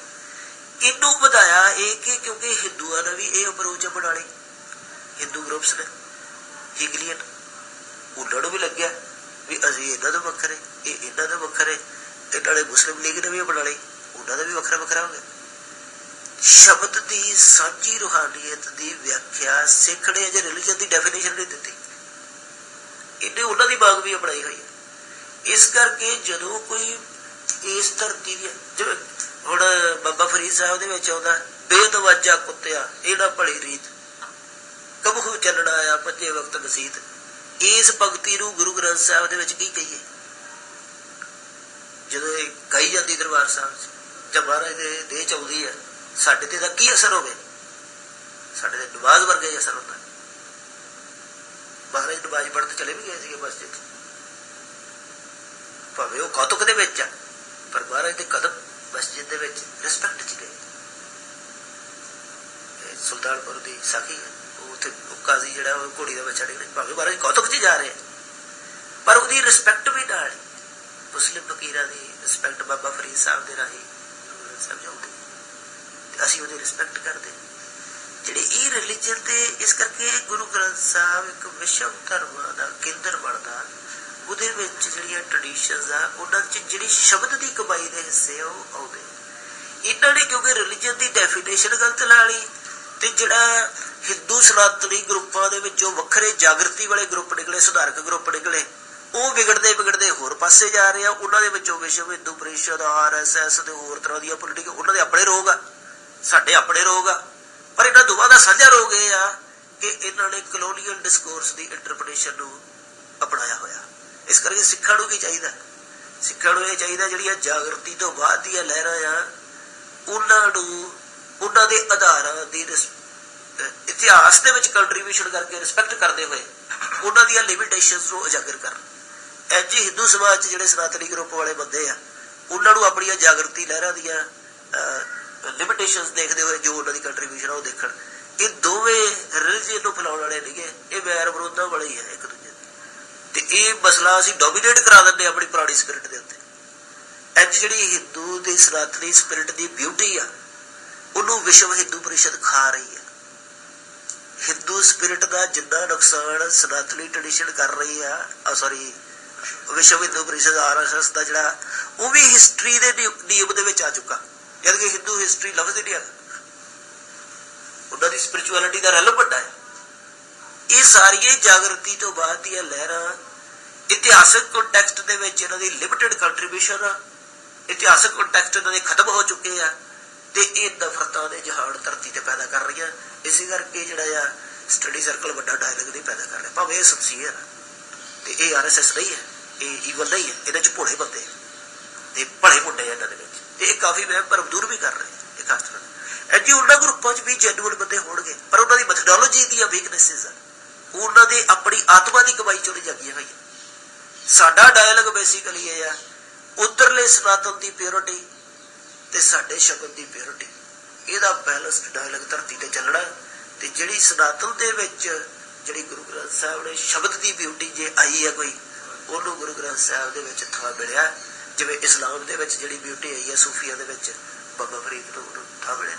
इनू वधाया ये कि क्योंकि हिंदुआ ने भी ये अप्रोच अपना ली। हिंदू ग्रुप्स ने हिगलियन उन्होंने भी लग्या भी असी इन्हों तो वखरे, ये इन्हों तो वखरे। इन्होंने मुस्लिम लीग ने भी अपना ली, उन्होंने भी वखरा वखरा हो गया। शब्द की साझी रूहानीयत की व्याख्या सिख ने अजे रिलीजन की डेफिनेशन नहीं दी, इन्हें उन्होंने की मांग भी अपनाई हुई है। इस करके जदों कोई इस धरती जिवें हुण बाबा फरीद साहब दे विच आउंदा बेदवाजा कुत्तिया इहदा भली रीत कबहू चलना आया पंजे वक्त मसीत। इस भगती नूं गुरु ग्रंथ साहिब दे विच की कहीए जदों ये गाई जाती दरबार साहिब जब महाराज दे देह च आउंदी है, साडे ते दा की असर होवे? साडे ते नमाज वर्गा ही असर होंदा। महाराज नमाज पढ़ते चले भी गए सीगे मस्जिद, भावें वो कौतुक दे विच आ, पर महाराज दे कदम मस्जिद दे विच रिस्पैक्ट च गए। सुल्तानपुर दी साखी है, उत्थे काजी जिहड़ा घोड़ी दा बच्चा निकले, भावें महाराज कौतुक च जा रहे हैं पर उसकी रिस्पैक्ट भी नाल ही। मुस्लिम फकीरां दी रिस्पैक्ट बाबा फरीद साहब दे राही साहब जाऊंदे, असीं उहदी रिस्पैक्ट करदे जिहड़े ये रिलीजन दे। इस करके गुरु ग्रंथ साहिब एक विश्व धर्मां दा केंद्र बनदा। ਉਹਦੇ ਵਿੱਚ ਜਿਹੜੀਆਂ ਟ੍ਰੈਡੀਸ਼ਨਸ ਆ ਉਹਨਾਂ 'ਚ ਜਿਹੜੀ ਸ਼ਬਦ ਦੀ ਕਮਾਈ ਦੇ ਹਿੱਸੇ ਉਹ ਆਉਂਦੇ। ਇਹਨਾਂ ਨੇ ਕਿਉਂਕਿ ਰਿਲੀਜਨ ਦੀ ਡੈਫੀਨੇਸ਼ਨ ਗਲਤ ਲਾ ਲਈ ਤੇ ਜਿਹੜਾ ਹਿੰਦੂ ਸਨਾਤਨੀ ਗਰੁੱਪਾਂ ਦੇ ਵਿੱਚੋਂ ਵੱਖਰੇ ਜਾਗਰਤੀ ਵਾਲੇ ਗਰੁੱਪ ਨਿਕਲੇ, ਸੁਧਾਰਕ ਗਰੁੱਪ ਨਿਕਲੇ, ਉਹ ਵਿਗੜਦੇ ਹੋਰ ਪਾਸੇ ਜਾ ਰਹੇ ਆ। ਉਹਨਾਂ ਦੇ ਵਿੱਚੋਂ ਵਿਸ਼ਵ ਹਿੰਦੂ ਪਰਿਸ਼ਦ, RSS ਤੇ ਹੋਰ ਤਰ੍ਹਾਂ ਦੀਆਂ ਪੋਲੀਟੀਕਲ ਉਹਨਾਂ ਦੇ ਆਪਣੇ ਰੋਗ ਆ, ਸਾਡੇ ਆਪਣੇ ਰੋਗ ਆ। ਪਰ ਇਹਨਾਂ ਦੋਵਾਂ ਦਾ ਸਾਂਝਾ ਰੋਗ ਇਹ ਆ ਕਿ ਇਹਨਾਂ ਨੇ ਕਲੋਨੀਅਲ ਡਿਸਕੋਰਸ ਦੀ ਇੰਟਰਪ੍ਰੀਟੇਸ਼ਨ ਨੂੰ ਅਪਣਾਇਆ ਹੋਇਆ। इस करके सिखां नूं की चाहिए? सिखां नूं ये चाहिए जिहड़ियां जागृति तो बाद दी लहरां आ उन्हां नूं उन्हां दे आधारां दी इतिहास दे विच कंट्रीब्यूशन करके रिस्पैक्ट करते हुए उन्हां दीयां लिमिटेशनस नूं उजागर करन। अज हिंदू समाज च जिहड़े सनातनी ग्रुप वाले बंदे आ उन्हां नूं अपणियां जागृति लहरां दीयां लिमिटेशनस देखदे होए जो उन्हां दी कंट्रीब्यूशन आ ओह देखण। ये दोवें रिलीजन नूं फैलाउण वाले नहींगे, ये वैर विरोधां वाले ही है एक दूजे ते ये मसला असीं डोमीनेट करा दिंदे अपनी पुरानी स्पिरिट दे उत्ते। अज जिहड़ी हिंदू ते सनातनी स्पिरिट दी ब्यूटी आ उहनूं विश्व हिंदू परिषद खा रही है। हिंदू स्पिरिट दा जिन्ना नुकसान सनातनी ट्रेडिशन कर रही है, विश्व हिंदू परिषद RSS दा जिहड़ा वो भी हिस्टरी दे नियम दे विच आ चुका, जबकि हिंदू हिस्टरी लफ्ज ही नहीं है, उन्हां दी स्पिरिचुअलिटी दा रैलम वड्डा है। ये सारिया जागृति तो बाद दी लहरां इतिहासक कंटैक्सट दे विच इन्हां दी लिमिटेड कंट्रीब्यूशन आ, इतिहासक कंटैक्सट इन्हां दे खत्म हो चुके आ ते ये नफरतां दे जहान धरती ते पैदा कर रही है। इस करके जिहड़ा आ स्टडी सर्कल वड्डा डायलॉग नहीं पैदा कर रहा, भावें ये सिंसीयर ते ये RSS नहीं है, ये ईवल नहीं है, इहदे च भोले बंदे ते भले मुंडे इन्हां दे विच ते काफ़ी वहम भरम दूर भी कर रहे हैं। ये खास तरह जी उन्हां ग्रुपां च भी जेन्युइन बंदे होणगे पर उन्हां दी मैथडोलॉजी दी वीकनेसिस आ, उन्हां दी अपनी आत्मा की कमाई चों जागियां होईयां। साडा डायलॉग बेसिकली ये आ उधरले सनातन की प्योरिटी ते साडे शब्द की प्योरिटी, इहदा बैलेंस्ड डायलॉग धरती ते चलना ते जिहड़ी सनातन दे विच जिहड़ी गुरु ग्रंथ साहिब ने शब्द की ब्यूटी जे आई है कोई उहनूं गुरु ग्रंथ साहिब दे विच थां मिलिया, जिवें इस्लाम दे विच जिहड़ी ब्यूटी आई है सूफियां दे विच बाबा फरीद नूं थां मिलिया।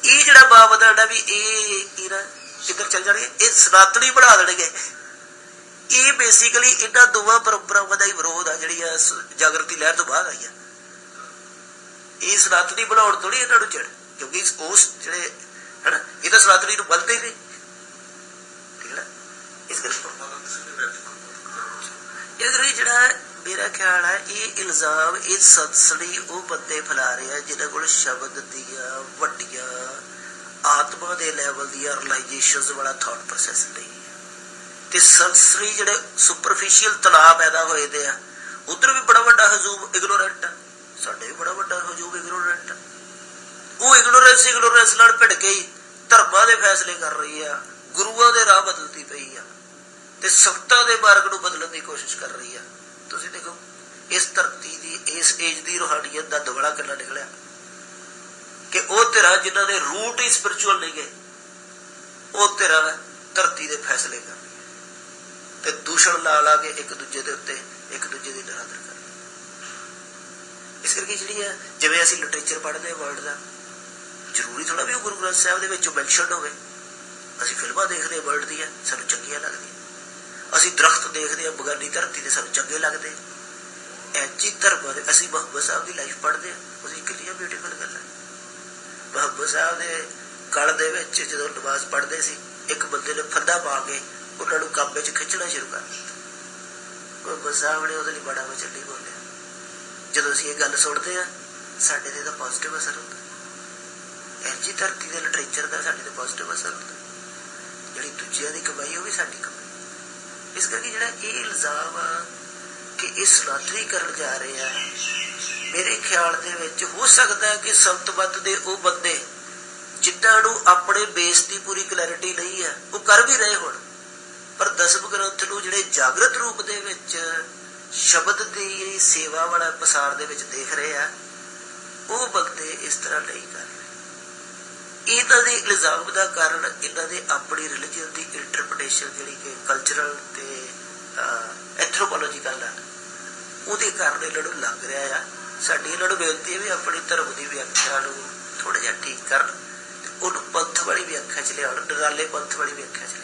ये जिहड़ा बावदान है भी ये किधर चल जाएंगे, ये सनातनी बना देंगे। ये बेसिकली इन्हां दोवां परंपरावां दा ही विरोध आ जिहड़ी जागृति लहर तो बाद आई है। ये सनातनी बनाउण थोड़ी इन्हां नूं चिड़, क्योंकि उस जिहड़े है ना ये तो सनातनी नूं बनते ही नहीं, ठीक है ना। ਇਸ ਕਰਕੇ ਜਿਹੜਾ ਮੇਰਾ ਖਿਆਲ ਹੈ ਇਹ ਇਲਜ਼ਾਮ ਇਹ ਸਦਸੜੀ ਉਹ ਬੰਦੇ ਫੈਲਾ ਰਹੇ ਆ ਜਿਨ੍ਹਾਂ ਕੋਲ ਸ਼ਬਦ ਦੀਆਂ ਵੱਡੀਆਂ ਆਤਮਾ ਦੇ ਲੈਵਲ ਦੀਆਂ ਰਿਲਾਈਜੇਸ਼ਨਸ ਵਾਲਾ ਥਾਟ ਪ੍ਰੋਸੈਸ ਨਹੀਂ ਹੈ, ਤੇ ਸਦਸੜੀ ਜਿਹੜੇ ਸੁਪਰਫਿਸ਼ੀਅਲ ਤਣਾਅ ਪੈਦਾ ਹੋਏ ਦੇ ਆ ਉਧਰ ਵੀ ਬੜਾ ਵੱਡਾ ਹਜੂਮ ਇਗਨੋਰੈਂਟ ਆ, ਸਾਡੇ ਵੀ ਬੜਾ ਵੱਡਾ ਹਜੂਮ ਇਗਨੋਰੈਂਟ ਆ। ਉਹ ਇਗਨੋਰੈਂਸ ਨਾਲ ਭਿੜ ਕੇ ਹੀ ਧਰਮਾਂ ਦੇ ਫੈਸਲੇ ਕਰ ਰਹੀ ਆ, ਗੁਰੂਆਂ ਦੇ ਰਾਹ ਬਦਲਦੀ ਪਈ ਆ ਤੇ ਸਖਤਾਂ ਦੇ ਮਾਰਗ ਨੂੰ ਬਦਲਣ ਦੀ ਕੋਸ਼ਿਸ਼ ਕਰ ਰਹੀ ਆ। ਤੁਸੀਂ ਦੇਖੋ ਇਸ ਧਰਤੀ ਦੀ ਇਸ ਏਜ ਦੀ ਰੂਹਾਨੀਅਤ ਦਾ ਦੁਗਲਾ ਕਿੰਨਾ ਨਿਕਲਿਆ ਕਿ ਉਹ ਧਿਰਾਂ ਜਿਨ੍ਹਾਂ ਦੇ ਰੂਟ ਹੀ ਸਪਿਰਚੁਅਲ ਨਹੀਂ ਗਏ ਉਹ ਧਿਰਾਂ ਧਰਤੀ ਦੇ ਫੈਸਲੇ ਕਰ ਰਹੀ ਹੈ ਤੇ ਦੂਸ਼ਣ ਲਾ ਕੇ ਇੱਕ ਦੂਜੇ ਦੇ ਉੱਤੇ ਇੱਕ ਦੂਜੇ ਦੀ ਨਿਰਾਦਰ ਕਰ ਰਹੀ। ਇਸ ਕਰਕੇ ਜਿਹੜੀ ਹੈ ਜਿਵੇਂ ਅਸੀਂ ਲਿਟਰੇਚਰ ਪੜ੍ਹਦੇ ਹਾਂ ਵਰਲਡ ਦਾ, ਜ਼ਰੂਰੀ ਥੋੜਾ ਵੀ ਉਹ ਗੁਰੂ ਗ੍ਰੰਥ ਸਾਹਿਬ ਦੇ ਵਿੱਚ ਮੈਂਸ਼ਨ ਹੋਵੇ। ਅਸੀਂ ਫਿਲਮਾਂ ਦੇਖਦੇ ਹਾਂ ਵਰਲਡ ਦੀਆਂ, ਸਾਨੂੰ ਚੰਗੀਆਂ ਲੱਗਦੀਆਂ। ਅਸੀਂ ਦਰਖਤ ਦੇਖਦੇ ਹਾਂ ਬਗਾਨੀ ਧਰਤੀ ਦੇ, ਸਾਨੂੰ ਚੰਗੇ ਲੱਗਦੇ। ਐਜੀ ਧਰਮਾਂ ਦੇ ਅਸੀਂ ਮੁਹੰਮਦ ਸਾਹਿਬ ਦੀ ਲਾਈਫ ਪੜ੍ਹਦੇ ਹਾਂ, ਉਹਦੀ ਕਿੰਨੀਆਂ ਬਿਊਟੀਫੁਲ ਗੱਲਾਂ। ਮੁਹੰਮਦ ਸਾਹਿਬ ਦੇ ਗਲ ਦੇ ਵਿੱਚ ਜਦੋਂ ਨਮਾਜ਼ ਪੜ੍ਹਦੇ ਸੀ ਇੱਕ ਬੰਦੇ ਨੇ ਫੰਦਾ ਪਾ ਕੇ ਉਹਨਾਂ ਨੂੰ ਕੰਮ ਵਿੱਚ ਖਿੱਚਣਾ ਸ਼ੁਰੂ ਕਰ ਦਿੱਤਾ। ਮੁਹੰਮਦ ਸਾਹਿਬ ਨੇ ਉਹਦੇ ਲਈ ਬੜਾ ਵਚਨ ਨਹੀਂ ਬੋਲਿਆ। ਜਦੋਂ ਅਸੀਂ ਇਹ ਗੱਲ ਸੁਣਦੇ ਹਾਂ ਸਾਡੇ ਤੇ ਤਾਂ ਪੋਜ਼ਿਟਿਵ ਅਸਰ ਹੁੰਦਾ। ਐਜੀ ਧਰਤੀ ਦੇ ਲਿਟਰੇਚਰ ਦਾ ਸਾਡੇ ਤੇ ਪੋਜ਼ਿਟਿਵ ਅਸਰ ਹੁੰਦਾ। ਜਿਹੜੀ ਦੂਜਿਆਂ ਦੀ ਕਮਾਈ ਉਹ ਵੀ ਸਾਡੀ ਕਮਾਈ। ਇਸ ਕਰਕੇ ਜਿਹੜਾ ਇਹ ਇਲਜ਼ਾਮ ਆ ਕਿ ਇਹ ਸਨਾਤਨੀ ਕਰਨ ਜਾ ਰਹੇ ਆ, ਮੇਰੇ ਖਿਆਲ ਦੇ ਵਿੱਚ ਹੋ ਸਕਦਾ ਕਿ ਸੰਤਮਤ ਦੇ ਉਹ ਬੰਦੇ ਜਿਨ੍ਹਾਂ ਨੂੰ ਆਪਣੇ ਬੇਸ ਦੀ ਪੂਰੀ ਕਲੈਰਿਟੀ ਨਹੀਂ ਹੈ ਉਹ ਕਰ ਵੀ ਰਹੇ ਹੁਣ, ਪਰ ਦਸਮ ਗ੍ਰੰਥ ਨੂੰ ਜਿਹੜੇ ਜਾਗਰਤ ਰੂਪ ਦੇ ਵਿੱਚ ਸ਼ਬਦ ਦੀ ਸੇਵਾ ਵਾਲਾ ਪਸਾਰ ਦੇ ਵਿੱਚ ਦੇਖ ਰਹੇ ਆ ਉਹ ਬੰਦੇ ਇਸ ਤਰ੍ਹਾਂ ਨਹੀਂ ਕਰ ਰਹੇ। ਇਹਨਾਂ ਦੇ ਇਲਜ਼ਾਮ ਦਾ ਕਾਰਨ ਇਹਨਾਂ ਦੇ ਆਪਣੀ ਰਿਲੀਜਨ ਦੀ ਇੰਟਰਪ੍ਰੀਟੇਸ਼ਨ ਜਿਹੜੀ ਕਿ ਕਲਚਰਲ ਤੇ ਐਥਰੋਪੋਲੋਜੀਕਲ ਆ ਉਹਦੇ ਕਾਰਨ ਇਹਨਾਂ ਨੂੰ ਲੱਗ ਰਿਹਾ ਆ। ਸਾਡੀ ਇਹਨਾਂ ਨੂੰ ਬੇਨਤੀ ਹੈ ਵੀ ਆਪਣੀ ਧਰਮ ਦੀ ਵਿਆਖਿਆ ਨੂੰ ਥੋੜ੍ਹਾ ਜਿਹਾ ਠੀਕ ਕਰਨ, ਉਹਨੂੰ ਪੰਥ ਵਾਲੀ ਵਿਆਖਿਆ ਚ ਲਿਆਉਣ, ਨਿਰਾਲੇ ਪੰਥ ਵਾਲੀ ਵਿਆਖਿਆ ਚ